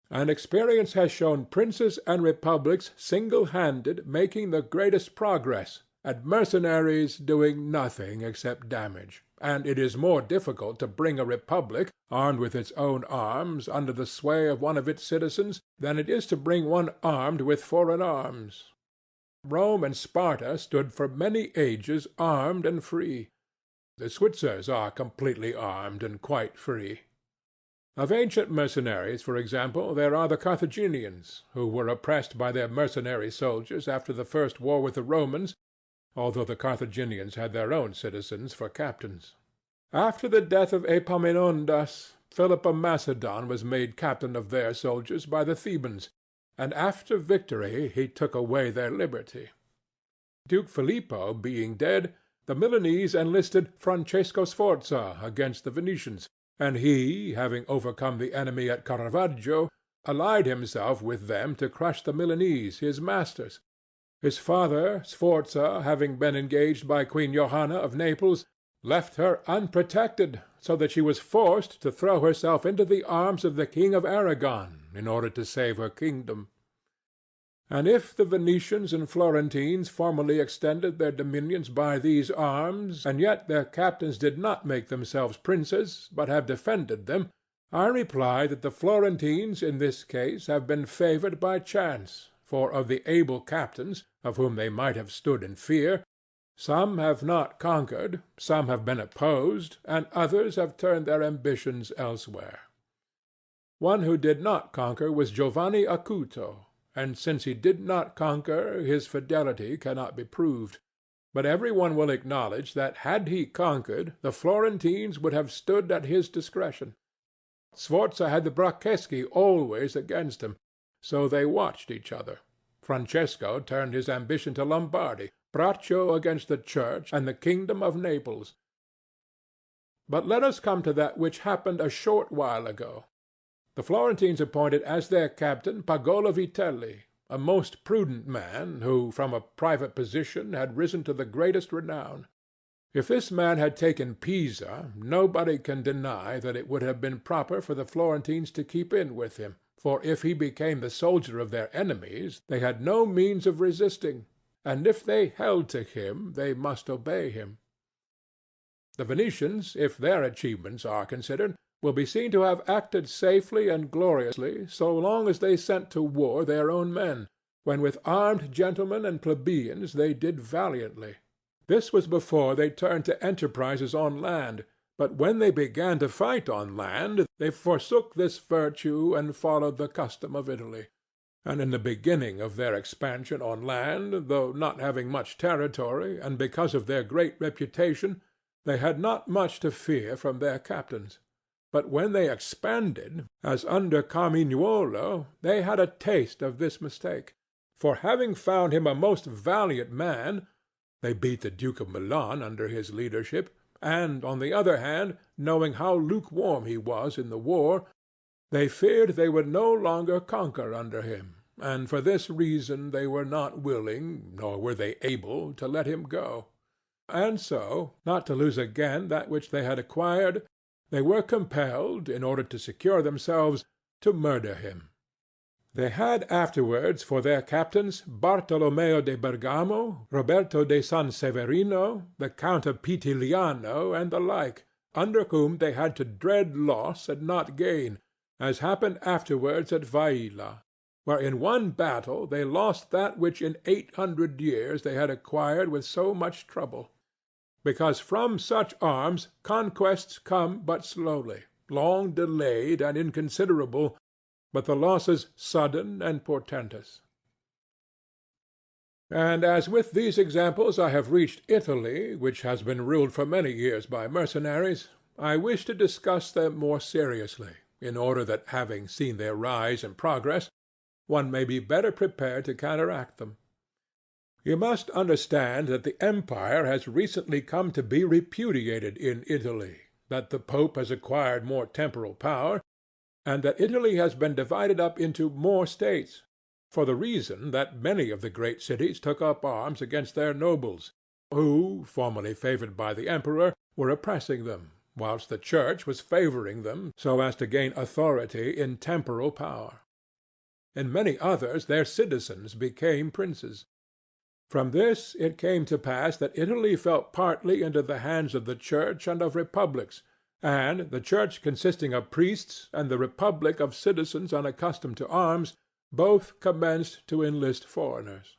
And experience has shown princes and republics single-handed making the greatest progress, and mercenaries doing nothing except damage. And it is more difficult to bring a republic, armed with its own arms, under the sway of one of its citizens, than it is to bring one armed with foreign arms. Rome and Sparta stood for many ages armed and free. The Switzers are completely armed and quite free. Of ancient mercenaries, for example, there are the Carthaginians, who were oppressed by their mercenary soldiers after the first war with the Romans, although the Carthaginians had their own citizens for captains. After the death of Epaminondas, Philip of Macedon was made captain of their soldiers by the Thebans, and after victory he took away their liberty. Duke Filippo being dead, the Milanese enlisted Francesco Sforza against the Venetians, and he, having overcome the enemy at Caravaggio, allied himself with them to crush the Milanese, his masters. His father, Sforza, having been engaged by Queen Johanna of Naples, left her unprotected, so that she was forced to throw herself into the arms of the King of Aragon in order to save her kingdom. And if the Venetians and Florentines formerly extended their dominions by these arms, and yet their captains did not make themselves princes, but have defended them, I reply that the Florentines in this case have been favored by chance, for of the able captains, of whom they might have stood in fear, some have not conquered, some have been opposed, and others have turned their ambitions elsewhere. One who did not conquer was Giovanni Acuto, and since he did not conquer, his fidelity cannot be proved. But every one will acknowledge that had he conquered, the Florentines would have stood at his discretion. Sforza had the Bracceschi always against him, so they watched each other. Francesco turned his ambition to Lombardy, Braccio against the Church and the kingdom of Naples. But let us come to that which happened a short while ago. The Florentines appointed as their captain Pagolo Vitelli, a most prudent man, who from a private position had risen to the greatest renown. If this man had taken Pisa, nobody can deny that it would have been proper for the Florentines to keep in with him, for if he became the soldier of their enemies, they had no means of resisting, and if they held to him, they must obey him. The Venetians, if their achievements are considered, will be seen to have acted safely and gloriously so long as they sent to war their own men, when with armed gentlemen and plebeians they did valiantly. This was before they turned to enterprises on land, but when they began to fight on land, they forsook this virtue and followed the custom of Italy. And in the beginning of their expansion on land, though not having much territory, and because of their great reputation, they had not much to fear from their captains. But when they expanded, as under Carmignuolo, they had a taste of this mistake. for having found him a most valiant man, they beat the Duke of Milan under his leadership, and, on the other hand, knowing how lukewarm he was in the war, they feared they would no longer conquer under him, and for this reason they were not willing, nor were they able, to let him go. And so, not to lose again that which they had acquired, they were compelled, in order to secure themselves, to murder him. They had afterwards for their captains Bartolomeo de Bergamo, Roberto de San Severino, the Count of Pitiliano, and the like, under whom they had to dread loss and not gain, as happened afterwards at Vaila, where in one battle they lost that which in 800 years they had acquired with so much trouble. Because from such arms conquests come but slowly, long delayed and inconsiderable, but the losses sudden and portentous. And as with these examples I have reached Italy, which has been ruled for many years by mercenaries, I wish to discuss them more seriously, in order that, having seen their rise and progress, one may be better prepared to counteract them. You must understand that the empire has recently come to be repudiated in Italy, that the Pope has acquired more temporal power, and that Italy has been divided up into more states, for the reason that many of the great cities took up arms against their nobles, who, formerly favored by the emperor, were oppressing them, whilst the Church was favoring them so as to gain authority in temporal power. In many others their citizens became princes. From this it came to pass that Italy fell partly into the hands of the Church and of republics, and the Church consisting of priests and the republic of citizens unaccustomed to arms, both commenced to enlist foreigners.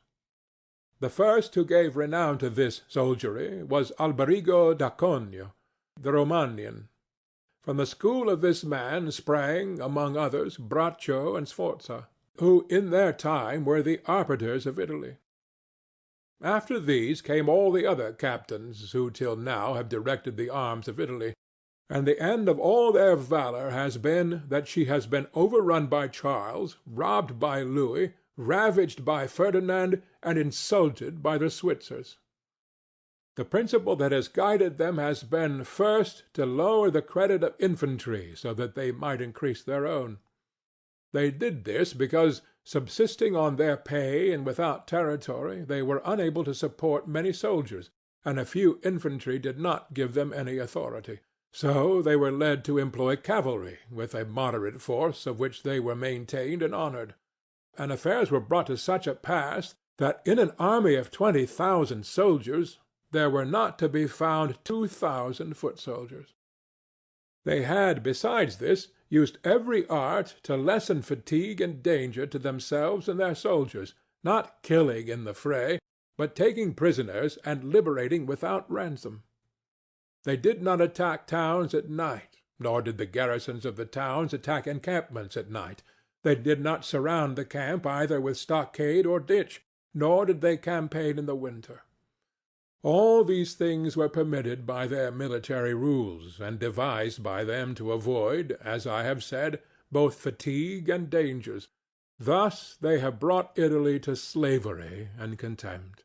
The first who gave renown to this soldiery was Alberigo da Cogno, the Romanian. From the school of this man sprang, among others, Braccio and Sforza, who in their time were the arbiters of Italy. After these came all the other captains who till now have directed the arms of Italy, and the end of all their valor has been that she has been overrun by Charles, robbed by Louis, ravaged by Ferdinand, and insulted by the Switzers. The principle that has guided them has been, first, to lower the credit of infantry so that they might increase their own. They did this because, subsisting on their pay and without territory, they were unable to support many soldiers, and a few infantry did not give them any authority. So they were led to employ cavalry, with a moderate force of which they were maintained and honored. And affairs were brought to such a pass that in an army of 20,000 soldiers there were not to be found 2,000 foot soldiers. They had, besides this, used every art to lessen fatigue and danger to themselves and their soldiers, not killing in the fray, but taking prisoners and liberating without ransom. They did not attack towns at night, nor did the garrisons of the towns attack encampments at night. They did not surround the camp either with stockade or ditch, nor did they campaign in the winter. All these things were permitted by their military rules, and devised by them to avoid, as I have said, both fatigue and dangers. Thus they have brought Italy to slavery and contempt.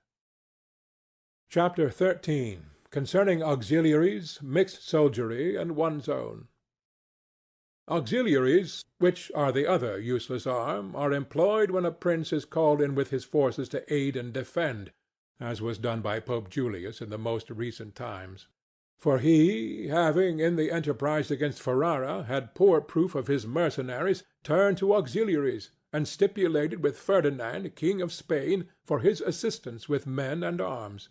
Chapter 13. Concerning auxiliaries, mixed soldiery, and one's own. Auxiliaries, which are the other useless arm, are employed when a prince is called in with his forces to aid and defend, as was done by Pope Julius in the most recent times. For he, having in the enterprise against Ferrara had poor proof of his mercenaries, turned to auxiliaries, and stipulated with Ferdinand, King of Spain, for his assistance with men and arms.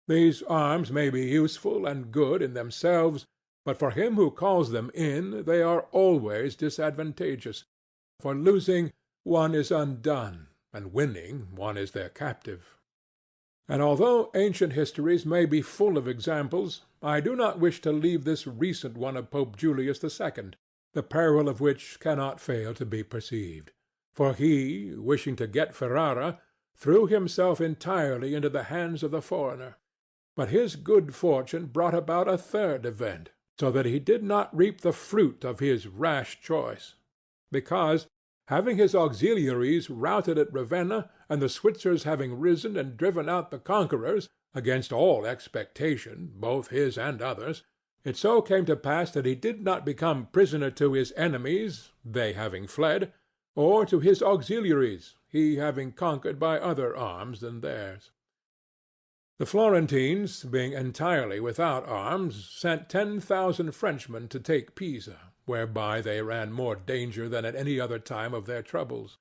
These arms may be useful and good in themselves, but for him who calls them in they are always disadvantageous. For losing, one is undone, and winning, one is their captive. And although ancient histories may be full of examples, I do not wish to leave this recent one of Pope Julius II, the peril of which cannot fail to be perceived. For he, wishing to get Ferrara, threw himself entirely into the hands of the foreigner. But his good fortune brought about a third event, so that he did not reap the fruit of his rash choice, because, having his auxiliaries routed at Ravenna, and the Switzers having risen and driven out the conquerors, against all expectation, both his and others, it so came to pass that he did not become prisoner to his enemies, they having fled, or to his auxiliaries, he having conquered by other arms than theirs. The Florentines, being entirely without arms, sent 10,000 Frenchmen to take Pisa, whereby they ran more danger than at any other time of their troubles.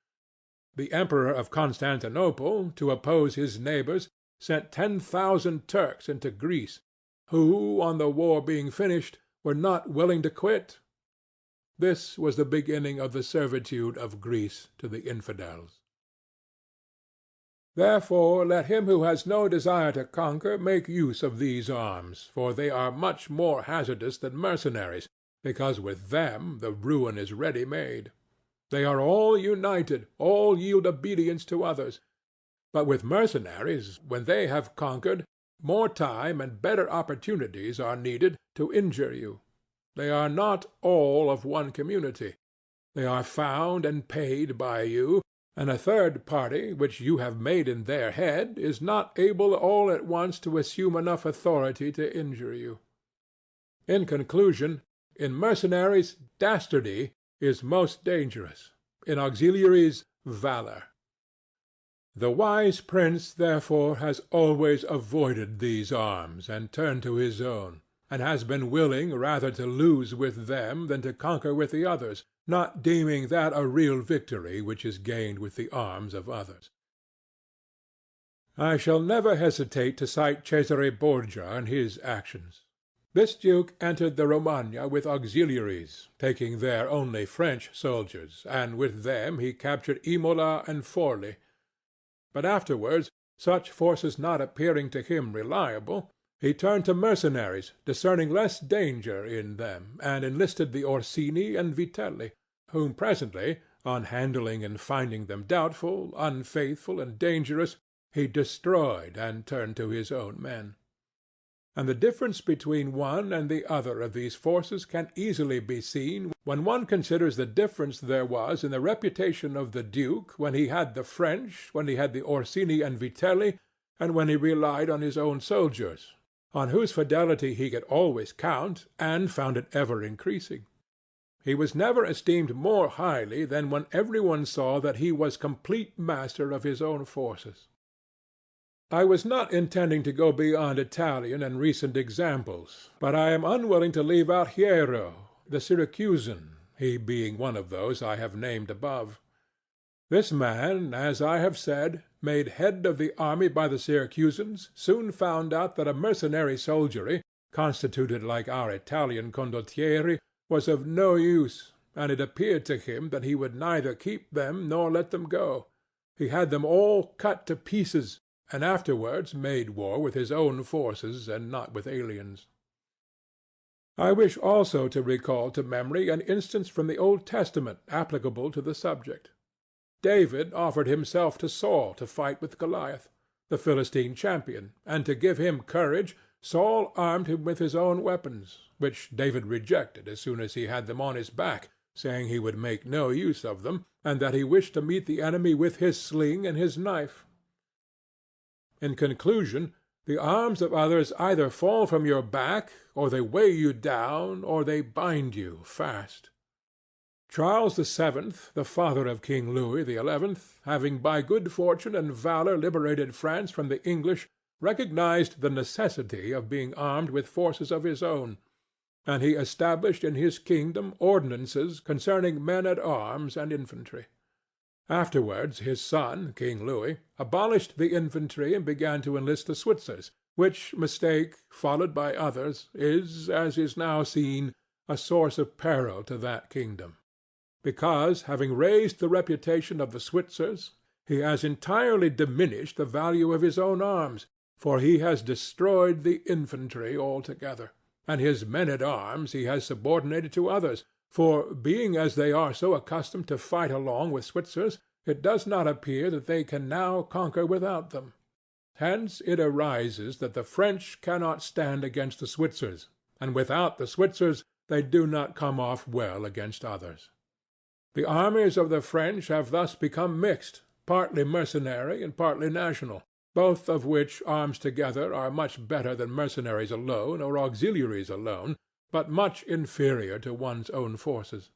The Emperor of Constantinople, to oppose his neighbors, sent 10,000 Turks into Greece, who, on the war being finished, were not willing to quit. This was the beginning of the servitude of Greece to the infidels. Therefore let him who has no desire to conquer make use of these arms, for they are much more hazardous than mercenaries, because with them the ruin is ready made. They are all united, all yield obedience to others. But with mercenaries, when they have conquered, more time and better opportunities are needed to injure you. They are not all of one community. They are found and paid by you, and a third party which you have made in their head is not able all at once to assume enough authority to injure you. In conclusion, in mercenaries dastardy is most dangerous, in auxiliaries valor. The wise prince, therefore, has always avoided these arms, and turned to his own, and has been willing rather to lose with them than to conquer with the others, not deeming that a real victory which is gained with the arms of others. I shall never hesitate to cite Cesare Borgia and his actions. This duke entered the Romagna with auxiliaries, taking there only French soldiers, and with them he captured Imola and Forli. But afterwards, such forces not appearing to him reliable, he turned to mercenaries, discerning less danger in them, and enlisted the Orsini and Vitelli, whom presently, on handling and finding them doubtful, unfaithful, and dangerous, he destroyed and turned to his own men. And the difference between one and the other of these forces can easily be seen when one considers the difference there was in the reputation of the duke when he had the French, when he had the Orsini and Vitelli, and when he relied on his own soldiers, on whose fidelity he could always count, and found it ever increasing. He was never esteemed more highly than when every one saw that he was complete master of his own forces. I was not intending to go beyond Italian and recent examples, but I am unwilling to leave out Hiero, the Syracusan, he being one of those I have named above. This man, as I have said, made head of the army by the Syracusans, soon found out that a mercenary soldiery, constituted like our Italian condottieri, was of no use, and it appeared to him that he would neither keep them nor let them go. He had them all cut to pieces, and afterwards made war with his own forces and not with aliens. I wish also to recall to memory an instance from the Old Testament applicable to the subject. David offered himself to Saul to fight with Goliath, the Philistine champion, and to give him courage, Saul armed him with his own weapons, which David rejected as soon as he had them on his back, saying he would make no use of them, and that he wished to meet the enemy with his sling and his knife. In conclusion, the arms of others either fall from your back, or they weigh you down, or they bind you fast. Charles VII, the father of King Louis XI, having by good fortune and valor liberated France from the English, recognized the necessity of being armed with forces of his own, and he established in his kingdom ordinances concerning men-at-arms and infantry. Afterwards his son, King Louis, abolished the infantry and began to enlist the Switzers, which mistake, followed by others, is, as is now seen, a source of peril to that kingdom, because, having raised the reputation of the Switzers, he has entirely diminished the value of his own arms, for he has destroyed the infantry altogether, and his men-at-arms he has subordinated to others, for, being as they are so accustomed to fight along with Switzers, it does not appear that they can now conquer without them. Hence it arises that the French cannot stand against the Switzers, and without the Switzers they do not come off well against others. The armies of the French have thus become mixed, partly mercenary and partly national, both of which arms together are much better than mercenaries alone or auxiliaries alone, but much inferior to one's own forces.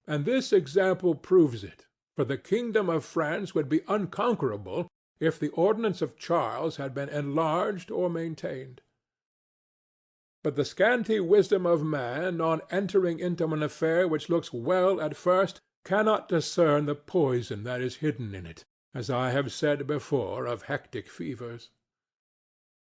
And this example proves it, for the kingdom of France would be unconquerable if the ordinance of Charles had been enlarged or maintained. But the scanty wisdom of man, on entering into an affair which looks well at first, cannot discern the poison that is hidden in it, as I have said before of hectic fevers.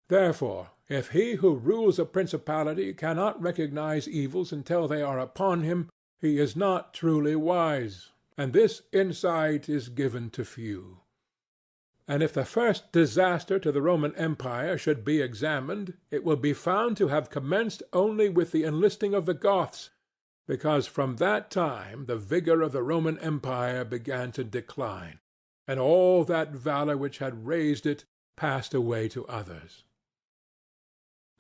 Therefore, if he who rules a principality cannot recognize evils until they are upon him, he is not truly wise, and this insight is given to few. And if the first disaster to the Roman Empire should be examined, it will be found to have commenced only with the enlisting of the Goths, because from that time the vigor of the Roman Empire began to decline, and all that valor which had raised it passed away to others.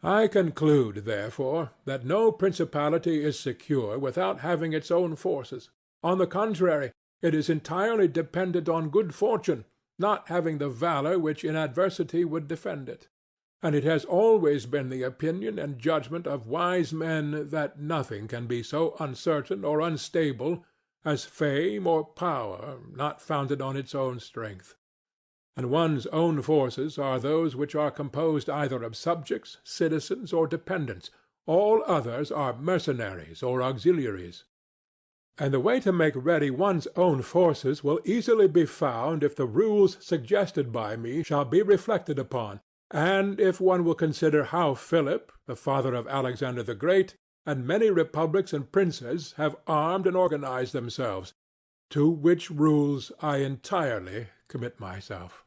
I conclude, therefore, that no principality is secure without having its own forces. On the contrary, it is entirely dependent on good fortune, not having the valor which in adversity would defend it. And it has always been the opinion and judgment of wise men that nothing can be so uncertain or unstable as fame or power not founded on its own strength. And one's own forces are those which are composed either of subjects, citizens, or dependents. All others are mercenaries or auxiliaries. And the way to make ready one's own forces will easily be found if the rules suggested by me shall be reflected upon, and if one will consider how Philip, the father of Alexander the Great, and many republics and princes have armed and organized themselves, to which rules I entirely commit myself.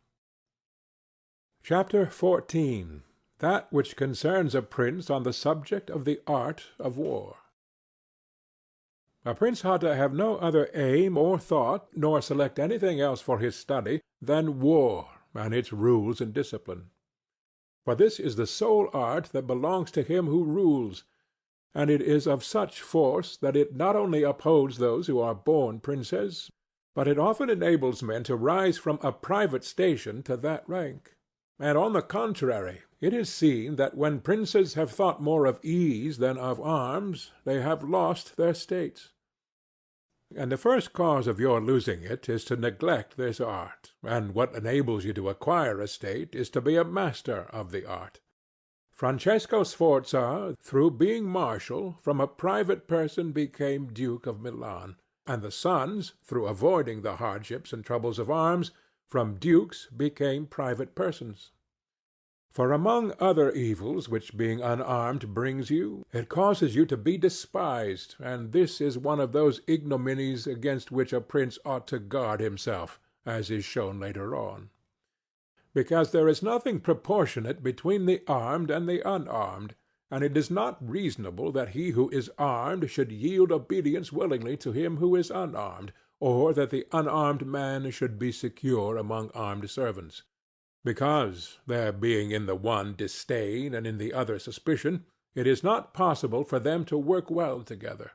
Chapter 14. That which concerns a prince on the subject of the art of war. A prince ought to have no other aim or thought, nor select anything else for his study, than war and its rules and discipline. For this is the sole art that belongs to him who rules, and it is of such force that it not only upholds those who are born princes, but it often enables men to rise from a private station to that rank. And on the contrary, it is seen that when princes have thought more of ease than of arms, they have lost their states. And the first cause of your losing it is to neglect this art, and what enables you to acquire a state is to be a master of the art. Francesco Sforza, through being marshal, from a private person became Duke of Milan, and the sons, through avoiding the hardships and troubles of arms, from dukes became private persons. For among other evils which being unarmed brings you, it causes you to be despised, and this is one of those ignominies against which a prince ought to guard himself, as is shown later on. Because there is nothing proportionate between the armed and the unarmed, and it is not reasonable that he who is armed should yield obedience willingly to him who is unarmed, or that the unarmed man should be secure among armed servants. Because, there being in the one disdain and in the other suspicion, it is not possible for them to work well together.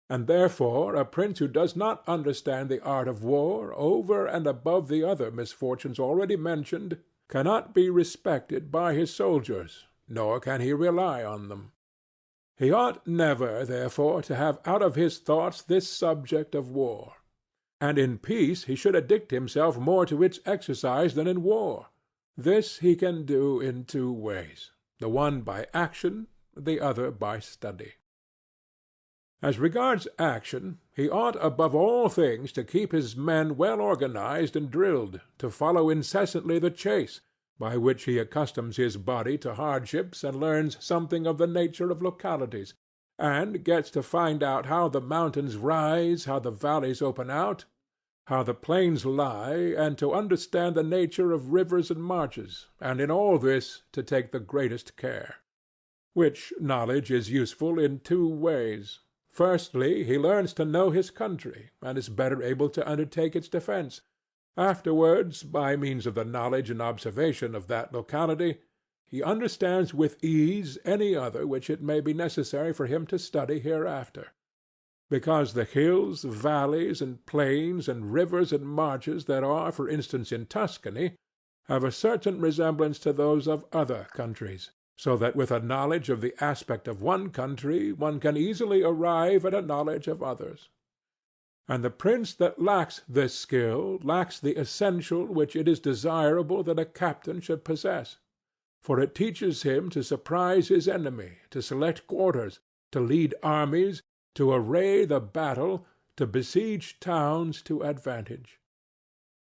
And therefore a prince who does not understand the art of war, over and above the other misfortunes already mentioned, cannot be respected by his soldiers, nor can he rely on them. He ought never, therefore, to have out of his thoughts this subject of war. And in peace he should addict himself more to its exercise than in war. This he can do in two ways, the one by action, the other by study. As regards action, he ought above all things to keep his men well organized and drilled, to follow incessantly the chase, by which he accustoms his body to hardships and learns something of the nature of localities, and gets to find out how the mountains rise, how the valleys open out, how the plains lie, and to understand the nature of rivers and marshes, and in all this to take the greatest care. Which knowledge is useful in two ways. Firstly, he learns to know his country, and is better able to undertake its defense. Afterwards, by means of the knowledge and observation of that locality, he understands with ease any other which it may be necessary for him to study hereafter. because the hills, valleys, and plains, and rivers and marshes that are, for instance, in Tuscany, have a certain resemblance to those of other countries, so that with a knowledge of the aspect of one country one can easily arrive at a knowledge of others. And the prince that lacks this skill lacks the essential which it is desirable that a captain should possess, for it teaches him to surprise his enemy, to select quarters, to lead armies, to array the battle, to besiege towns to advantage.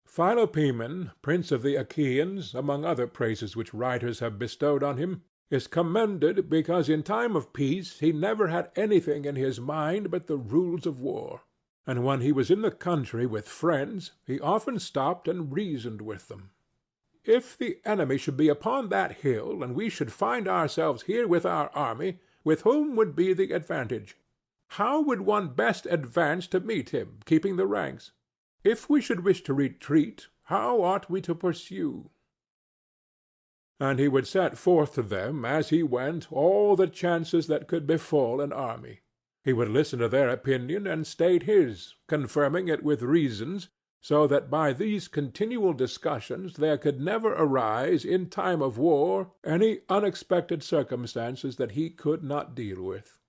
Philopoemen, prince of the Achaeans, among other praises which writers have bestowed on him, is commended because in time of peace he never had anything in his mind but the rules of war, and when he was in the country with friends he often stopped and reasoned with them. If the enemy should be upon that hill, and we should find ourselves here with our army, with whom would be the advantage? How would one best advance to meet him, keeping the ranks? If we should wish to retreat, how ought we to pursue? And he would set forth to them as he went all the chances that could befall an army. He would listen to their opinion and state his, confirming it with reasons, so that by these continual discussions there could never arise in time of war any unexpected circumstances that he could not deal with.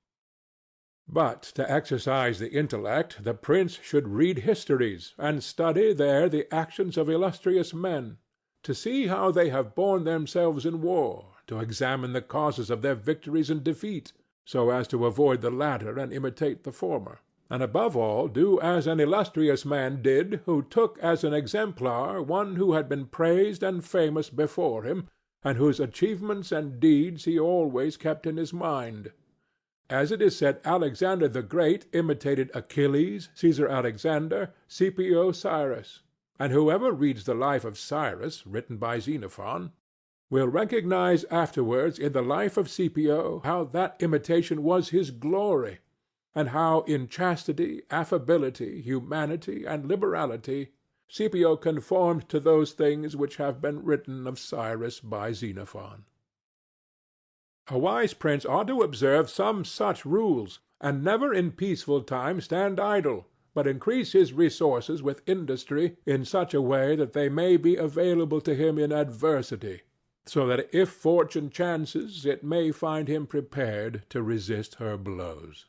But to exercise the intellect the prince should read histories, and study there the actions of illustrious men, to see how they have borne themselves in war, to examine the causes of their victories and defeat, so as to avoid the latter and imitate the former, and above all do as an illustrious man did who took as an exemplar one who had been praised and famous before him, and whose achievements and deeds he always kept in his mind. As it is said, Alexander the Great imitated Achilles, Caesar Alexander, Scipio Cyrus, and whoever reads the life of Cyrus, written by Xenophon, will recognize afterwards in the life of Scipio how that imitation was his glory, and how in chastity, affability, humanity, and liberality Scipio conformed to those things which have been written of Cyrus by Xenophon. A wise prince ought to observe some such rules, and never in peaceful times stand idle, but increase his resources with industry in such a way that they may be available to him in adversity, so that if fortune chances it may find him prepared to resist her blows.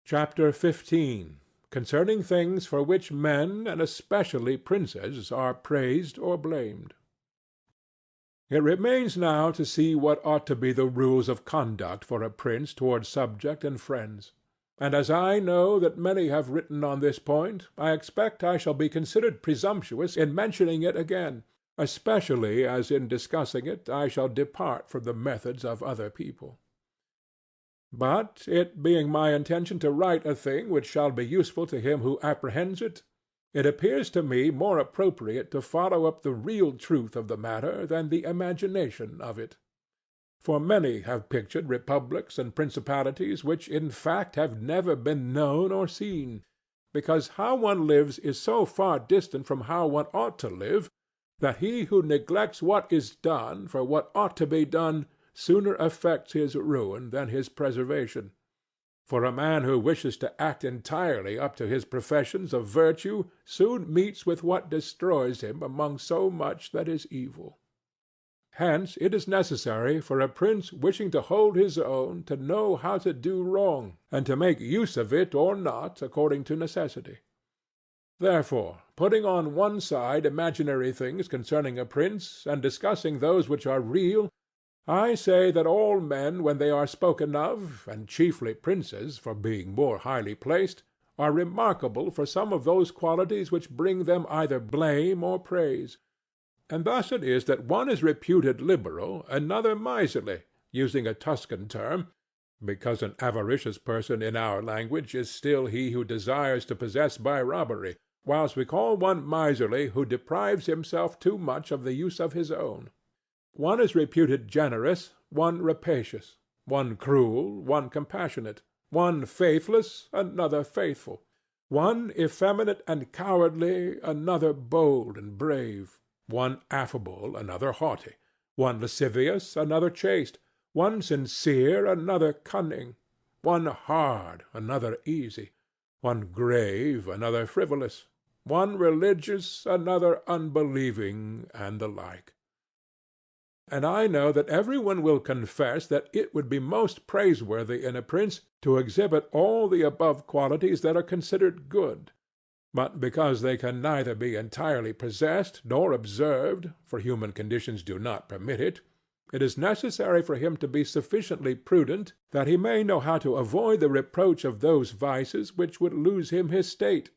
Chapter 15. Concerning things for which men, and especially princes, are praised or blamed. It remains now to see what ought to be the rules of conduct for a prince towards subject and friends. And as I know that many have written on this point, I expect I shall be considered presumptuous in mentioning it again, especially as in discussing it I shall depart from the methods of other people. But it being my intention to write a thing which shall be useful to him who apprehends it, it appears to me more appropriate to follow up the real truth of the matter than the imagination of it. For many have pictured republics and principalities which in fact have never been known or seen, because how one lives is so far distant from how one ought to live, that he who neglects what is done for what ought to be done sooner effects his ruin than his preservation. For a man who wishes to act entirely up to his professions of virtue soon meets with what destroys him among so much that is evil. Hence it is necessary for a prince wishing to hold his own to know how to do wrong, and to make use of it or not according to necessity. Therefore, putting on one side imaginary things concerning a prince, and discussing those which are real, I say that all men when they are spoken of, and chiefly princes for being more highly placed, are remarkable for some of those qualities which bring them either blame or praise. And thus it is that one is reputed liberal, another miserly, using a Tuscan term, because an avaricious person in our language is still he who desires to possess by robbery, whilst we call one miserly who deprives himself too much of the use of his own. One is reputed generous, one rapacious, one cruel, one compassionate, one faithless, another faithful, one effeminate and cowardly, another bold and brave, one affable, another haughty, one lascivious, another chaste, one sincere, another cunning, one hard, another easy, one grave, another frivolous, one religious, another unbelieving, and the like. And I know that every one will confess that it would be most praiseworthy in a prince to exhibit all the above qualities that are considered good. But because they can neither be entirely possessed nor observed, for human conditions do not permit it, it is necessary for him to be sufficiently prudent that he may know how to avoid the reproach of those vices which would lose him his state,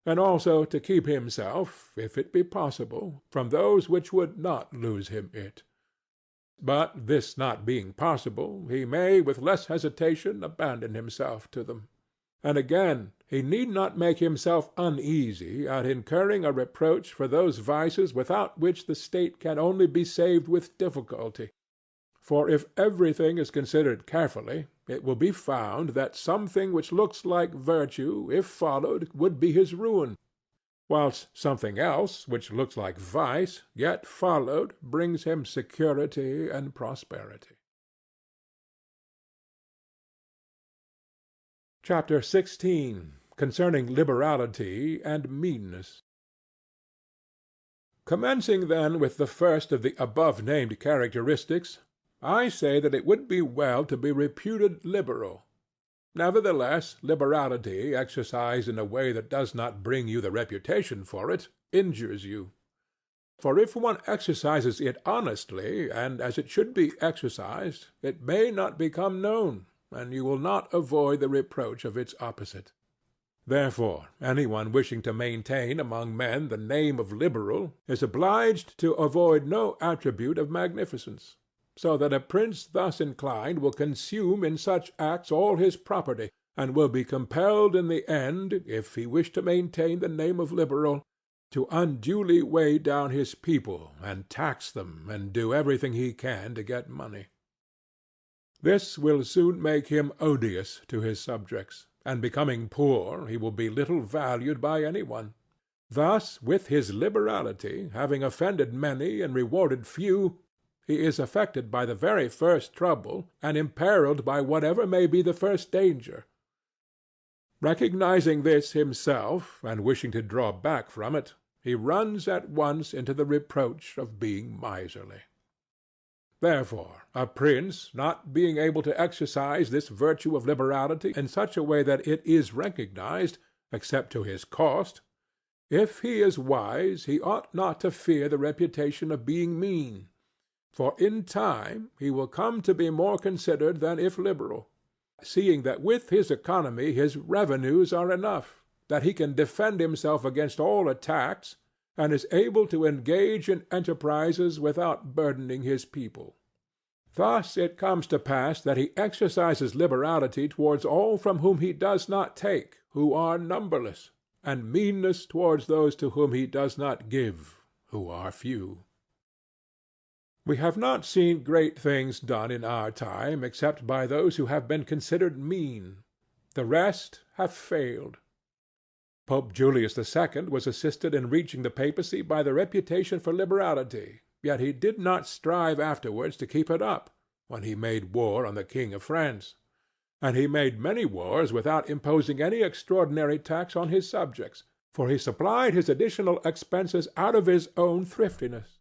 and also to keep himself, if it be possible, from those which would not lose him it. But this not being possible, he may with less hesitation abandon himself to them. And again, he need not make himself uneasy at incurring a reproach for those vices without which the state can only be saved with difficulty. For if everything is considered carefully, it will be found that something which looks like virtue, if followed, would be his ruin, whilst something else, which looks like vice, yet followed, brings him security and prosperity. Chapter 16. Concerning Liberality and Meanness. Commencing then with the first of the above-named characteristics, I say that it would be well to be reputed liberal. Nevertheless, liberality exercised in a way that does not bring you the reputation for it injures you. For if one exercises it honestly and as it should be exercised, it may not become known, and you will not avoid the reproach of its opposite. Therefore, any one wishing to maintain among men the name of liberal is obliged to avoid no attribute of magnificence, so that a prince thus inclined will consume in such acts all his property, and will be compelled in the end, if he wish to maintain the name of liberal, to unduly weigh down his people, and tax them, and do everything he can to get money. This will soon make him odious to his subjects, and becoming poor he will be little valued by any one. Thus, with his liberality, having offended many and rewarded few, he is affected by the very first trouble, and imperilled by whatever may be the first danger. Recognizing this himself, and wishing to draw back from it, he runs at once into the reproach of being miserly. Therefore, a prince, not being able to exercise this virtue of liberality in such a way that it is recognized, except to his cost, if he is wise, he ought not to fear the reputation of being mean, for in time he will come to be more considered than if liberal, seeing that with his economy his revenues are enough, that he can defend himself against all attacks, and is able to engage in enterprises without burdening his people. Thus it comes to pass that he exercises liberality towards all from whom he does not take, who are numberless, and meanness towards those to whom he does not give, who are few. We have not seen great things done in our time except by those who have been considered mean. The rest have failed. Pope Julius II was assisted in reaching the papacy by the reputation for liberality, yet he did not strive afterwards to keep it up, when he made war on the King of France. And he made many wars without imposing any extraordinary tax on his subjects, for he supplied his additional expenses out of his own thriftiness.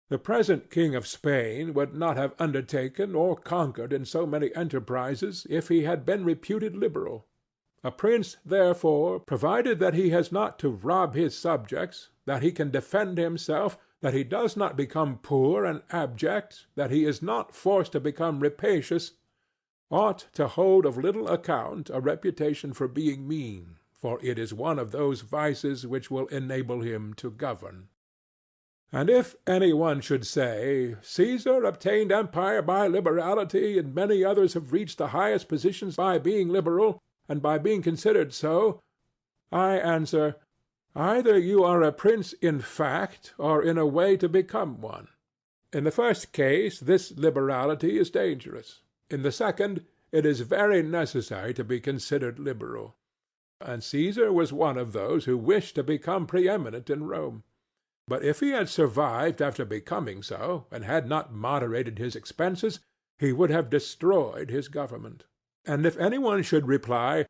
The present King of Spain would not have undertaken or conquered in so many enterprises if he had been reputed liberal. A prince, therefore, provided that he has not to rob his subjects, that he can defend himself, that he does not become poor and abject, that he is not forced to become rapacious, ought to hold of little account a reputation for being mean, for it is one of those vices which will enable him to govern. And if any one should say, Caesar obtained empire by liberality, and many others have reached the highest positions by being liberal, and by being considered so, I answer, either you are a prince in fact, or in a way to become one. In the first case this liberality is dangerous. In the second, it is very necessary to be considered liberal. And Caesar was one of those who wished to become preeminent in Rome. But if he had survived after becoming so, and had not moderated his expenses, he would have destroyed his government. And if any one should reply,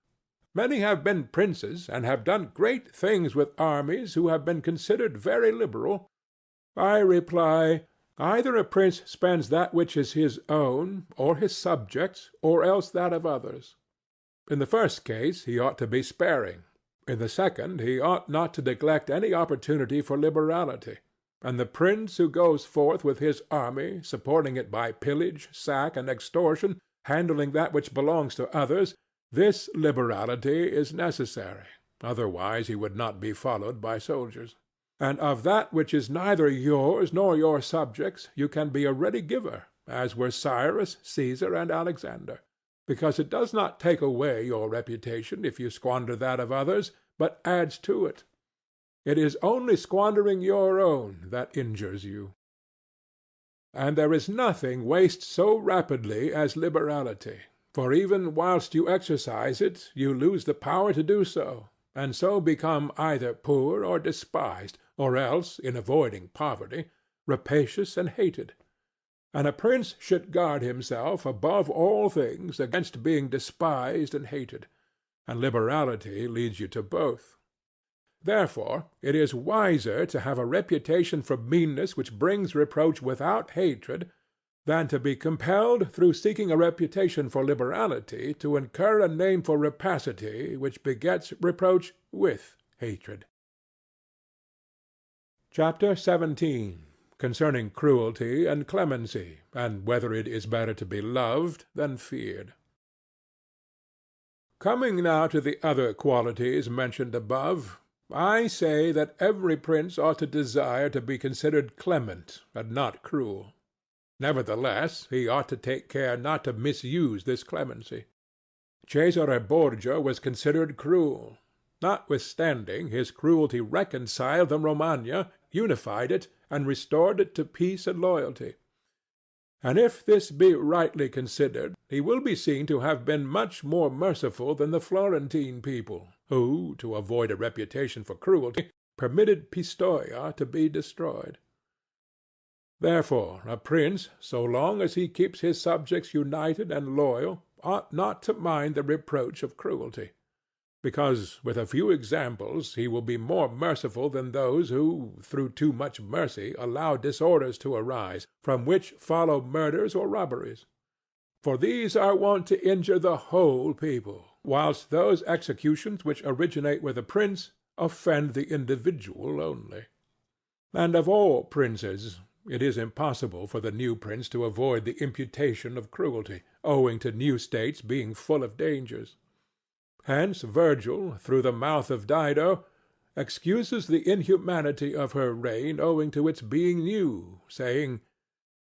"Many have been princes, and have done great things with armies, who have been considered very liberal," I reply, either a prince spends that which is his own, or his subjects', or else that of others. In the first case he ought to be sparing; in the second he ought not to neglect any opportunity for liberality; and the prince who goes forth with his army, supporting it by pillage, sack, and extortion, handling that which belongs to others, this liberality is necessary, otherwise he would not be followed by soldiers. And of that which is neither yours nor your subjects you can be a ready giver, as were Cyrus, Caesar, and Alexander; because it does not take away your reputation if you squander that of others, but adds to it. It is only squandering your own that injures you. And there is nothing wastes so rapidly as liberality, for even whilst you exercise it you lose the power to do so, and so become either poor or despised, or else, in avoiding poverty, rapacious and hated. And a prince should guard himself, above all things, against being despised and hated, and liberality leads you to both. Therefore it is wiser to have a reputation for meanness which brings reproach without hatred, than to be compelled, through seeking a reputation for liberality, to incur a name for rapacity which begets reproach with hatred. Chapter 17. Concerning cruelty and clemency, and whether it is better to be loved than feared. Coming now to the other qualities mentioned above, I say that every prince ought to desire to be considered clement and not cruel. Nevertheless, he ought to take care not to misuse this clemency. Cesare Borgia was considered cruel. Notwithstanding, his cruelty reconciled the Romagna, unified it, and restored it to peace and loyalty. And if this be rightly considered, he will be seen to have been much more merciful than the Florentine people, who, to avoid a reputation for cruelty, permitted Pistoia to be destroyed. Therefore a prince, so long as he keeps his subjects united and loyal, ought not to mind the reproach of cruelty, because with a few examples he will be more merciful than those who, through too much mercy, allow disorders to arise, from which follow murders or robberies. For these are wont to injure the whole people, whilst those executions which originate with a prince offend the individual only. And of all princes it is impossible for the new prince to avoid the imputation of cruelty, owing to new states being full of dangers. Hence Virgil, through the mouth of Dido, excuses the inhumanity of her reign owing to its being new, saying,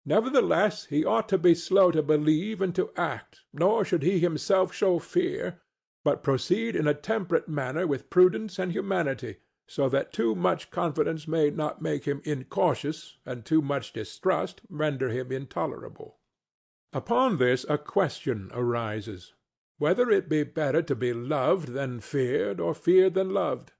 "Nevertheless he ought to be slow to believe and to act, nor should he himself show fear, but proceed in a temperate manner with prudence and humanity, so that too much confidence may not make him incautious, and too much distrust render him intolerable." Upon this a question arises, whether it be better to be loved than feared, or feared than loved.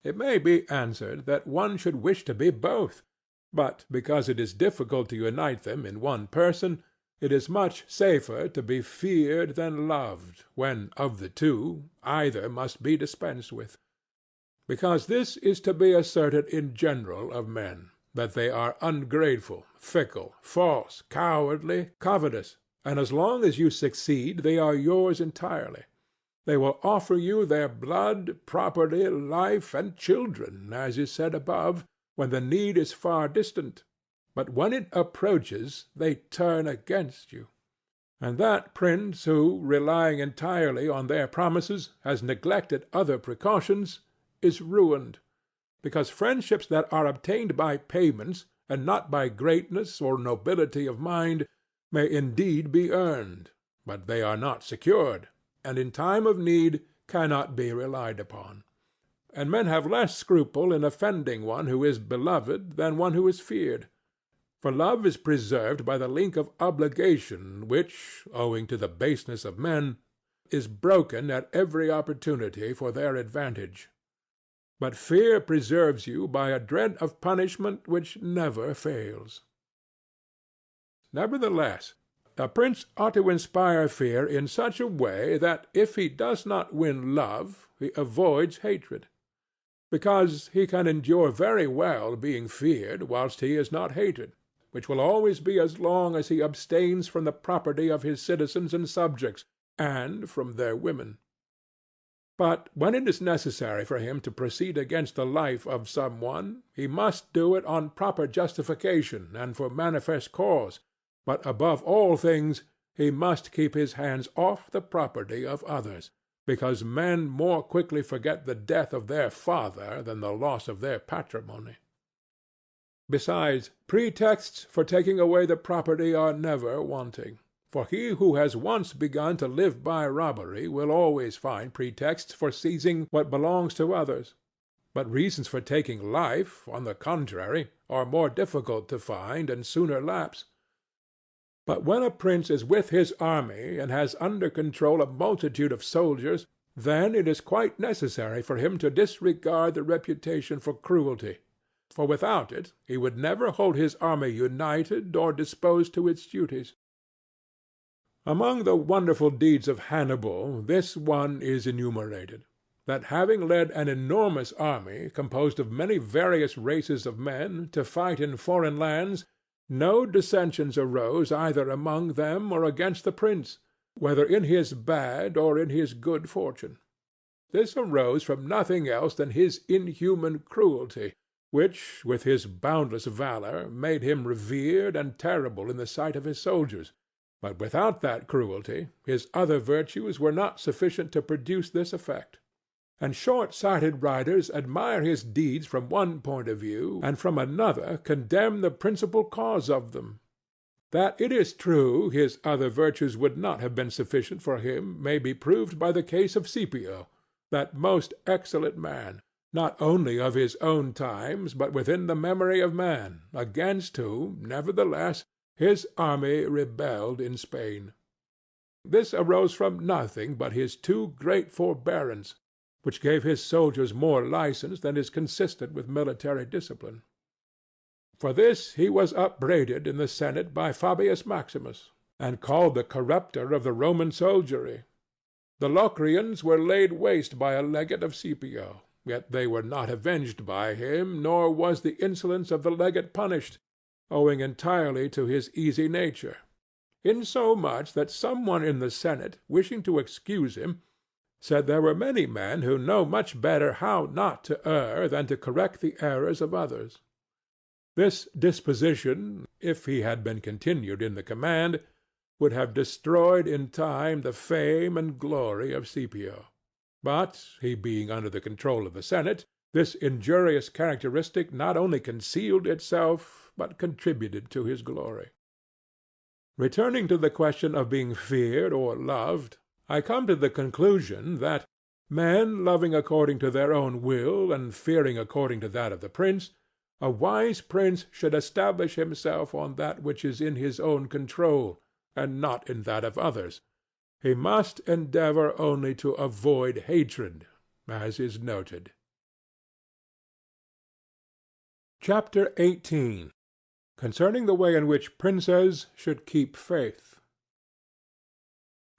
It may be answered that one should wish to be both, but because it is difficult to unite them in one person, it is much safer to be feared than loved, when, of the two, either must be dispensed with. Because this is to be asserted in general of men, that they are ungrateful, fickle, false, cowardly, covetous, and as long as you succeed they are yours entirely. They will offer you their blood, property, life, and children, as is said above, when the need is far distant, but when it approaches they turn against you. And that prince who, relying entirely on their promises, has neglected other precautions, is ruined, because friendships that are obtained by payments, and not by greatness or nobility of mind, may indeed be earned, but they are not secured, and in time of need cannot be relied upon. And men have less scruple in offending one who is beloved than one who is feared. For love is preserved by the link of obligation which, owing to the baseness of men, is broken at every opportunity for their advantage. But fear preserves you by a dread of punishment which never fails. Nevertheless, a prince ought to inspire fear in such a way that if he does not win love, he avoids hatred, because he can endure very well being feared whilst he is not hated, which will always be as long as he abstains from the property of his citizens and subjects, and from their women. But when it is necessary for him to proceed against the life of some one, he must do it on proper justification and for manifest cause, but above all things he must keep his hands off the property of others, because men more quickly forget the death of their father than the loss of their patrimony. Besides, pretexts for taking away the property are never wanting. For he who has once begun to live by robbery will always find pretexts for seizing what belongs to others. But reasons for taking life, on the contrary, are more difficult to find and sooner lapse. But when a prince is with his army and has under control a multitude of soldiers, then it is quite necessary for him to disregard the reputation for cruelty, for without it he would never hold his army united or disposed to its duties. Among the wonderful deeds of Hannibal this one is enumerated, that having led an enormous army, composed of many various races of men, to fight in foreign lands, no dissensions arose either among them or against the prince, whether in his bad or in his good fortune. This arose from nothing else than his inhuman cruelty, which, with his boundless valor, made him revered and terrible in the sight of his soldiers. But without that cruelty, his other virtues were not sufficient to produce this effect. And short-sighted writers admire his deeds from one point of view, and from another condemn the principal cause of them. That it is true his other virtues would not have been sufficient for him may be proved by the case of Scipio, that most excellent man, not only of his own times, but within the memory of man, against whom, nevertheless, his army rebelled in Spain. This arose from nothing but his too great forbearance, which gave his soldiers more license than is consistent with military discipline. For this he was upbraided in the Senate by Fabius Maximus, and called the corrupter of the Roman soldiery. The Locrians were laid waste by a legate of Scipio, yet they were not avenged by him, nor was the insolence of the legate punished, owing entirely to his easy nature, insomuch that some one in the Senate, wishing to excuse him, said there were many men who know much better how not to err than to correct the errors of others. This disposition, if he had been continued in the command, would have destroyed in time the fame and glory of Scipio. But, he being under the control of the Senate, this injurious characteristic not only concealed itself, but contributed to his glory. Returning to the question of being feared or loved, I come to the conclusion that, men loving according to their own will and fearing according to that of the prince, a wise prince should establish himself on that which is in his own control, and not in that of others. He must endeavor only to avoid hatred, as is noted. Chapter 18. Concerning the way in which princes should keep faith.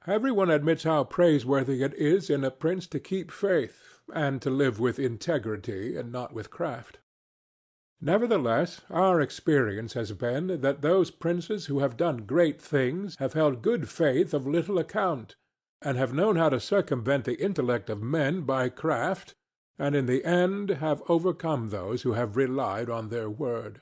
Every one admits how praiseworthy it is in a prince to keep faith, and to live with integrity and not with craft. Nevertheless, our experience has been that those princes who have done great things have held good faith of little account, and have known how to circumvent the intellect of men by craft, and in the end have overcome those who have relied on their word.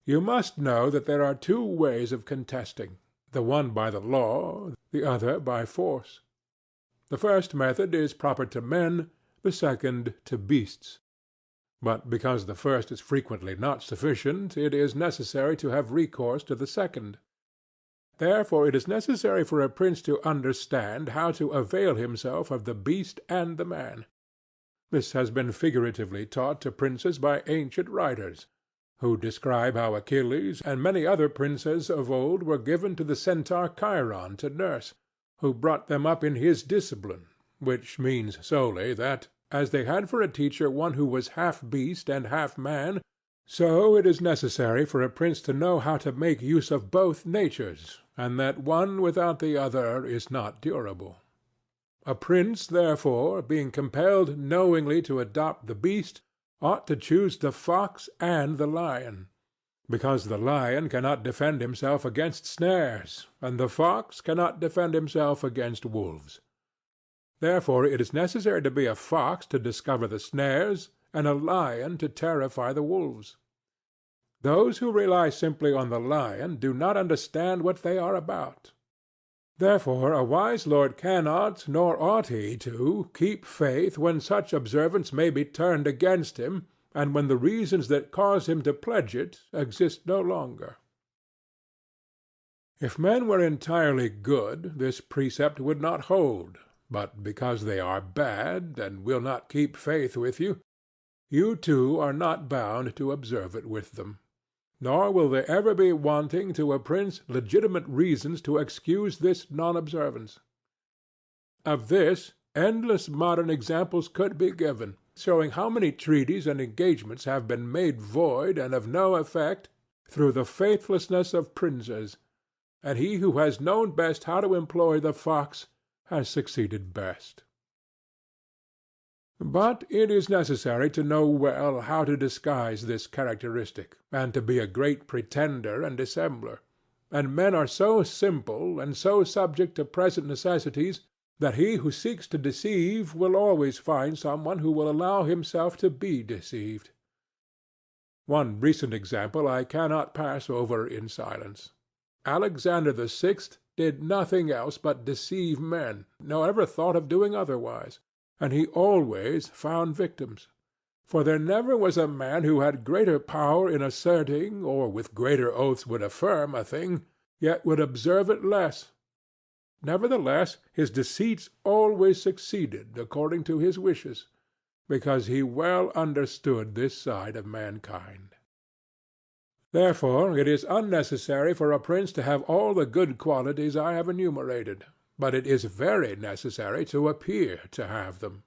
You must know that there are two ways of contesting, the one by the law, the other by force. The first method is proper to men, the second to beasts. But because the first is frequently not sufficient, it is necessary to have recourse to the second. Therefore it is necessary for a prince to understand how to avail himself of the beast and the man. This has been figuratively taught to princes by ancient writers, who describe how Achilles and many other princes of old were given to the centaur Chiron to nurse, who brought them up in his discipline, which means solely that, as they had for a teacher one who was half beast and half man, So it is necessary for a prince to know how to make use of both natures, and that one without the other is not durable. A prince, therefore, being compelled knowingly to adopt the beast, ought to choose the fox and the lion, because the lion cannot defend himself against snares, and the fox cannot defend himself against wolves. Therefore it is necessary to be a fox to discover the snares, and a lion to terrify the wolves. Those who rely simply on the lion do not understand what they are about. Therefore a wise lord cannot, nor ought he to, keep faith when such observance may be turned against him, and when the reasons that cause him to pledge it exist no longer. If men were entirely good, this precept would not hold, but because they are bad, and will not keep faith with you, you too are not bound to observe it with them. Nor will there ever be wanting to a prince legitimate reasons to excuse this non-observance. Of this endless modern examples could be given, showing how many treaties and engagements have been made void and of no effect through the faithlessness of princes, and he who has known best how to employ the fox has succeeded best. But it is necessary to know well how to disguise this characteristic, and to be a great pretender and dissembler; and men are so simple and so subject to present necessities that he who seeks to deceive will always find some one who will allow himself to be deceived. One recent example I cannot pass over in silence. Alexander VI did nothing else but deceive men, nor ever thought of doing otherwise. And he always found victims. For there never was a man who had greater power in asserting, or with greater oaths would affirm a thing, yet would observe it less. Nevertheless, his deceits always succeeded according to his wishes, because he well understood this side of mankind. Therefore it is unnecessary for a prince to have all the good qualities I have enumerated, but it is very necessary to appear to have them.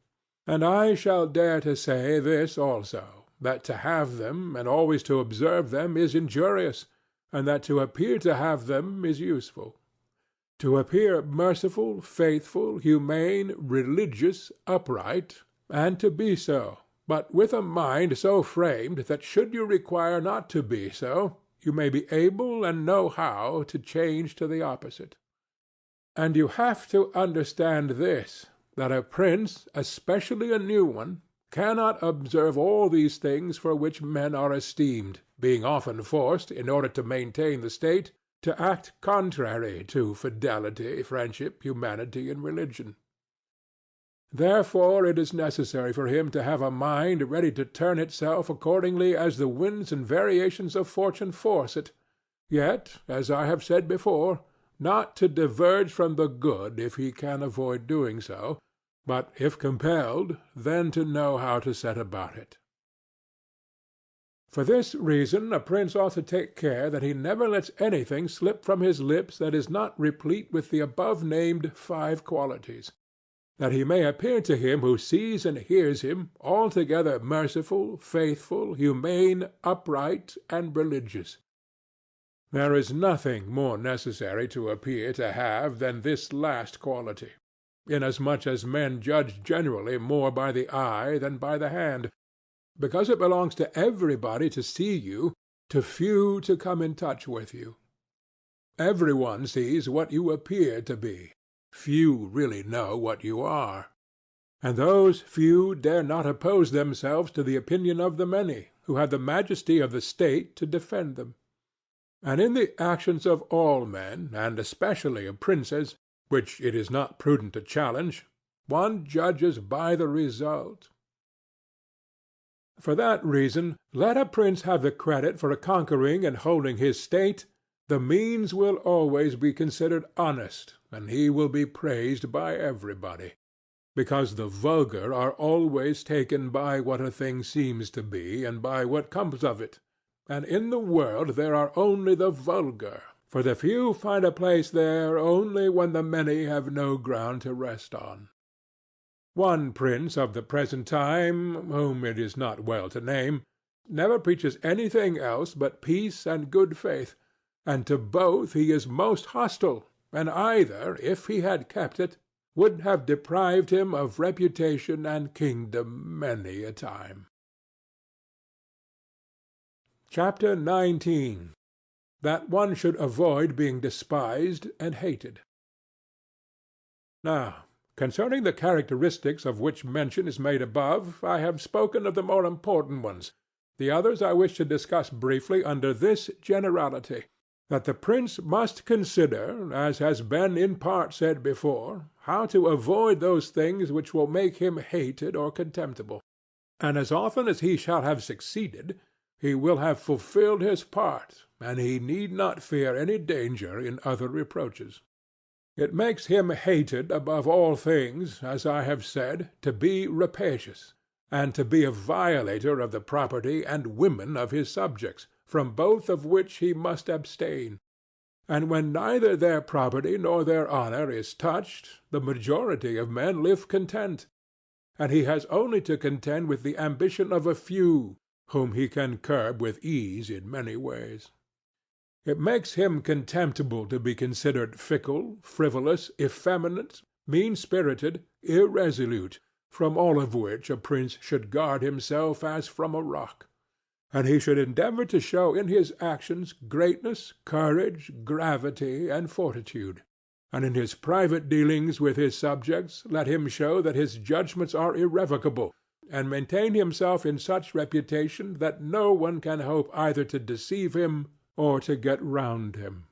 And I shall dare to say this also, that to have them and always to observe them is injurious, and that to appear to have them is useful. To appear merciful, faithful, humane, religious, upright, and to be so, but with a mind so framed that should you require not to be so, you may be able and know how to change to the opposite. And you have to understand this, that a prince, especially a new one, cannot observe all these things for which men are esteemed, being often forced, in order to maintain the state, to act contrary to fidelity, friendship, humanity, and religion. Therefore it is necessary for him to have a mind ready to turn itself accordingly as the winds and variations of fortune force it, yet, as I have said before, not to diverge from the good if he can avoid doing so, but, if compelled, then to know how to set about it. For this reason a prince ought to take care that he never lets anything slip from his lips that is not replete with the above-named 5 qualities, that he may appear to him who sees and hears him altogether merciful, faithful, humane, upright, and religious. There is nothing more necessary to appear to have than this last quality, inasmuch as men judge generally more by the eye than by the hand, because it belongs to everybody to see you, to few to come in touch with you. Every one sees what you appear to be. Few really know what you are. And those few dare not oppose themselves to the opinion of the many, who have the majesty of the state to defend them. And in the actions of all men, and especially of princes, which it is not prudent to challenge, one judges by the result. For that reason, let a prince have the credit for conquering and holding his state, the means will always be considered honest, and he will be praised by everybody, because the vulgar are always taken by what a thing seems to be and by what comes of it. And in the world there are only the vulgar, for the few find a place there only when the many have no ground to rest on. One prince of the present time, whom it is not well to name, never preaches anything else but peace and good faith, and to both he is most hostile, and either, if he had kept it, would have deprived him of reputation and kingdom many a time. Chapter 19. That one should avoid being despised and hated. Now, concerning the characteristics of which mention is made above, I have spoken of the more important ones. The others I wish to discuss briefly under this generality, that the prince must consider, as has been in part said before, how to avoid those things which will make him hated or contemptible. And as often as he shall have succeeded, he will have fulfilled his part, and he need not fear any danger in other reproaches. It makes him hated above all things, as I have said, to be rapacious, and to be a violator of the property and women of his subjects, from both of which he must abstain. And when neither their property nor their honor is touched, the majority of men live content, and he has only to contend with the ambition of a few, whom he can curb with ease in many ways. It makes him contemptible to be considered fickle, frivolous, effeminate, mean-spirited, irresolute, from all of which a prince should guard himself as from a rock. And he should endeavor to show in his actions greatness, courage, gravity, and fortitude. And in his private dealings with his subjects let him show that his judgments are irrevocable, and maintain himself in such reputation that no one can hope either to deceive him or to get round him.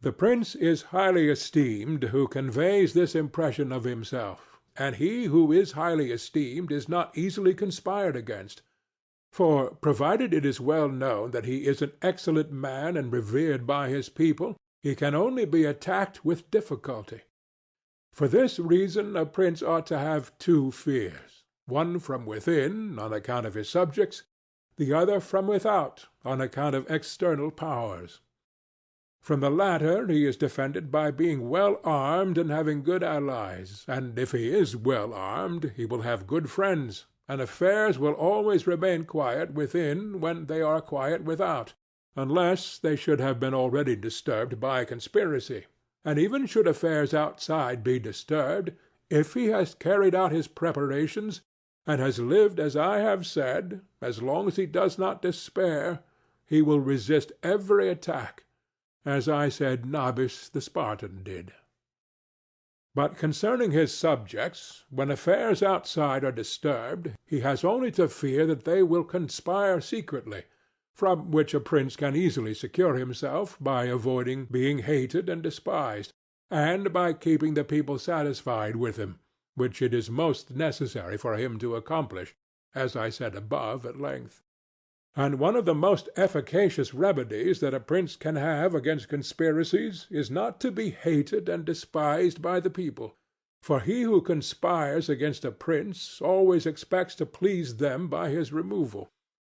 The prince is highly esteemed who conveys this impression of himself, and he who is highly esteemed is not easily conspired against. For, provided it is well known that he is an excellent man and revered by his people, he can only be attacked with difficulty. For this reason a prince ought to have two fears, one from within, on account of his subjects, the other from without, on account of external powers. From the latter he is defended by being well armed and having good allies, and if he is well armed he will have good friends, and affairs will always remain quiet within when they are quiet without, unless they should have been already disturbed by conspiracy. And even should affairs outside be disturbed, if he has carried out his preparations, and has lived as I have said, as long as he does not despair, he will resist every attack, as I said Nabis the Spartan did. But concerning his subjects, when affairs outside are disturbed, he has only to fear that they will conspire secretly, from which a prince can easily secure himself by avoiding being hated and despised, and by keeping the people satisfied with him, which it is most necessary for him to accomplish, as I said above at length. And one of the most efficacious remedies that a prince can have against conspiracies is not to be hated and despised by the people, for he who conspires against a prince always expects to please them by his removal.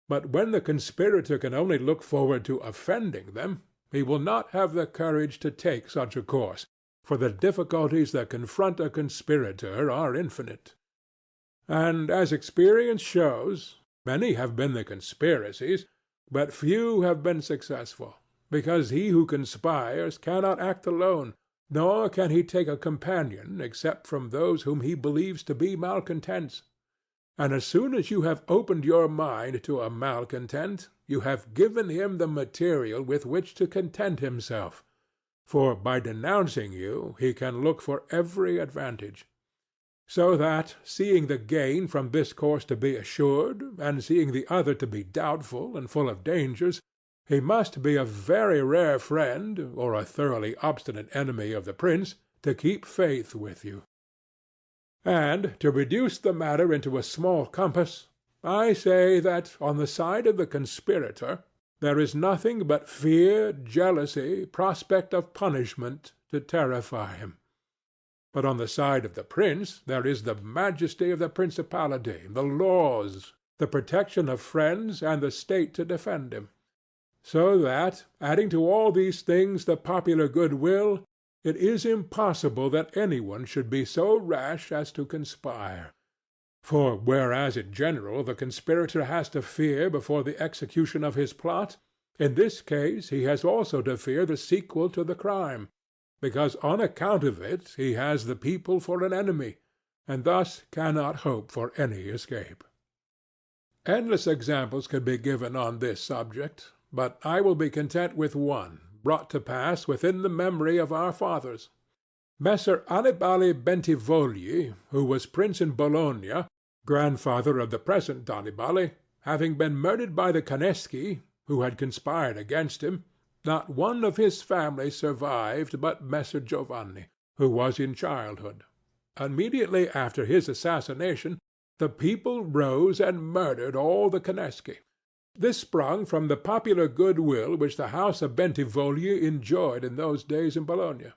But when the conspirator can only look forward to offending them, he will not have the courage to take such a course, for the difficulties that confront a conspirator are infinite. And as experience shows, many have been the conspiracies, but few have been successful, because he who conspires cannot act alone, nor can he take a companion except from those whom he believes to be malcontents. And as soon as you have opened your mind to a malcontent, you have given him the material with which to content himself, for by denouncing you he can look for every advantage. So that, seeing the gain from this course to be assured, and seeing the other to be doubtful and full of dangers, he must be a very rare friend, or a thoroughly obstinate enemy of the prince, to keep faith with you. And, to reduce the matter into a small compass, I say that, on the side of the conspirator, there is nothing but fear, jealousy, prospect of punishment, to terrify him. But on the side of the prince there is the majesty of the principality, the laws, the protection of friends, and the state to defend him. So that, adding to all these things the popular goodwill, it is impossible that any one should be so rash as to conspire. For whereas in general the conspirator has to fear before the execution of his plot, in this case he has also to fear the sequel to the crime, because on account of it he has the people for an enemy, and thus cannot hope for any escape. Endless examples could be given on this subject, but I will be content with one, brought to pass within the memory of our fathers. Messer Annibale Bentivogli, who was prince in Bologna, grandfather of the present Annibale, having been murdered by the Caneschi, who had conspired against him, not one of his family survived but Messer Giovanni, who was in childhood. Immediately after his assassination, the people rose and murdered all the Caneschi. This sprung from the popular goodwill which the house of Bentivogli enjoyed in those days in Bologna,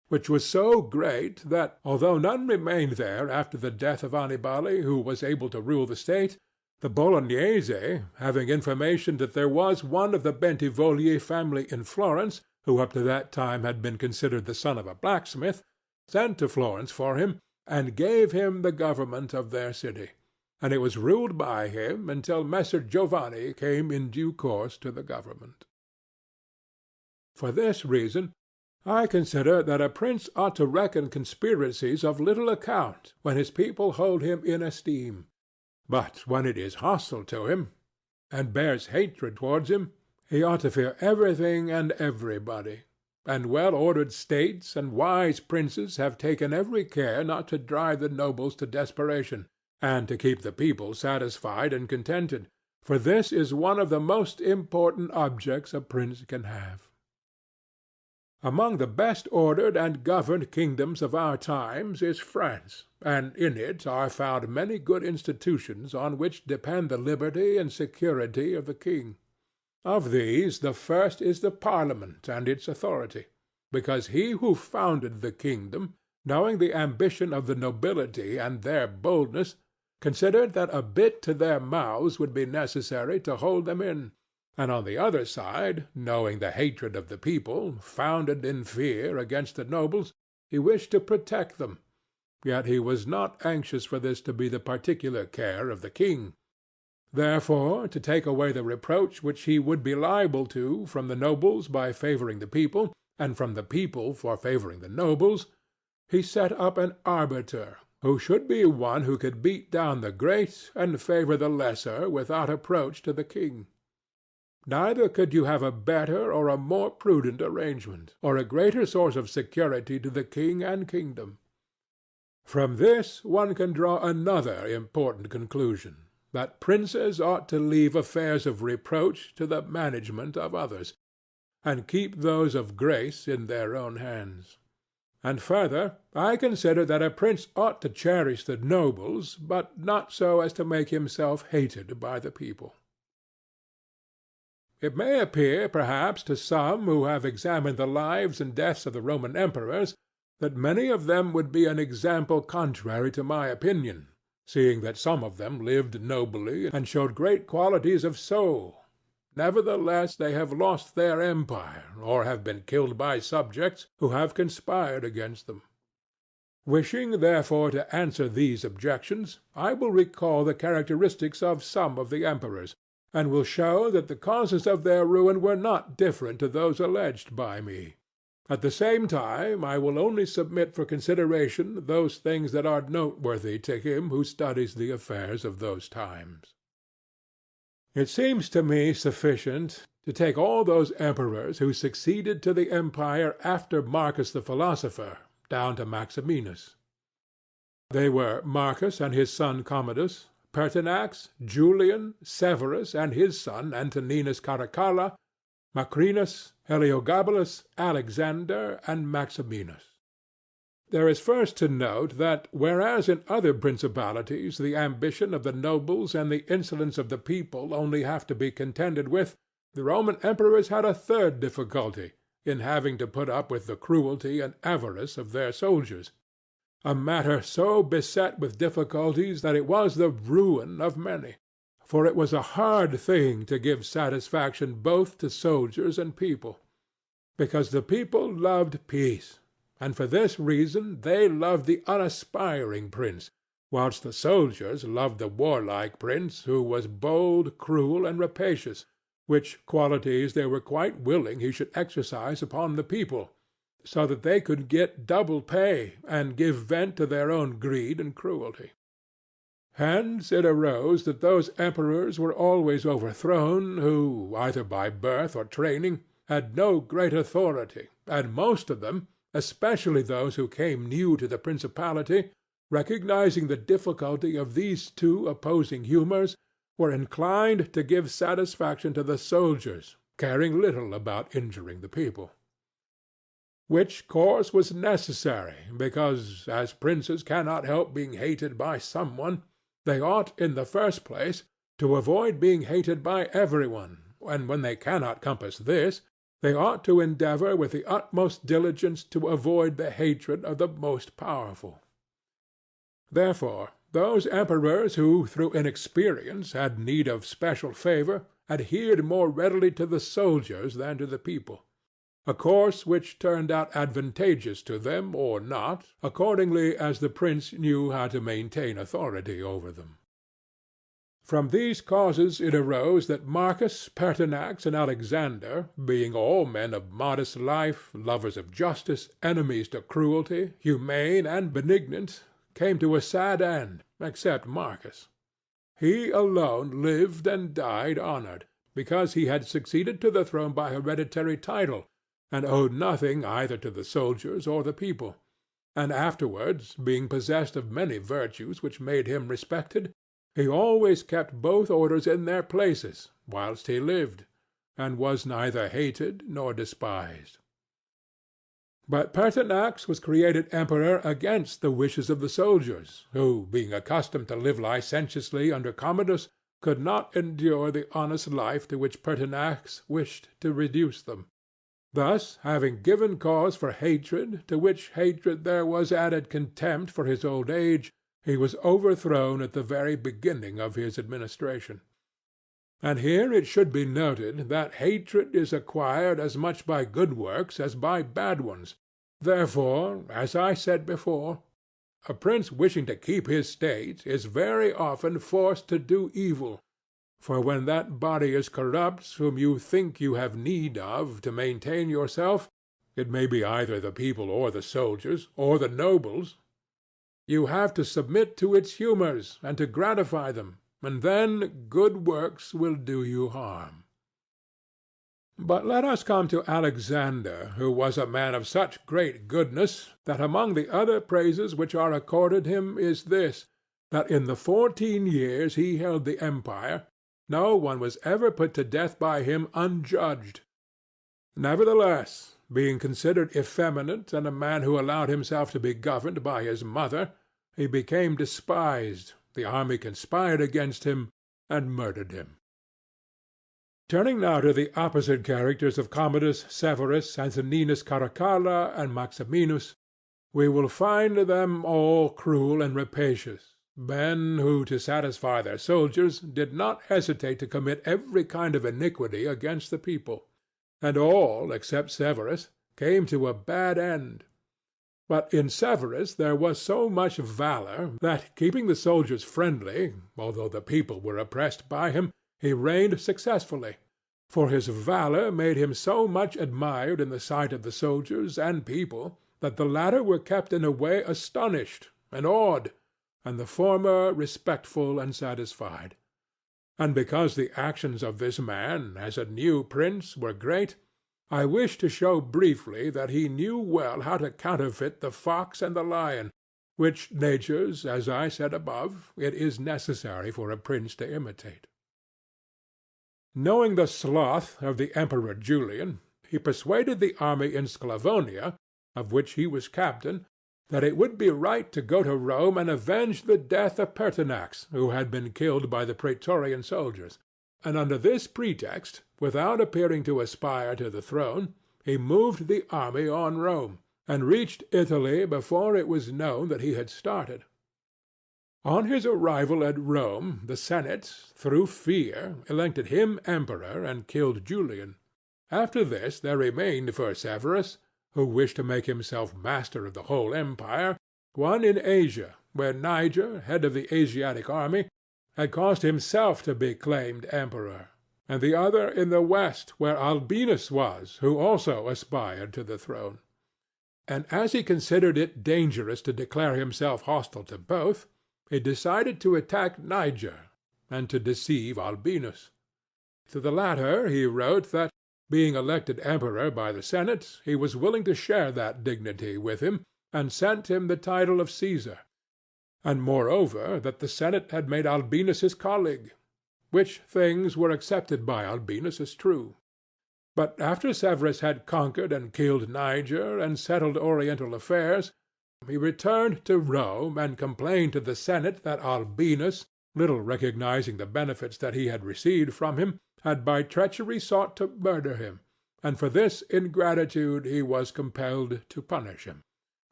which was so great that, although none remained there after the death of Annibale who was able to rule the state, the Bolognese, having information that there was one of the Bentivogli family in Florence, who up to that time had been considered the son of a blacksmith, sent to Florence for him, and gave him the government of their city, and it was ruled by him until Messer Giovanni came in due course to the government. For this reason, I consider that a prince ought to reckon conspiracies of little account when his people hold him in esteem, but when it is hostile to him, and bears hatred towards him, he ought to fear everything and everybody. And well-ordered states and wise princes have taken every care not to drive the nobles to desperation, and to keep the people satisfied and contented, for this is one of the most important objects a prince can have. Among the best ordered and governed kingdoms of our times is France, and in it are found many good institutions on which depend the liberty and security of the king. Of these the first is the Parliament and its authority, because he who founded the kingdom, knowing the ambition of the nobility and their boldness, considered that a bit to their mouths would be necessary to hold them in, and on the other side, knowing the hatred of the people, founded in fear against the nobles, he wished to protect them, yet he was not anxious for this to be the particular care of the king. Therefore, to take away the reproach which he would be liable to from the nobles by favoring the people, and from the people for favoring the nobles, he set up an arbiter, who should be one who could beat down the great and favor the lesser without approach to the king. Neither could you have a better or a more prudent arrangement, or a greater source of security to the king and kingdom. From this one can draw another important conclusion, that princes ought to leave affairs of reproach to the management of others, and keep those of grace in their own hands. And further, I consider that a prince ought to cherish the nobles, but not so as to make himself hated by the people. It may appear, perhaps, to some who have examined the lives and deaths of the Roman emperors, that many of them would be an example contrary to my opinion, seeing that some of them lived nobly and showed great qualities of soul. Nevertheless they have lost their empire, or have been killed by subjects who have conspired against them. Wishing, therefore, to answer these objections, I will recall the characteristics of some of the emperors, and will show that the causes of their ruin were not different to those alleged by me. At the same time I will only submit for consideration those things that are noteworthy to him who studies the affairs of those times. It seems to me sufficient to take all those emperors who succeeded to the empire after Marcus the philosopher, down to Maximinus. They were Marcus and his son Commodus, Pertinax, Julian, Severus and his son Antoninus Caracalla, Macrinus, Heliogabalus, Alexander, and Maximinus. There is first to note that, whereas in other principalities the ambition of the nobles and the insolence of the people only have to be contended with, the Roman emperors had a third difficulty, in having to put up with the cruelty and avarice of their soldiers, a matter so beset with difficulties that it was the ruin of many. For it was a hard thing to give satisfaction both to soldiers and people, because the people loved peace, and for this reason they loved the unaspiring prince, whilst the soldiers loved the warlike prince who was bold, cruel, and rapacious, which qualities they were quite willing he should exercise upon the people, so that they could get double pay and give vent to their own greed and cruelty. Hence it arose that those emperors were always overthrown who, either by birth or training, had no great authority, and most of them, especially those who came new to the principality, recognizing the difficulty of these two opposing humours, were inclined to give satisfaction to the soldiers, caring little about injuring the people. Which course was necessary, because, as princes cannot help being hated by some one, they ought, in the first place, to avoid being hated by every one, and when they cannot compass this, they ought to endeavour with the utmost diligence to avoid the hatred of the most powerful. Therefore, those emperors who, through inexperience, had need of special favour, adhered more readily to the soldiers than to the people, a course which turned out advantageous to them or not, accordingly as the prince knew how to maintain authority over them. From these causes it arose that Marcus, Pertinax, and Alexander, being all men of modest life, lovers of justice, enemies to cruelty, humane and benignant, came to a sad end, except Marcus. He alone lived and died honoured, because he had succeeded to the throne by hereditary title, and owed nothing either to the soldiers or the people, and afterwards, being possessed of many virtues which made him respected, he always kept both orders in their places whilst he lived, and was neither hated nor despised. But Pertinax was created emperor against the wishes of the soldiers, who, being accustomed to live licentiously under Commodus, could not endure the honest life to which Pertinax wished to reduce them. Thus, having given cause for hatred, to which hatred there was added contempt for his old age, he was overthrown at the very beginning of his administration. And here it should be noted that hatred is acquired as much by good works as by bad ones. Therefore, as I said before, a prince wishing to keep his state is very often forced to do evil. For when that body is corrupt whom you think you have need of to maintain yourself, it may be either the people or the soldiers, or the nobles, you have to submit to its humours and to gratify them, and then good works will do you harm. But let us come to Alexander, who was a man of such great goodness that among the other praises which are accorded him is this, that in the 14 years he held the empire, no one was ever put to death by him unjudged. Nevertheless, being considered effeminate and a man who allowed himself to be governed by his mother, he became despised, the army conspired against him, and murdered him. Turning now to the opposite characters of Commodus, Severus, Antoninus Caracalla, and Maximinus, we will find them all cruel and rapacious, men who, to satisfy their soldiers, did not hesitate to commit every kind of iniquity against the people, and all, except Severus, came to a bad end. But in Severus there was so much valour that, keeping the soldiers friendly, although the people were oppressed by him, he reigned successfully, for his valour made him so much admired in the sight of the soldiers and people that the latter were kept in a way astonished and awed, and the former respectful and satisfied. And because the actions of this man, as a new prince, were great, I wish to show briefly that he knew well how to counterfeit the fox and the lion, which natures, as I said above, it is necessary for a prince to imitate. Knowing the sloth of the Emperor Julian, he persuaded the army in Sclavonia, of which he was captain, that it would be right to go to Rome and avenge the death of Pertinax, who had been killed by the Praetorian soldiers, and under this pretext, without appearing to aspire to the throne, he moved the army on Rome, and reached Italy before it was known that he had started. On his arrival at Rome, the Senate, through fear, elected him emperor and killed Julian. After this there remained for Severus, who wished to make himself master of the whole empire, one in Asia, where Niger, head of the Asiatic army, had caused himself to be claimed emperor, and the other in the west, where Albinus was, who also aspired to the throne. And as he considered it dangerous to declare himself hostile to both, he decided to attack Niger, and to deceive Albinus. To the latter he wrote that, being elected emperor by the Senate, he was willing to share that dignity with him, and sent him the title of Caesar, and moreover that the Senate had made Albinus his colleague, which things were accepted by Albinus as true. But after Severus had conquered and killed Niger, and settled oriental affairs, he returned to Rome and complained to the Senate that Albinus, little recognizing the benefits that he had received from him, had by treachery sought to murder him, and for this ingratitude he was compelled to punish him.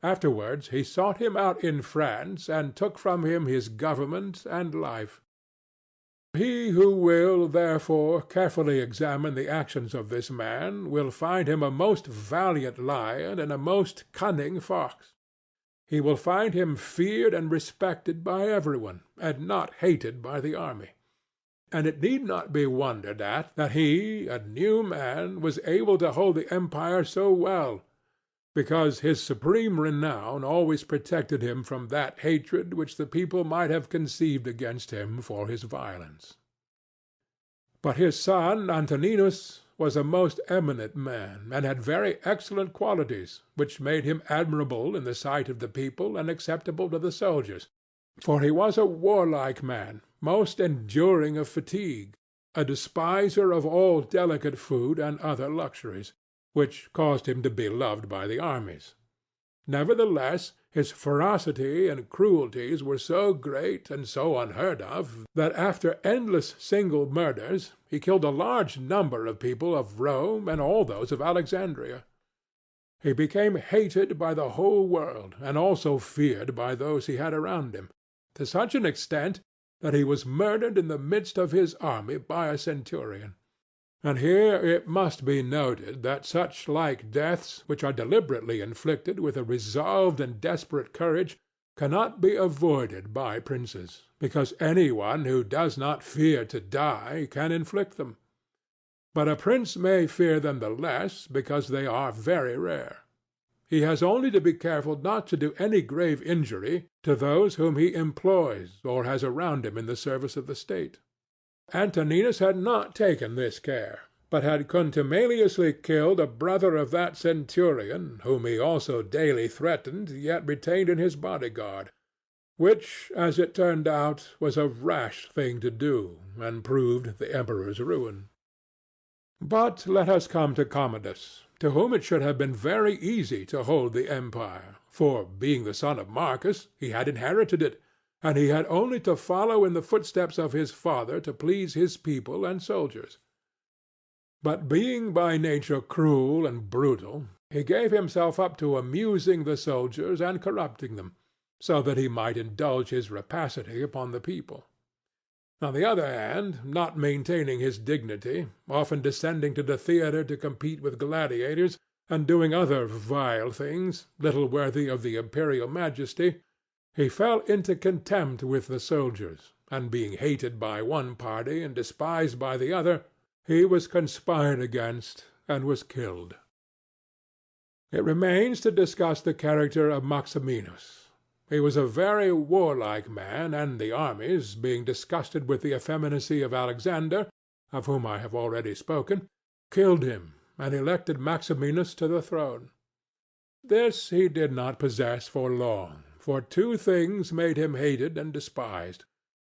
Afterwards he sought him out in France, and took from him his government and life. He who will, therefore, carefully examine the actions of this man will find him a most valiant lion and a most cunning fox. He will find him feared and respected by everyone, and not hated by the army. And it need not be wondered at that he, a new man, was able to hold the empire so well, because his supreme renown always protected him from that hatred which the people might have conceived against him for his violence. But his son Antoninus was a most eminent man, and had very excellent qualities, which made him admirable in the sight of the people and acceptable to the soldiers, for he was a warlike man, most enduring of fatigue, a despiser of all delicate food and other luxuries, which caused him to be loved by the armies. Nevertheless, his ferocity and cruelties were so great and so unheard of that after endless single murders he killed a large number of people of Rome and all those of Alexandria. He became hated by the whole world, and also feared by those he had around him, to such an extent that he was murdered in the midst of his army by a centurion. And here it must be noted that such like deaths, which are deliberately inflicted with a resolved and desperate courage, cannot be avoided by princes, because any one who does not fear to die can inflict them. But a prince may fear them the less because they are very rare. He has only to be careful not to do any grave injury to those whom he employs or has around him in the service of the state. Antoninus had not taken this care, but had contumeliously killed a brother of that centurion, whom he also daily threatened, yet retained in his bodyguard, which, as it turned out, was a rash thing to do, and proved the emperor's ruin. But let us come to Commodus, to whom it should have been very easy to hold the empire, for, being the son of Marcus, he had inherited it, and he had only to follow in the footsteps of his father to please his people and soldiers. But being by nature cruel and brutal, he gave himself up to amusing the soldiers and corrupting them, so that he might indulge his rapacity upon the people. On the other hand, not maintaining his dignity, often descending to the theatre to compete with gladiators, and doing other vile things, little worthy of the imperial majesty, he fell into contempt with the soldiers, and being hated by one party and despised by the other, he was conspired against and was killed. It remains to discuss the character of Maximinus. He was a very warlike man, and the armies, being disgusted with the effeminacy of Alexander, of whom I have already spoken, killed him, and elected Maximinus to the throne. This he did not possess for long, for two things made him hated and despised.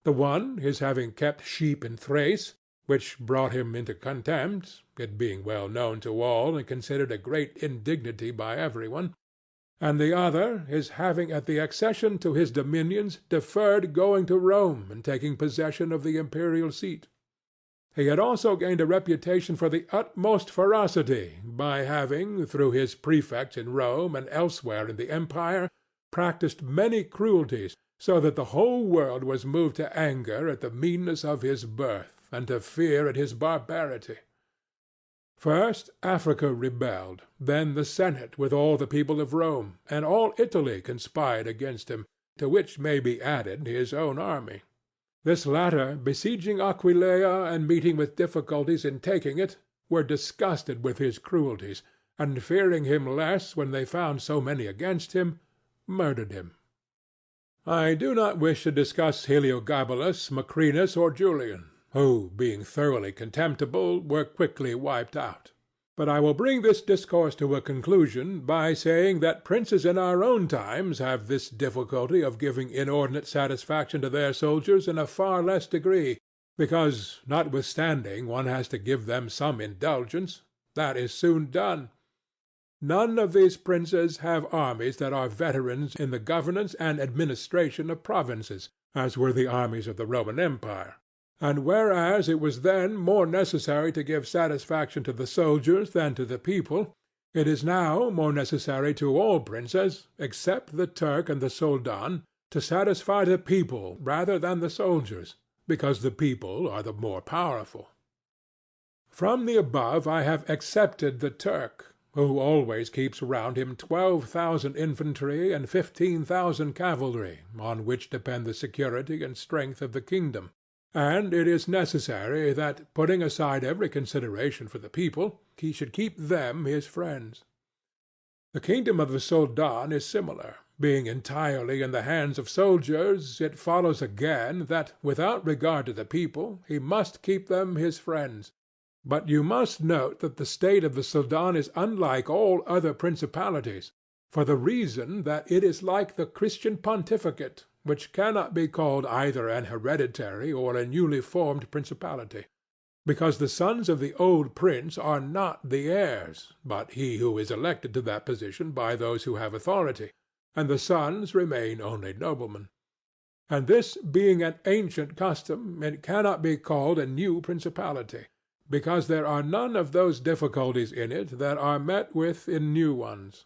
The one, his having kept sheep in Thrace, which brought him into contempt, it being well known to all and considered a great indignity by every one, and the other, his having at the accession to his dominions deferred going to Rome and taking possession of the imperial seat. He had also gained a reputation for the utmost ferocity by having, through his prefects in Rome and elsewhere in the empire, practised many cruelties, so that the whole world was moved to anger at the meanness of his birth, and to fear at his barbarity. First Africa rebelled, then the Senate with all the people of Rome, and all Italy conspired against him, to which may be added his own army. This latter, besieging Aquileia and meeting with difficulties in taking it, were disgusted with his cruelties, and fearing him less when they found so many against him, murdered him. I do not wish to discuss Heliogabalus, Macrinus, or Julian, who, being thoroughly contemptible, were quickly wiped out. But I will bring this discourse to a conclusion by saying that princes in our own times have this difficulty of giving inordinate satisfaction to their soldiers in a far less degree, because, notwithstanding one has to give them some indulgence, that is soon done. None of these princes have armies that are veterans in the governance and administration of provinces, as were the armies of the Roman Empire. And whereas it was then more necessary to give satisfaction to the soldiers than to the people, it is now more necessary to all princes, except the Turk and the Soldan, to satisfy the people rather than the soldiers, because the people are the more powerful. From the above I have excepted the Turk, who always keeps round him 12,000 infantry and 15,000 cavalry, on which depend the security and strength of the kingdom. And it is necessary that, putting aside every consideration for the people, he should keep them his friends. The kingdom of the Soldan is similar. Being entirely in the hands of soldiers, it follows again that, without regard to the people, he must keep them his friends. But you must note that the state of the Soldan is unlike all other principalities, for the reason that it is like the Christian pontificate, which cannot be called either an hereditary or a newly formed principality, because the sons of the old prince are not the heirs, but he who is elected to that position by those who have authority, and the sons remain only noblemen. And this being an ancient custom, it cannot be called a new principality, because there are none of those difficulties in it that are met with in new ones.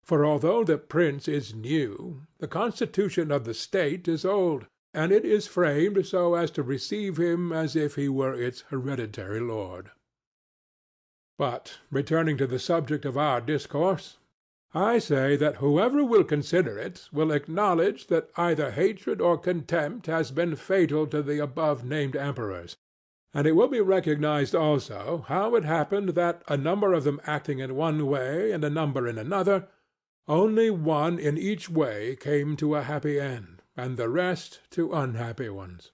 For although the prince is new, the constitution of the state is old, and it is framed so as to receive him as if he were its hereditary lord. But, returning to the subject of our discourse, I say that whoever will consider it will acknowledge that either hatred or contempt has been fatal to the above-named emperors, and it will be recognized also how it happened that, a number of them acting in one way and a number in another, only one in each way came to a happy end, and the rest to unhappy ones.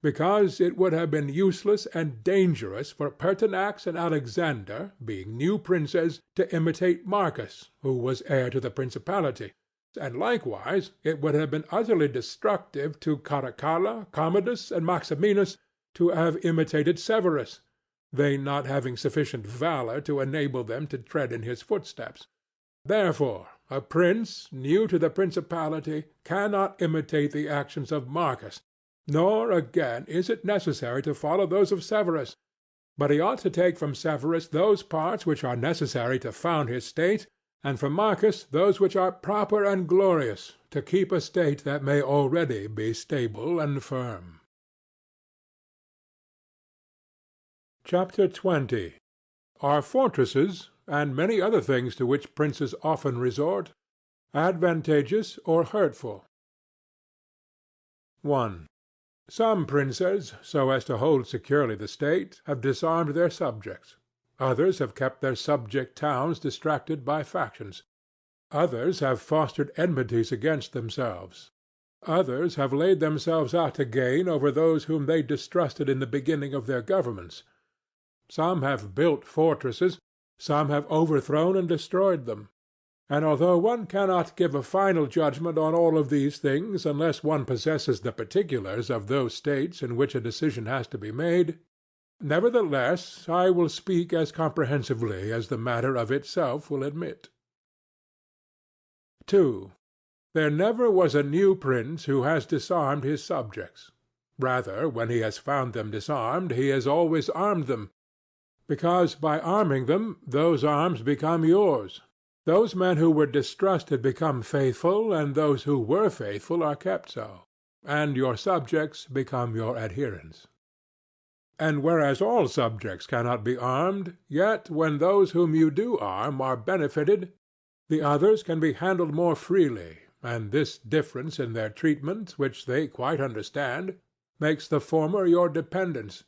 Because it would have been useless and dangerous for Pertinax and Alexander, being new princes, to imitate Marcus, who was heir to the principality, and likewise it would have been utterly destructive to Caracalla, Commodus, and Maximinus to have imitated Severus, they not having sufficient valor to enable them to tread in his footsteps. Therefore a prince new to the principality cannot imitate the actions of Marcus, nor again is it necessary to follow those of Severus, but he ought to take from Severus those parts which are necessary to found his state, and from Marcus those which are proper and glorious, to keep a state that may already be stable and firm. Chapter 20. Are fortresses, and many other things to which princes often resort, advantageous or hurtful? 1. Some princes, so as to hold securely the state, have disarmed their subjects. Others have kept their subject towns distracted by factions. Others have fostered enmities against themselves. Others have laid themselves out to gain over those whom they distrusted in the beginning of their governments. Some have built fortresses, some have overthrown and destroyed them. And although one cannot give a final judgment on all of these things unless one possesses the particulars of those states in which a decision has to be made, nevertheless I will speak as comprehensively as the matter of itself will admit. 2. There never was a new prince who has disarmed his subjects. Rather, when he has found them disarmed, he has always armed them, because by arming them those arms become yours. Those men who were distrusted become faithful, and those who were faithful are kept so, and your subjects become your adherents. And whereas all subjects cannot be armed, yet when those whom you do arm are benefited, the others can be handled more freely, and this difference in their treatment, which they quite understand, makes the former your dependents,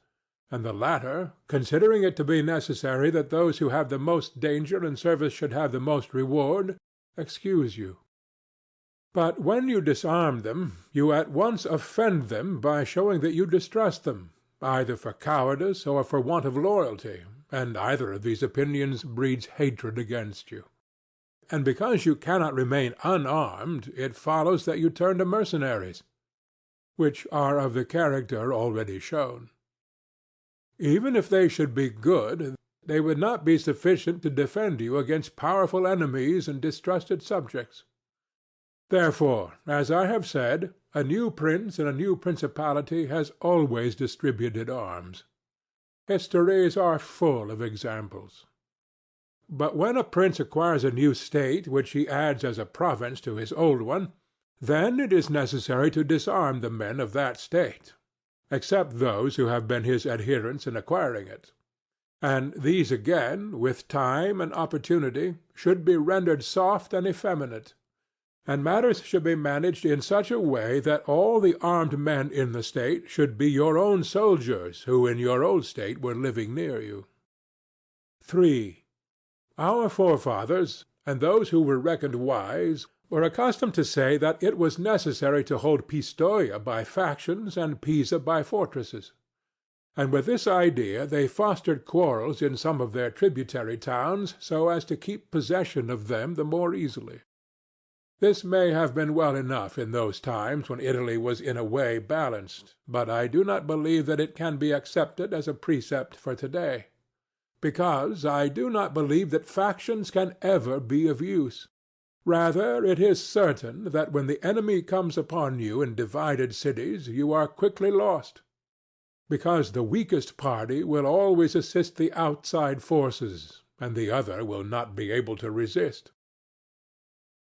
and the latter, considering it to be necessary that those who have the most danger and service should have the most reward, excuse you. But when you disarm them, you at once offend them by showing that you distrust them, either for cowardice or for want of loyalty, and either of these opinions breeds hatred against you. And because you cannot remain unarmed, it follows that you turn to mercenaries, which are of the character already shown. Even if they should be good, they would not be sufficient to defend you against powerful enemies and distrusted subjects. Therefore, as I have said, a new prince in a new principality has always distributed arms. Histories are full of examples. But when a prince acquires a new state which he adds as a province to his old one, then it is necessary to disarm the men of that state, except those who have been his adherents in acquiring it. And these again, with time and opportunity, should be rendered soft and effeminate, and matters should be managed in such a way that all the armed men in the state should be your own soldiers who in your old state were living near you. 3. Our forefathers, and those who were reckoned wise, were accustomed to say that it was necessary to hold Pistoia by factions and Pisa by fortresses. And with this idea they fostered quarrels in some of their tributary towns so as to keep possession of them the more easily. This may have been well enough in those times when Italy was in a way balanced, but I do not believe that it can be accepted as a precept for today, because I do not believe that factions can ever be of use. Rather, it is certain that when the enemy comes upon you in divided cities, you are quickly lost, because the weakest party will always assist the outside forces, and the other will not be able to resist.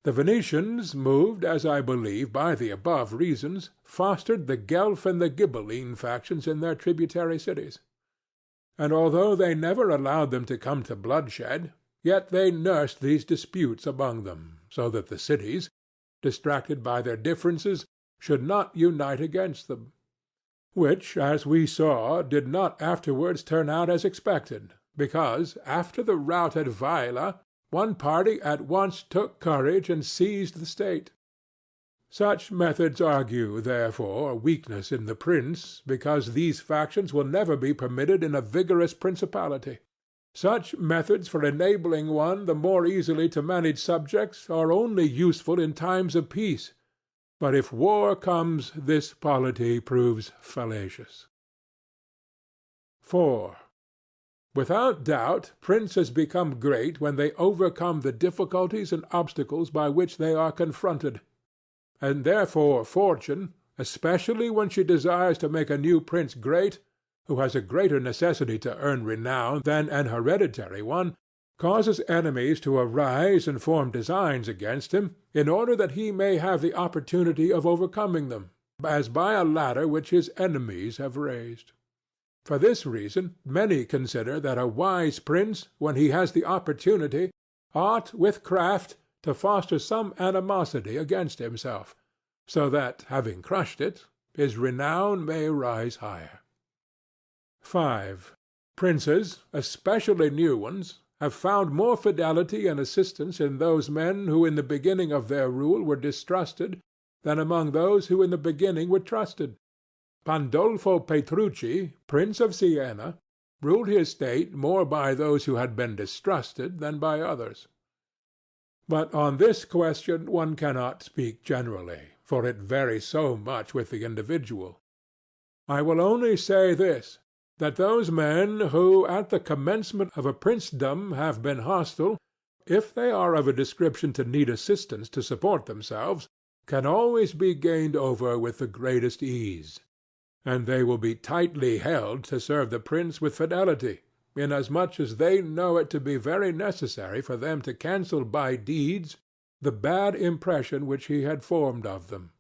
The Venetians, moved, as I believe, by the above reasons, fostered the Guelph and the Ghibelline factions in their tributary cities. And although they never allowed them to come to bloodshed, yet they nursed these disputes among them, so that the cities, distracted by their differences, should not unite against them; which, as we saw, did not afterwards turn out as expected, because, after the rout at Vaila, one party at once took courage and seized the state. Such methods argue, therefore, weakness in the prince, because these factions will never be permitted in a vigorous principality. Such methods for enabling one the more easily to manage subjects are only useful in times of peace, but if war comes, this polity proves fallacious. 4. Without doubt, princes become great when they overcome the difficulties and obstacles by which they are confronted, and therefore fortune, especially when she desires to make a new prince great, who has a greater necessity to earn renown than an hereditary one, causes enemies to arise and form designs against him, in order that he may have the opportunity of overcoming them, as by a ladder which his enemies have raised. For this reason many consider that a wise prince, when he has the opportunity, ought with craft to foster some animosity against himself, so that, having crushed it, his renown may rise higher. 5. Princes, especially new ones, have found more fidelity and assistance in those men who in the beginning of their rule were distrusted than among those who in the beginning were trusted. Pandolfo Petrucci, Prince of Siena, ruled his state more by those who had been distrusted than by others. But on this question one cannot speak generally, for it varies so much with the individual. I will only say this, that those men who at the commencement of a princedom have been hostile, if they are of a description to need assistance to support themselves, can always be gained over with the greatest ease, and they will be tightly held to serve the prince with fidelity, inasmuch as they know it to be very necessary for them to cancel by deeds the bad impression which he had formed of them.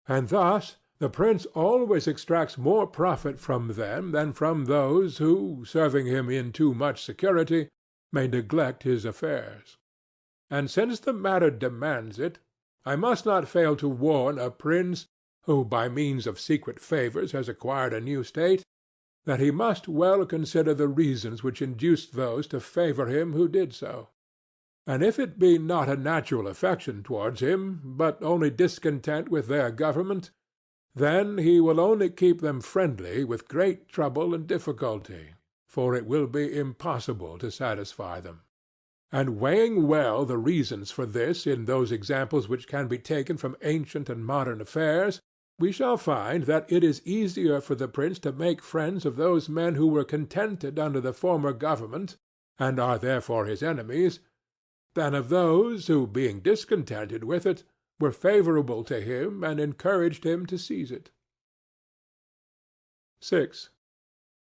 And thus the prince always extracts more profit from them than from those who, serving him in too much security, may neglect his affairs. And since the matter demands it, I must not fail to warn a prince, who by means of secret favours has acquired a new state, that he must well consider the reasons which induced those to favour him who did so. And if it be not a natural affection towards him, but only discontent with their government, then he will only keep them friendly with great trouble and difficulty, for it will be impossible to satisfy them. And weighing well the reasons for this in those examples which can be taken from ancient and modern affairs, we shall find that it is easier for the prince to make friends of those men who were contented under the former government, and are therefore his enemies, than of those who, being discontented with it, were favourable to him and encouraged him to seize it. 6.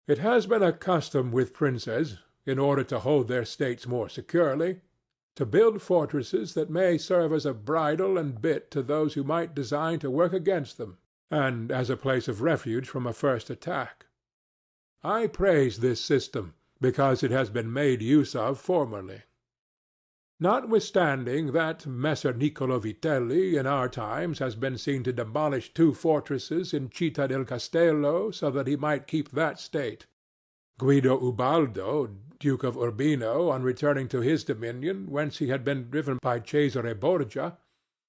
It has been a custom with princes, in order to hold their states more securely, to build fortresses that may serve as a bridle and bit to those who might design to work against them, and as a place of refuge from a first attack. I praise this system, because it has been made use of formerly. Notwithstanding that Messer Niccolò Vitelli in our times has been seen to demolish 2 fortresses in Città del Castello so that he might keep that state, Guido Ubaldo, Duke of Urbino, on returning to his dominion, whence he had been driven by Cesare Borgia,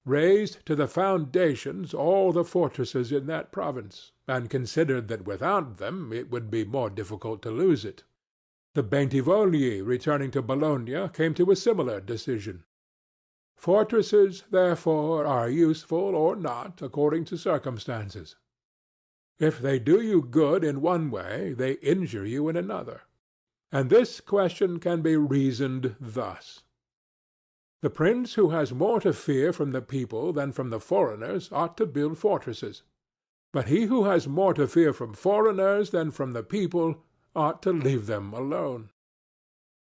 razed to the foundations all the fortresses in that province, and considered that without them it would be more difficult to lose it. The Bentivogli, returning to Bologna, came to a similar decision. Fortresses, therefore, are useful or not according to circumstances. If they do you good in one way, they injure you in another. And this question can be reasoned thus. The prince who has more to fear from the people than from the foreigners ought to build fortresses. But he who has more to fear from foreigners than from the people ought to leave them alone.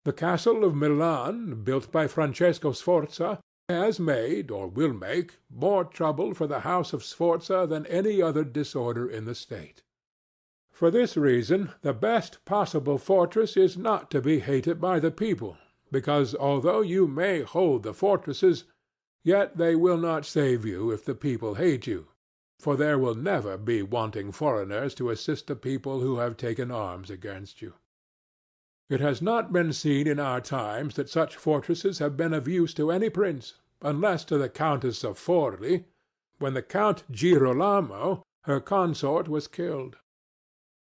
The castle of Milan, built by Francesco Sforza, has made, or will make, more trouble for the house of Sforza than any other disorder in the state. For this reason, the best possible fortress is not to be hated by the people, because although you may hold the fortresses, yet they will not save you if the people hate you, for there will never be wanting foreigners to assist the people who have taken arms against you. It has not been seen in our times that such fortresses have been of use to any prince, unless to the Countess of Forli, when the Count Girolamo, her consort, was killed.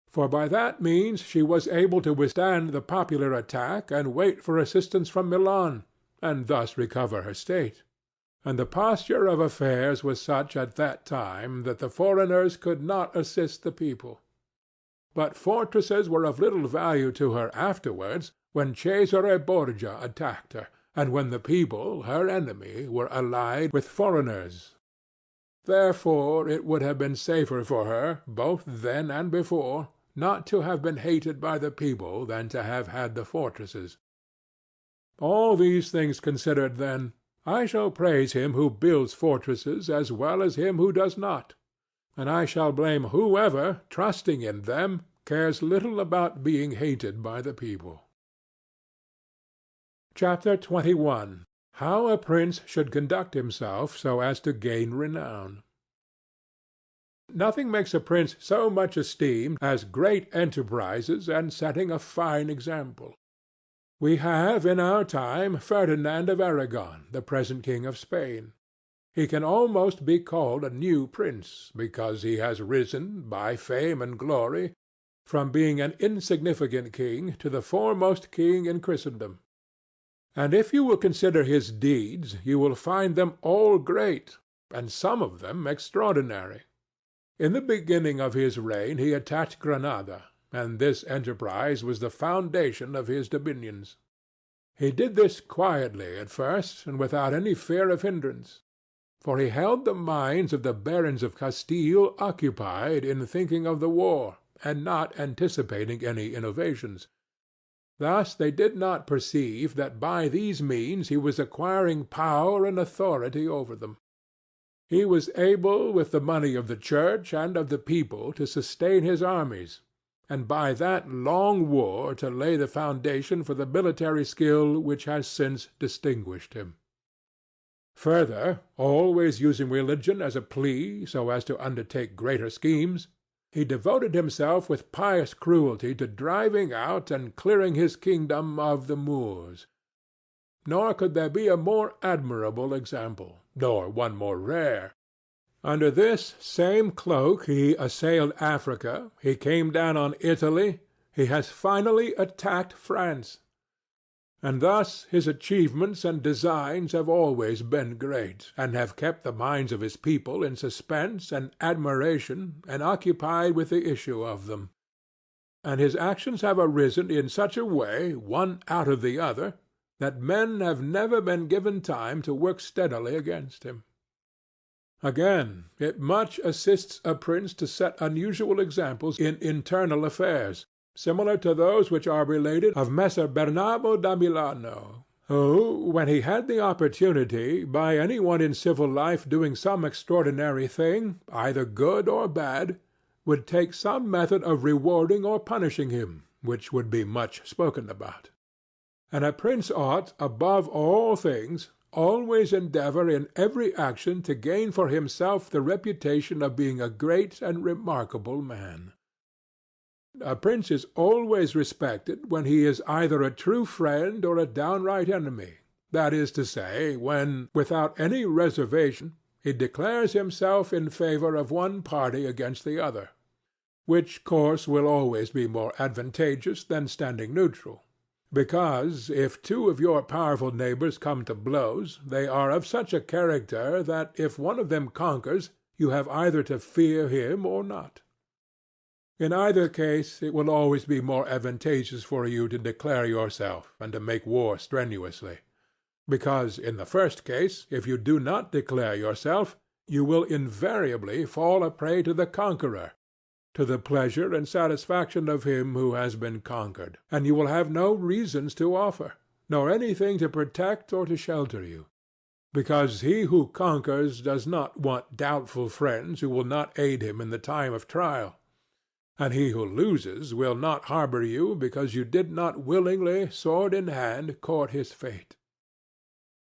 For by that means she was able to withstand the popular attack and wait for assistance from Milan, and thus recover her state. And the posture of affairs was such at that time that the foreigners could not assist the people. But fortresses were of little value to her afterwards, when Cesare Borgia attacked her, and when the people, her enemy, were allied with foreigners. Therefore it would have been safer for her, both then and before, not to have been hated by the people than to have had the fortresses. All these things considered, then, I shall praise him who builds fortresses as well as him who does not, and I shall blame whoever, trusting in them, cares little about being hated by the people. Chapter 21. How a Prince should conduct himself so as to gain renown. Nothing makes a prince so much esteemed as great enterprises and setting a fine example. We have in our time Ferdinand of Aragon, the present king of Spain. He can almost be called a new prince, because he has risen, by fame and glory, from being an insignificant king to the foremost king in Christendom. And if you will consider his deeds, you will find them all great, and some of them extraordinary. In the beginning of his reign he attacked Granada, and this enterprise was the foundation of his dominions. He did this quietly at first, and without any fear of hindrance, for he held the minds of the barons of Castile occupied in thinking of the war, and not anticipating any innovations. Thus they did not perceive that by these means he was acquiring power and authority over them. He was able with the money of the church and of the people to sustain his armies, and by that long war to lay the foundation for the military skill which has since distinguished him. Further, always using religion as a plea so as to undertake greater schemes, he devoted himself with pious cruelty to driving out and clearing his kingdom of the Moors. Nor could there be a more admirable example, nor one more rare. Under this same cloak he assailed Africa, he came down on Italy, he has finally attacked France. And thus his achievements and designs have always been great, and have kept the minds of his people in suspense and admiration and occupied with the issue of them. And his actions have arisen in such a way, one out of the other, that men have never been given time to work steadily against him. Again, it much assists a prince to set unusual examples in internal affairs, similar to those which are related of Messer Bernabo da Milano, who, when he had the opportunity, by any one in civil life doing some extraordinary thing, either good or bad, would take some method of rewarding or punishing him, which would be much spoken about. And a prince ought, above all things, always endeavor in every action to gain for himself the reputation of being a great and remarkable man. A prince is always respected when he is either a true friend or a downright enemy, that is to say, when, without any reservation, he declares himself in favor of one party against the other, which course will always be more advantageous than standing neutral. Because, if two of your powerful neighbors come to blows, they are of such a character that if one of them conquers, you have either to fear him or not. In either case, it will always be more advantageous for you to declare yourself and to make war strenuously. Because, in the first case, if you do not declare yourself, you will invariably fall a prey to the conqueror, to the pleasure and satisfaction of him who has been conquered, and you will have no reasons to offer, nor anything to protect or to shelter you. Because he who conquers does not want doubtful friends who will not aid him in the time of trial, and he who loses will not harbor you because you did not willingly, sword in hand, court his fate.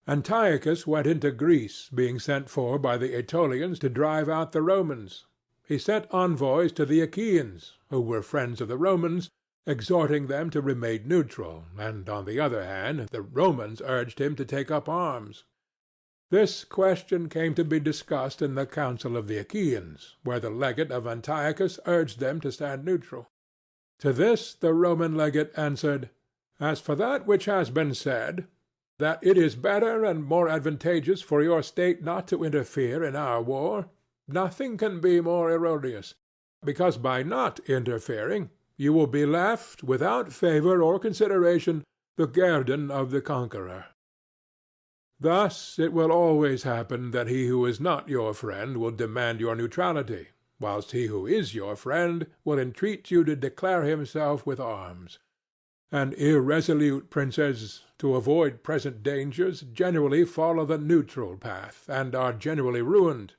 Antiochus went into Greece, being sent for by the Aetolians to drive out the Romans. He sent envoys to the Achaeans, who were friends of the Romans, exhorting them to remain neutral, and, on the other hand, the Romans urged him to take up arms. This question came to be discussed in the council of the Achaeans, where the legate of Antiochus urged them to stand neutral. To this the Roman legate answered, "As for that which has been said, that it is better and more advantageous for your state not to interfere in our war, nothing can be more erroneous, because by not interfering you will be left, without favor or consideration, the guerdon of the conqueror. Thus it will always happen that he who is not your friend will demand your neutrality, whilst he who is your friend will entreat you to declare himself with arms. And irresolute princes, to avoid present dangers, generally follow the neutral path, and are generally ruined.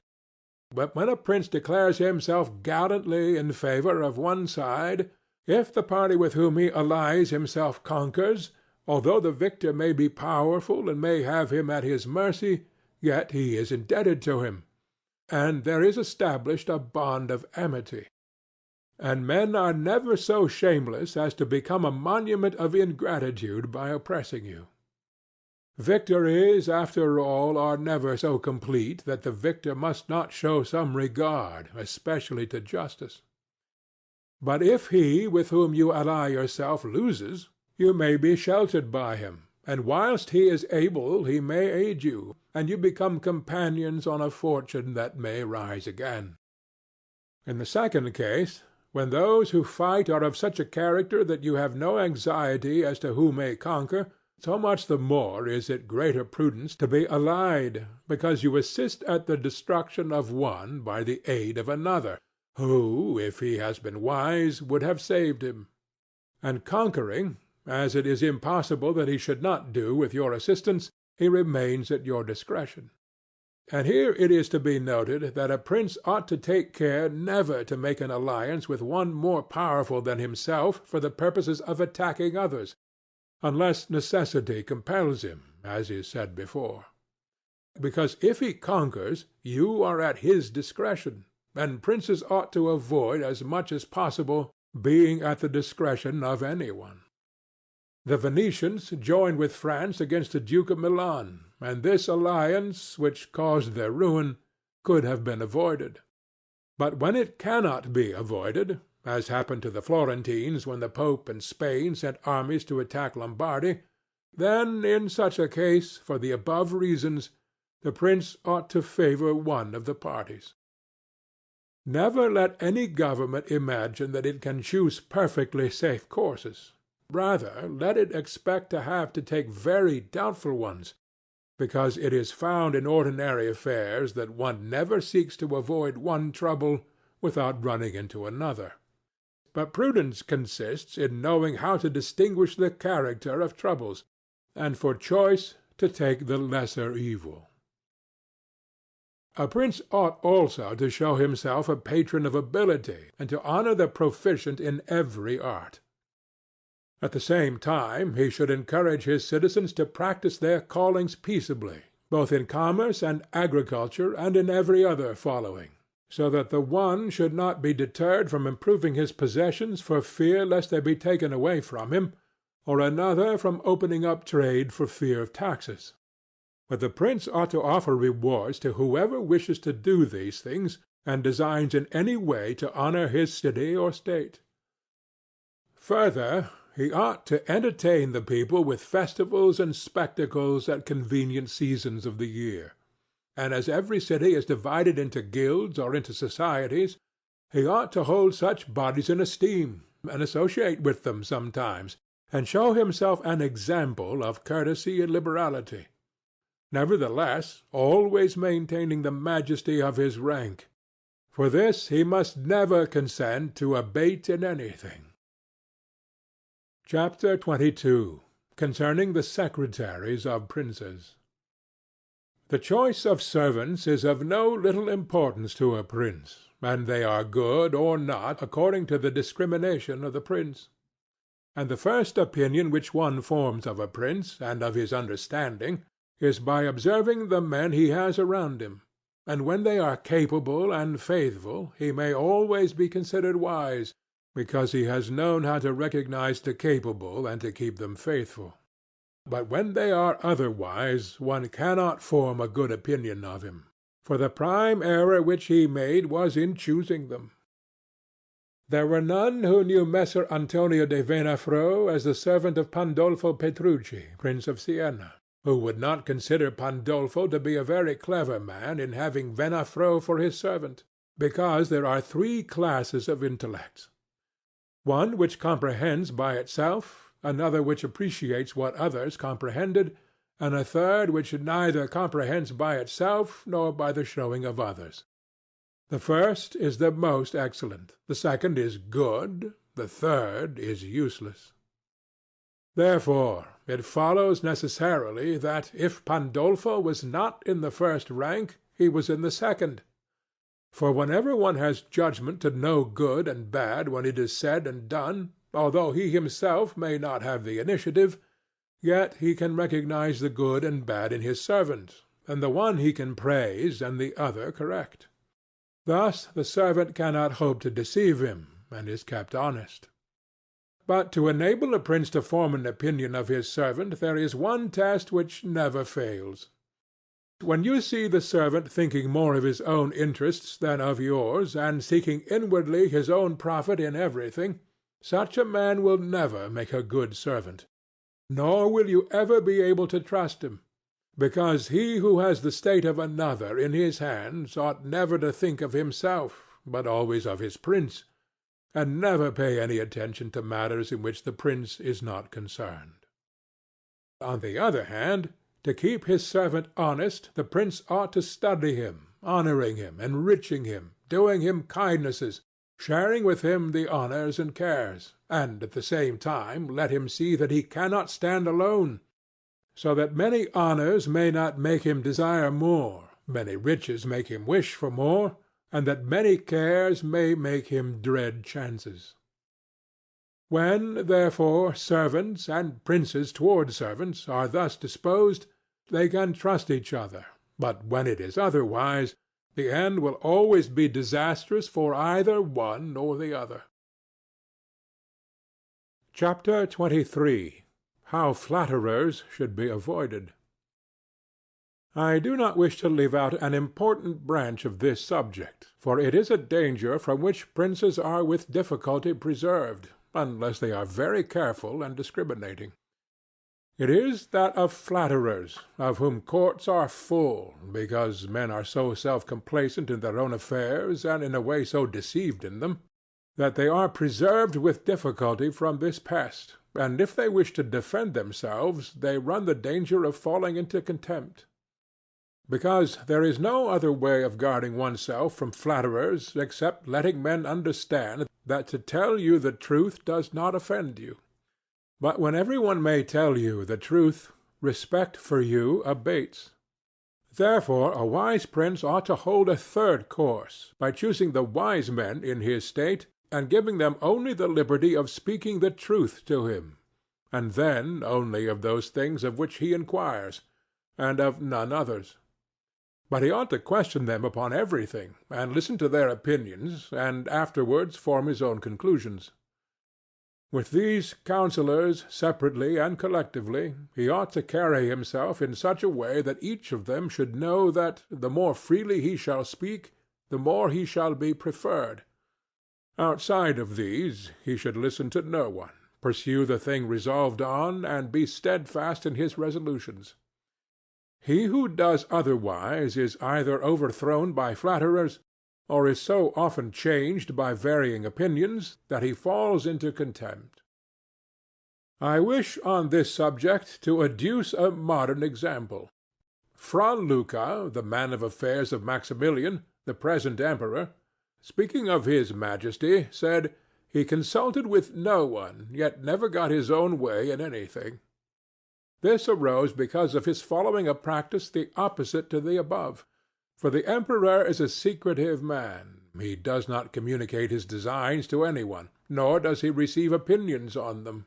But when a prince declares himself gallantly in favor of one side, if the party with whom he allies himself conquers, although the victor may be powerful and may have him at his mercy, yet he is indebted to him, and there is established a bond of amity. And men are never so shameless as to become a monument of ingratitude by oppressing you. Victories, after all, are never so complete that the victor must not show some regard, especially to justice. But if he with whom you ally yourself loses, you may be sheltered by him, and whilst he is able he may aid you, and you become companions on a fortune that may rise again. In the second case, when those who fight are of such a character that you have no anxiety as to who may conquer, so much the more is it greater prudence to be allied, because you assist at the destruction of one by the aid of another, who, if he has been wise, would have saved him. And conquering, as it is impossible that he should not do with your assistance, he remains at your discretion. And here it is to be noted that a prince ought to take care never to make an alliance with one more powerful than himself for the purposes of attacking others, unless necessity compels him, as is said before. because if he conquers, you are at his discretion, and princes ought to avoid as much as possible being at the discretion of any one. The Venetians joined with France against the Duke of Milan, and this alliance, which caused their ruin, could have been avoided. But when it cannot be avoided, as happened to the Florentines when the Pope and Spain sent armies to attack Lombardy, then in such a case, for the above reasons, the prince ought to favor one of the parties. Never let any government imagine that it can choose perfectly safe courses. Rather, let it expect to have to take very doubtful ones, because it is found in ordinary affairs that one never seeks to avoid one trouble without running into another. But prudence consists in knowing how to distinguish the character of troubles, and for choice to take the lesser evil. A prince ought also to show himself a patron of ability, and to honor the proficient in every art. At the same time he should encourage his citizens to practice their callings peaceably, both in commerce and agriculture and in every other following, so that the one should not be deterred from improving his possessions for fear lest they be taken away from him, or another from opening up trade for fear of taxes. But the prince ought to offer rewards to whoever wishes to do these things, and designs in any way to honor his city or state. Further, he ought to entertain the people with festivals and spectacles at convenient seasons of the year. And as every city is divided into guilds or into societies, he ought to hold such bodies in esteem, and associate with them sometimes, and show himself an example of courtesy and liberality. Nevertheless, always maintaining the majesty of his rank. For this he must never consent to abate in anything. Chapter 22. Concerning the secretaries of princes. The choice of servants is of no little importance to a prince, and they are good or not according to the discrimination of the prince. And the first opinion which one forms of a prince and of his understanding is by observing the men he has around him, and when they are capable and faithful he may always be considered wise, because he has known how to recognize the capable and to keep them faithful. But when they are otherwise, one cannot form a good opinion of him, for the prime error which he made was in choosing them. There were none who knew Messer Antonio de Venafro as the servant of Pandolfo Petrucci, Prince of Siena, who would not consider Pandolfo to be a very clever man in having Venafro for his servant, because there are three classes of intellects: one which comprehends by itself, another which appreciates what others comprehended, and a third which neither comprehends by itself nor by the showing of others. The first is the most excellent, the second is good, the third is useless. Therefore it follows necessarily that, if Pandolfo was not in the first rank, he was in the second. For whenever one has judgment to know good and bad when it is said and done, although he himself may not have the initiative, yet he can recognize the good and bad in his servant, and the one he can praise and the other correct. Thus the servant cannot hope to deceive him, and is kept honest. But to enable a prince to form an opinion of his servant there is one test which never fails. When you see the servant thinking more of his own interests than of yours, and seeking inwardly his own profit in everything, such a man will never make a good servant, nor will you ever be able to trust him, because he who has the state of another in his hands ought never to think of himself, but always of his prince, and never pay any attention to matters in which the prince is not concerned. On the other hand, to keep his servant honest, the prince ought to study him, honoring him, enriching him, doing him kindnesses, sharing with him the honors and cares, and at the same time let him see that he cannot stand alone, so that many honors may not make him desire more, many riches make him wish for more, and that many cares may make him dread chances. When, therefore, servants, and princes toward servants, are thus disposed, they can trust each other, But when it is otherwise, the end will always be disastrous for either one or the other. Chapter 23. How Flatterers should be Avoided. I do not wish to leave out an important branch of this subject, for it is a danger from which princes are with difficulty preserved, unless they are very careful and discriminating. It is that of flatterers, of whom courts are full, because men are so self-complacent in their own affairs, and in a way so deceived in them, that they are preserved with difficulty from this pest, and if they wish to defend themselves, they run the danger of falling into contempt. Because there is no other way of guarding oneself from flatterers except letting men understand that to tell you the truth does not offend you. But when every one may tell you the truth, respect for you abates. Therefore a wise prince ought to hold a third course, by choosing the wise men in his state, and giving them only the liberty of speaking the truth to him, and then only of those things of which he inquires, and of none others. But he ought to question them upon everything, and listen to their opinions, and afterwards form his own conclusions. With these counsellors, separately and collectively, he ought to carry himself in such a way that each of them should know that, the more freely he shall speak, the more he shall be preferred. Outside of these, he should listen to no one, pursue the thing resolved on, and be steadfast in his resolutions. He who does otherwise is either overthrown by flatterers, or is so often changed by varying opinions that he falls into contempt. I wish on this subject to adduce a modern example. Fra Luca, the man of affairs of Maximilian, the present emperor, speaking of his Majesty, said, "He consulted with no one, yet never got his own way in anything." This arose because of his following a practice the opposite to the above. For the emperor is a secretive man. He does not communicate his designs to any one, nor does he receive opinions on them.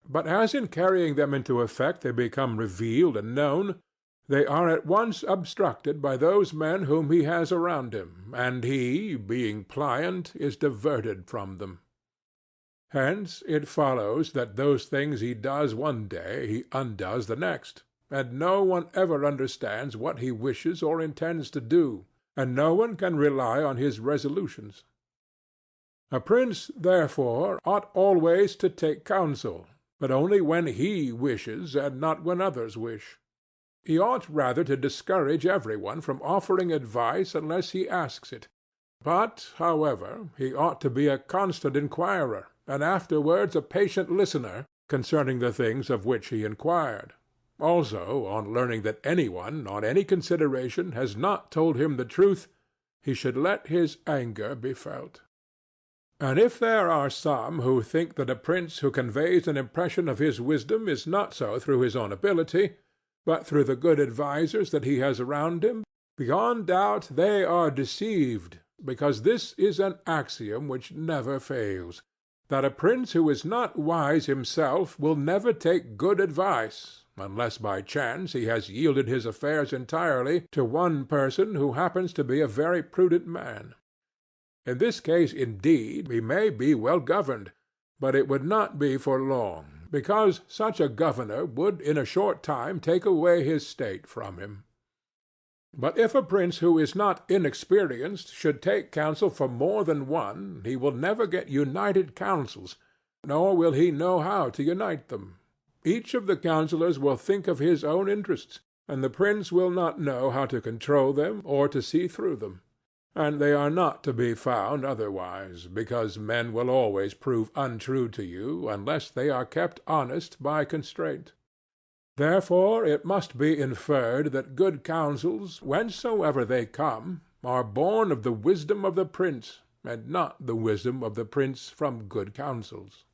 But as in carrying them into effect they become revealed and known, they are at once obstructed by those men whom he has around him, and he, being pliant, is diverted from them. Hence it follows that those things he does one day he undoes the next, and no one ever understands what he wishes or intends to do, and no one can rely on his resolutions. A prince, therefore, ought always to take counsel, but only when he wishes and not when others wish. He ought rather to discourage every one from offering advice unless he asks it. But, however, he ought to be a constant inquirer, and afterwards a patient listener concerning the things of which he inquired. Also, on learning that any one, on any consideration, has not told him the truth, he should let his anger be felt. And if there are some who think that a prince who conveys an impression of his wisdom is not so through his own ability, but through the good advisers that he has around him, beyond doubt they are deceived, because this is an axiom which never fails, that a prince who is not wise himself will never take good advice, unless by chance he has yielded his affairs entirely to one person who happens to be a very prudent man. In this case, indeed, he may be well governed, but it would not be for long, because such a governor would in a short time take away his state from him. But if a prince who is not inexperienced should take counsel from more than one, he will never get united counsels, nor will he know how to unite them. Each of the counsellors will think of his own interests, and the prince will not know how to control them or to see through them. And they are not to be found otherwise, because men will always prove untrue to you unless they are kept honest by constraint. Therefore it must be inferred that good counsels, whencesoever they come, are born of the wisdom of the prince, and not the wisdom of the prince from good counsels.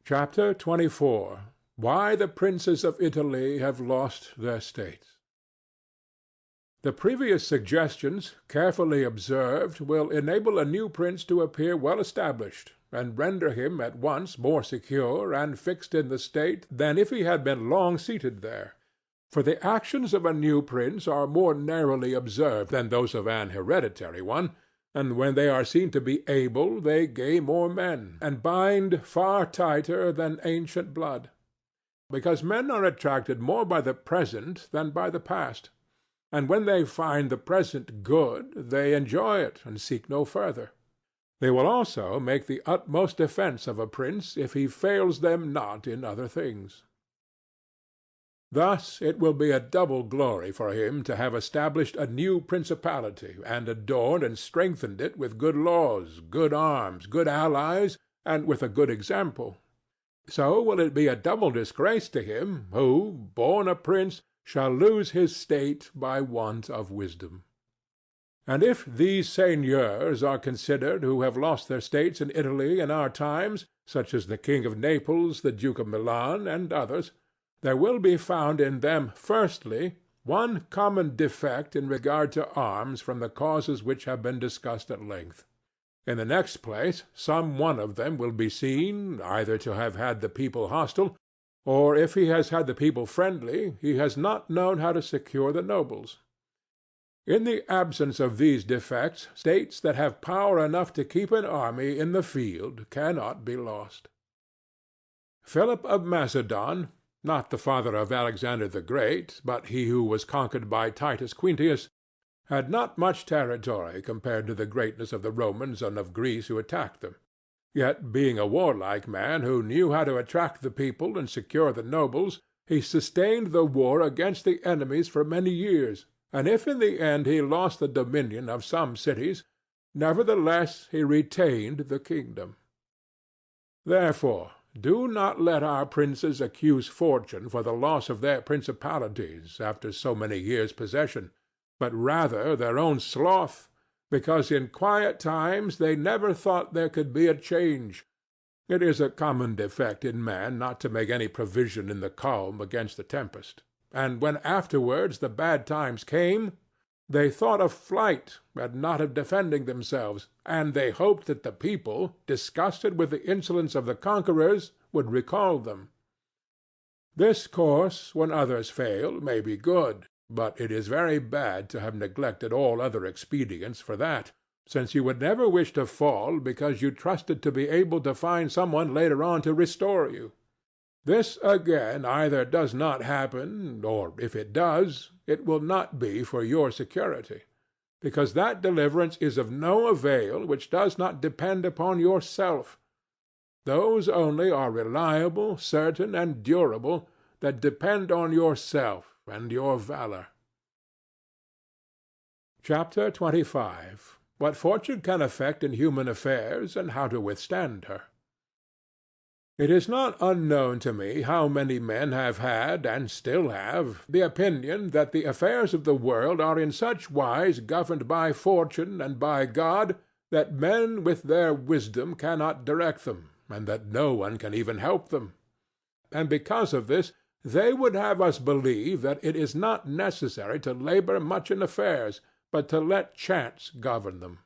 Chapter 24. Why the Princes of Italy have lost their States. The previous suggestions, carefully observed, will enable a new prince to appear well established, and render him at once more secure and fixed in the state than if he had been long seated there. For the actions of a new prince are more narrowly observed than those of an hereditary one, and when they are seen to be able they gain more men, and bind far tighter than ancient blood. Because men are attracted more by the present than by the past, and when they find the present good they enjoy it and seek no further. They will also make the utmost defence of a prince if he fails them not in other things. Thus it will be a double glory for him to have established a new principality, and adorned and strengthened it with good laws, good arms, good allies, and with a good example. So will it be a double disgrace to him who, born a prince, shall lose his state by want of wisdom. And if these seigneurs are considered who have lost their states in Italy in our times, such as the King of Naples, the Duke of Milan, and others, there will be found in them, firstly, one common defect in regard to arms from the causes which have been discussed at length. In the next place, some one of them will be seen, either to have had the people hostile, or if he has had the people friendly, he has not known how to secure the nobles. In the absence of these defects, states that have power enough to keep an army in the field cannot be lost. Philip of Macedon, not the father of Alexander the Great, but he who was conquered by Titus Quintius, had not much territory compared to the greatness of the Romans and of Greece who attacked them. Yet, being a warlike man who knew how to attract the people and secure the nobles, he sustained the war against the enemies for many years, and if in the end he lost the dominion of some cities, nevertheless he retained the kingdom. Therefore, do not let our princes accuse fortune for the loss of their principalities after so many years' possession, but rather their own sloth, because in quiet times they never thought there could be a change. It is a common defect in man not to make any provision in the calm against the tempest, and when afterwards the bad times came, they thought of flight and not of defending themselves, and they hoped that the people, disgusted with the insolence of the conquerors, would recall them. This course, when others fail, may be good, but it is very bad to have neglected all other expedients for that, since you would never wish to fall because you trusted to be able to find some one later on to restore you. This again either does not happen, or if it does, it will not be for your security, because that deliverance is of no avail which does not depend upon yourself. Those only are reliable, certain, and durable that depend on yourself and your valor. Chapter 25. What Fortune can effect in human affairs, and how to withstand her. It is not unknown to me how many men have had, and still have, the opinion that the affairs of the world are in such wise governed by fortune and by God that men with their wisdom cannot direct them, and that no one can even help them. And because of this, they would have us believe that it is not necessary to labor much in affairs, but to let chance govern them.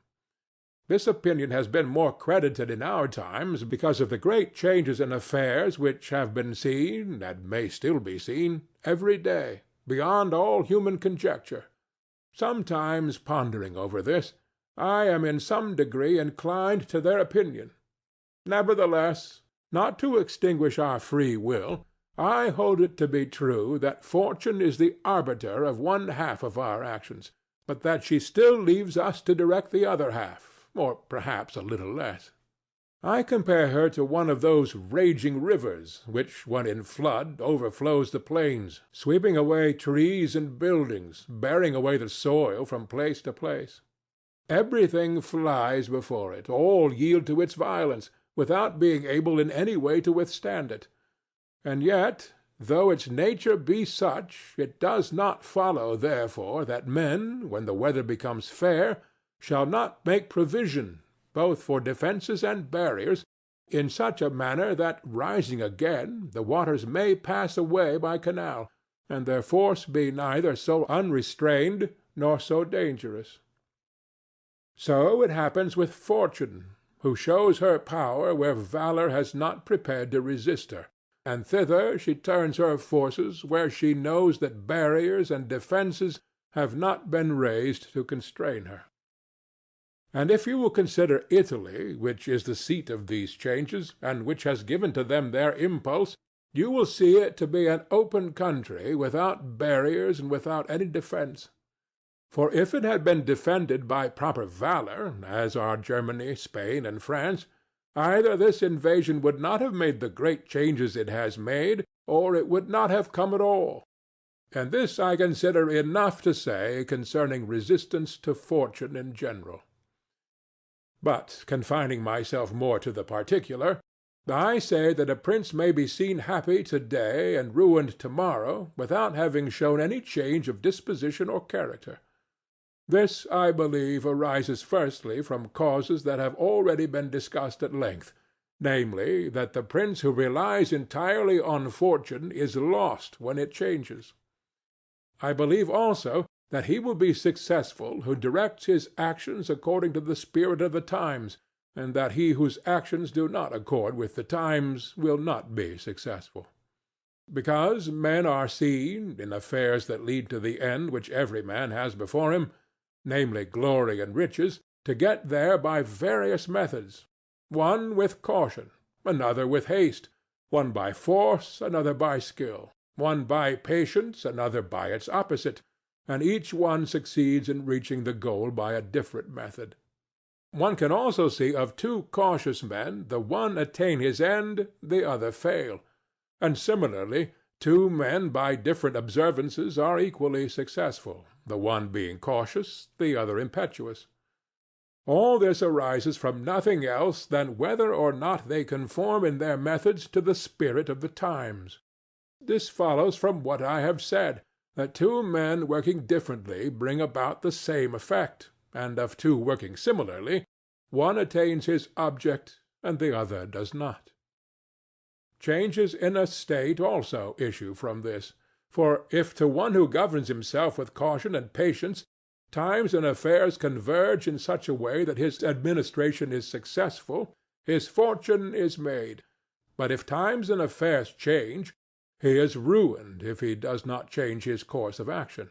This opinion has been more credited in our times because of the great changes in affairs which have been seen, and may still be seen, every day, beyond all human conjecture. Sometimes pondering over this, I am in some degree inclined to their opinion. Nevertheless, not to extinguish our free will, I hold it to be true that fortune is the arbiter of one half of our actions, but that she still leaves us to direct the other half, or perhaps a little less. I compare her to one of those raging rivers which, when in flood, overflows the plains, sweeping away trees and buildings, bearing away the soil from place to place. Everything flies before it, all yield to its violence, without being able in any way to withstand it. And yet, though its nature be such, it does not follow, therefore, that men, when the weather becomes fair, shall not make provision, both for defences and barriers, in such a manner that, rising again, the waters may pass away by canal, and their force be neither so unrestrained nor so dangerous. So it happens with Fortune, who shows her power where valor has not prepared to resist her, and thither she turns her forces where she knows that barriers and defences have not been raised to constrain her. And if you will consider Italy, which is the seat of these changes, and which has given to them their impulse, you will see it to be an open country without barriers and without any defence. For if it had been defended by proper valour, as are Germany, Spain, and France, either this invasion would not have made the great changes it has made, or it would not have come at all. And this I consider enough to say concerning resistance to fortune in general. But, confining myself more to the particular, I say that a prince may be seen happy to-day and ruined to-morrow without having shown any change of disposition or character. This, I believe, arises firstly from causes that have already been discussed at length, namely, that the prince who relies entirely on fortune is lost when it changes. I believe also that he will be successful who directs his actions according to the spirit of the times, and that he whose actions do not accord with the times will not be successful. Because men are seen, in affairs that lead to the end which every man has before him, namely glory and riches, to get there by various methods, one with caution, another with haste, one by force, another by skill, one by patience, another by its opposite, and each one succeeds in reaching the goal by a different method. One can also see of two cautious men the one attain his end, the other fail, and similarly two men by different observances are equally successful, the one being cautious, the other impetuous. All this arises from nothing else than whether or not they conform in their methods to the spirit of the times. This follows from what I have said, that two men working differently bring about the same effect, and of two working similarly, one attains his object and the other does not. Changes in a state also issue from this. For if to one who governs himself with caution and patience, times and affairs converge in such a way that his administration is successful, his fortune is made. But if times and affairs change, he is ruined if he does not change his course of action.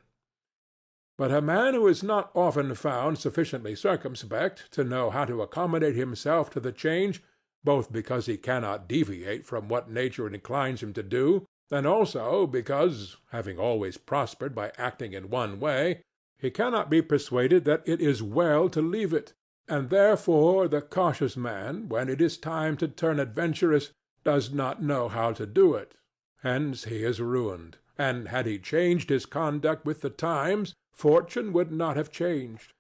But a man who is not often found sufficiently circumspect to know how to accommodate himself to the change, both because he cannot deviate from what nature inclines him to do, and also because, having always prospered by acting in one way, he cannot be persuaded that it is well to leave it, and therefore the cautious man, when it is time to turn adventurous, does not know how to do it. Hence he is ruined, and had he changed his conduct with the times, fortune would not have changed.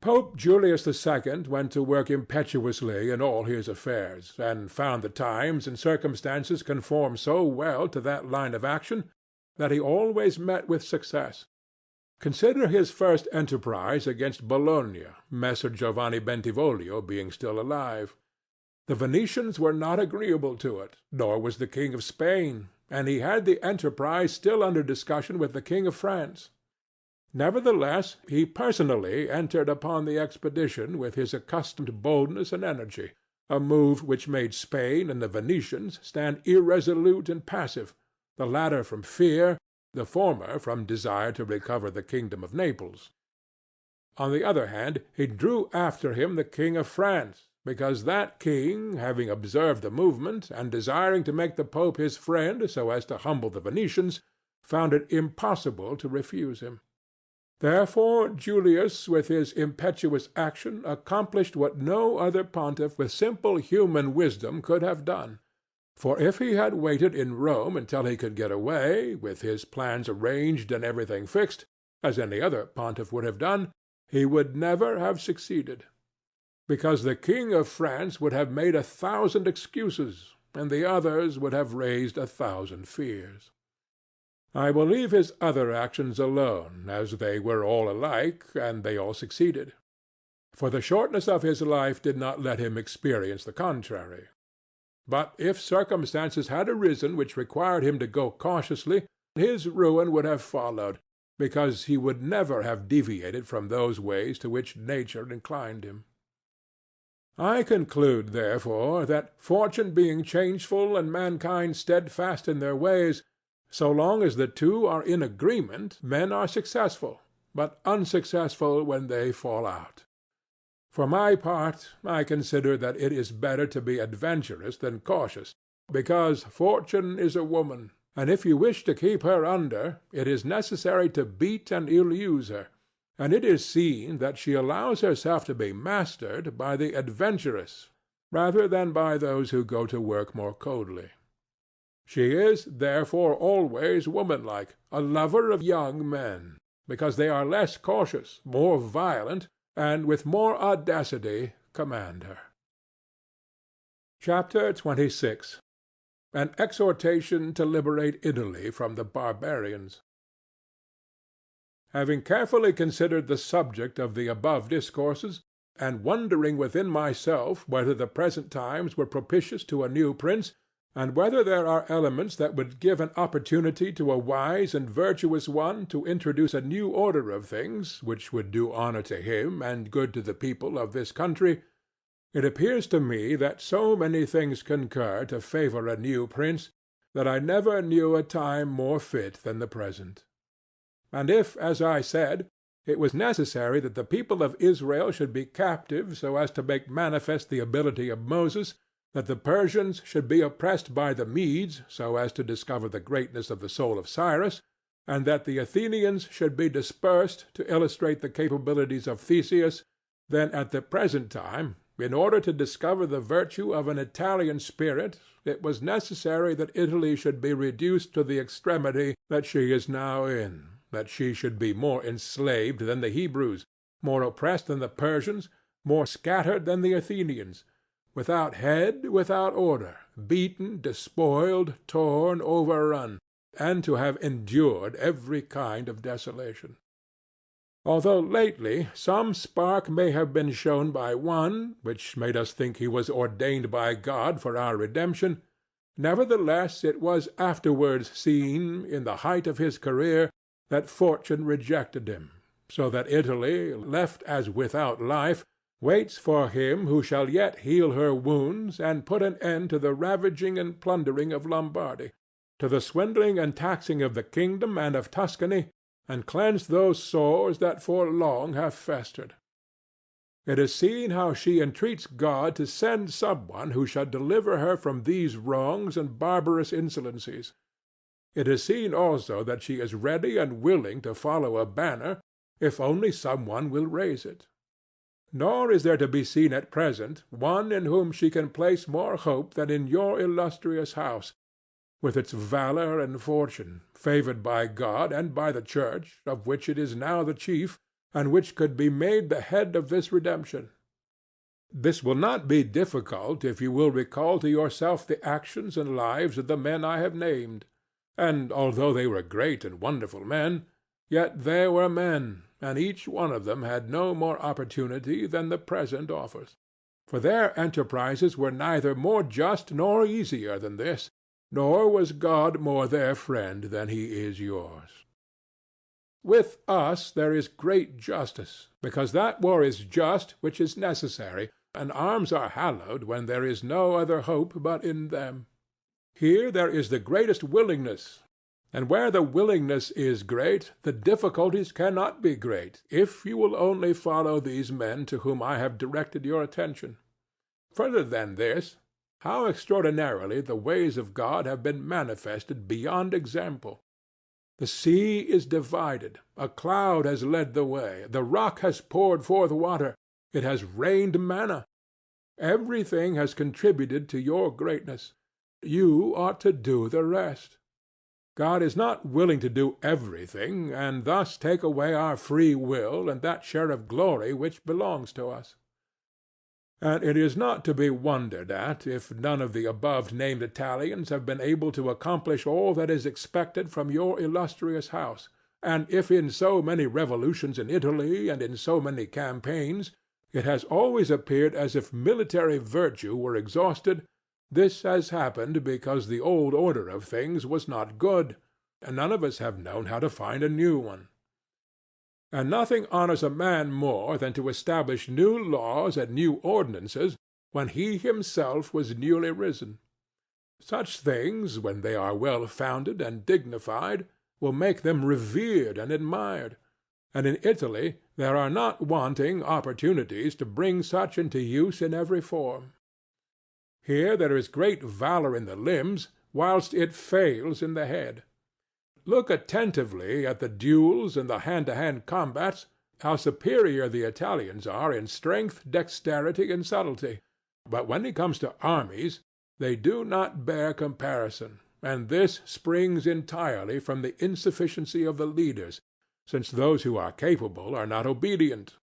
Pope Julius II went to work impetuously in all his affairs, and found the times and circumstances conform so well to that line of action that he always met with success. Consider his first enterprise against Bologna, Messer Giovanni Bentivoglio being still alive. The Venetians were not agreeable to it, nor was the King of Spain, and he had the enterprise still under discussion with the King of France. Nevertheless, he personally entered upon the expedition with his accustomed boldness and energy, a move which made Spain and the Venetians stand irresolute and passive, the latter from fear, the former from desire to recover the kingdom of Naples. On the other hand, he drew after him the King of France, because that king, having observed the movement, and desiring to make the Pope his friend so as to humble the Venetians, found it impossible to refuse him. Therefore Julius with his impetuous action accomplished what no other pontiff with simple human wisdom could have done. For if he had waited in Rome until he could get away, with his plans arranged and everything fixed, as any other pontiff would have done, he would never have succeeded. Because the King of France would have made 1,000 excuses, and the others would have raised 1,000 fears. I will leave his other actions alone, as they were all alike, and they all succeeded. For the shortness of his life did not let him experience the contrary. But if circumstances had arisen which required him to go cautiously, his ruin would have followed, because he would never have deviated from those ways to which nature inclined him. I conclude, therefore, that fortune being changeful and mankind steadfast in their ways, so long as the two are in agreement, men are successful, but unsuccessful when they fall out. For my part, I consider that it is better to be adventurous than cautious, because fortune is a woman, and if you wish to keep her under, it is necessary to beat and ill-use her, and it is seen that she allows herself to be mastered by the adventurous rather than by those who go to work more coldly. She is, therefore, always womanlike, a lover of young men, because they are less cautious, more violent, and with more audacity command her. Chapter 26. An exhortation to liberate Italy from the barbarians. Having carefully considered the subject of the above discourses, and wondering within myself whether the present times were propitious to a new prince, and whether there are elements that would give an opportunity to a wise and virtuous one to introduce a new order of things which would do honor to him and good to the people of this country, it appears to me that so many things concur to favor a new prince that I never knew a time more fit than the present. And if, as I said, it was necessary that the people of Israel should be captive so as to make manifest the ability of Moses, that the Persians should be oppressed by the Medes so as to discover the greatness of the soul of Cyrus, and that the Athenians should be dispersed to illustrate the capabilities of Theseus, then at the present time, in order to discover the virtue of an Italian spirit, it was necessary that Italy should be reduced to the extremity that she is now in, that she should be more enslaved than the Hebrews, more oppressed than the Persians, more scattered than the Athenians, without head, without order, beaten, despoiled, torn, overrun, and to have endured every kind of desolation. Although lately some spark may have been shown by one, which made us think he was ordained by God for our redemption, nevertheless it was afterwards seen, in the height of his career, that fortune rejected him, so that Italy, left as without life, waits for him who shall yet heal her wounds and put an end to the ravaging and plundering of Lombardy, to the swindling and taxing of the kingdom and of Tuscany, and cleanse those sores that for long have festered. It is seen how she entreats God to send some one who shall deliver her from these wrongs and barbarous insolencies. It is seen also that she is ready and willing to follow a banner, if only some one will raise it. Nor is there to be seen at present one in whom she can place more hope than in your illustrious house, with its valor and fortune, favored by God and by the Church, of which it is now the chief, and which could be made the head of this redemption. This will not be difficult if you will recall to yourself the actions and lives of the men I have named. And although they were great and wonderful men, yet they were men, and each one of them had no more opportunity than the present offers. For their enterprises were neither more just nor easier than this, nor was God more their friend than he is yours. With us there is great justice, because that war is just which is necessary, and arms are hallowed when there is no other hope but in them. Here there is the greatest willingness, and where the willingness is great, the difficulties cannot be great, if you will only follow these men to whom I have directed your attention. Further than this, how extraordinarily the ways of God have been manifested beyond example! The sea is divided, a cloud has led the way, the rock has poured forth water, it has rained manna. Everything has contributed to your greatness. You ought to do the rest. God is not willing to do everything, and thus take away our free will and that share of glory which belongs to us. And it is not to be wondered at if none of the above-named Italians have been able to accomplish all that is expected from your illustrious house, and if in so many revolutions in Italy and in so many campaigns it has always appeared as if military virtue were exhausted. This has happened because the old order of things was not good, and none of us have known how to find a new one. And nothing honors a man more than to establish new laws and new ordinances, when he himself was newly risen. Such things, when they are well founded and dignified, will make them revered and admired, and in Italy there are not wanting opportunities to bring such into use in every form. Here there is great valour in the limbs, whilst it fails in the head. Look attentively at the duels and the hand-to-hand combats, how superior the Italians are in strength, dexterity, and subtlety. But when it comes to armies, they do not bear comparison, and this springs entirely from the insufficiency of the leaders, since those who are capable are not obedient.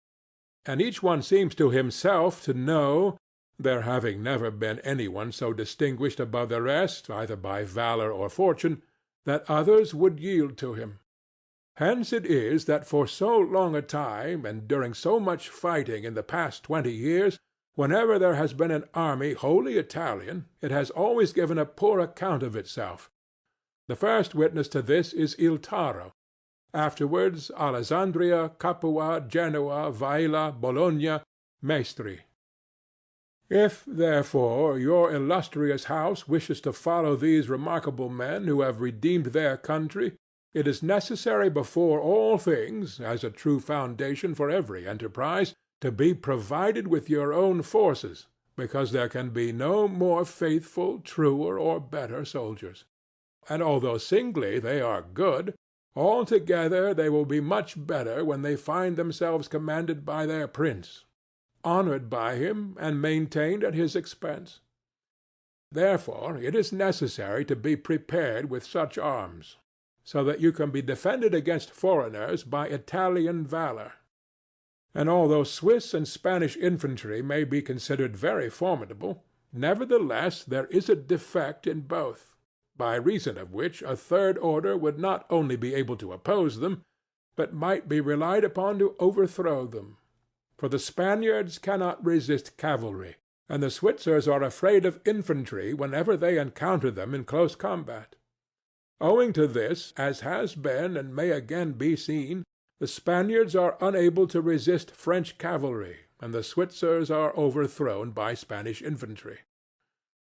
And each one seems to himself to know, there having never been any one so distinguished above the rest, either by valour or fortune, that others would yield to him. Hence it is that for so long a time, and during so much fighting in the past 20 years, whenever there has been an army wholly Italian, it has always given a poor account of itself. The first witness to this is Il Taro, afterwards Alessandria, Capua, Genoa, Vaila, Bologna, Maestri. If, therefore, your illustrious house wishes to follow these remarkable men who have redeemed their country, it is necessary before all things, as a true foundation for every enterprise, to be provided with your own forces, because there can be no more faithful, truer, or better soldiers. And although singly they are good, altogether they will be much better when they find themselves commanded by their prince, honoured by him, and maintained at his expense. Therefore it is necessary to be prepared with such arms, so that you can be defended against foreigners by Italian valour. And although Swiss and Spanish infantry may be considered very formidable, nevertheless there is a defect in both, by reason of which a third order would not only be able to oppose them, but might be relied upon to overthrow them. For the Spaniards cannot resist cavalry, and the Switzers are afraid of infantry whenever they encounter them in close combat. Owing to this, as has been and may again be seen, the Spaniards are unable to resist French cavalry, and the Switzers are overthrown by Spanish infantry.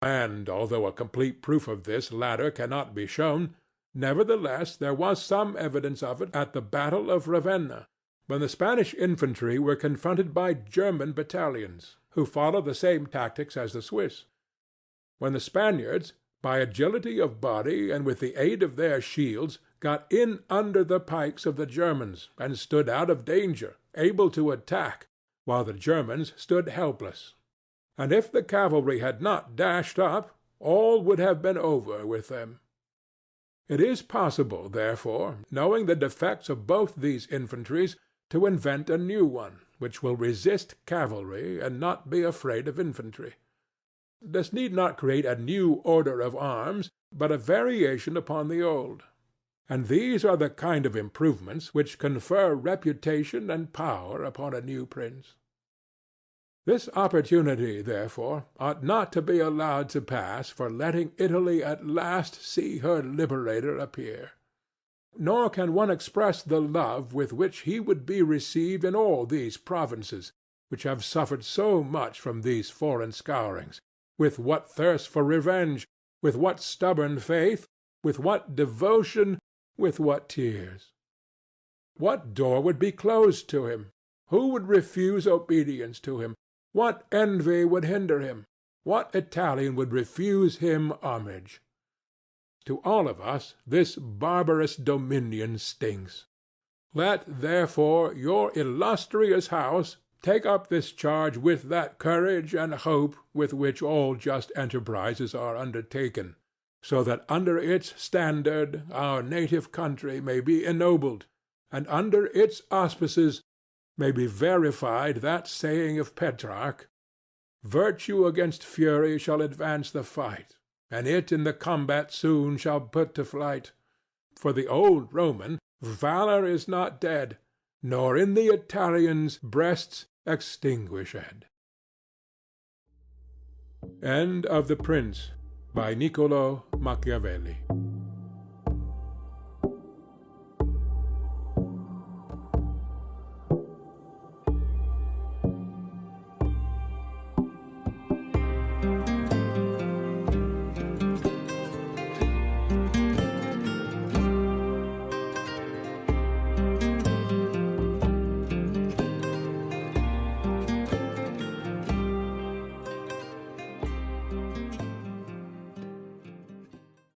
And although a complete proof of this latter cannot be shown, nevertheless there was some evidence of it at the battle of Ravenna, when the Spanish infantry were confronted by German battalions, who followed the same tactics as the Swiss. When the Spaniards, by agility of body and with the aid of their shields, got in under the pikes of the Germans, and stood out of danger, able to attack, while the Germans stood helpless. And if the cavalry had not dashed up, all would have been over with them. It is possible, therefore, knowing the defects of both these infantries, to invent a new one, which will resist cavalry, and not be afraid of infantry. This need not create a new order of arms, but a variation upon the old. And these are the kind of improvements which confer reputation and power upon a new prince. This opportunity, therefore, ought not to be allowed to pass for letting Italy at last see her liberator appear. Nor can one express the love with which he would be received in all these provinces, which have suffered so much from these foreign scourings, with what thirst for revenge, with what stubborn faith, with what devotion, with what tears. What door would be closed to him? Who would refuse obedience to him? What envy would hinder him? What Italian would refuse him homage? To all of us this barbarous dominion stinks. Let, therefore, your illustrious house take up this charge with that courage and hope with which all just enterprises are undertaken, so that under its standard our native country may be ennobled, and under its auspices may be verified that saying of Petrarch, "Virtue against fury shall advance the fight, and it in the combat soon shall put to flight. For the old Roman, valor is not dead, nor in the Italians' breasts extinguished." End of The Prince, by Niccolò Machiavelli.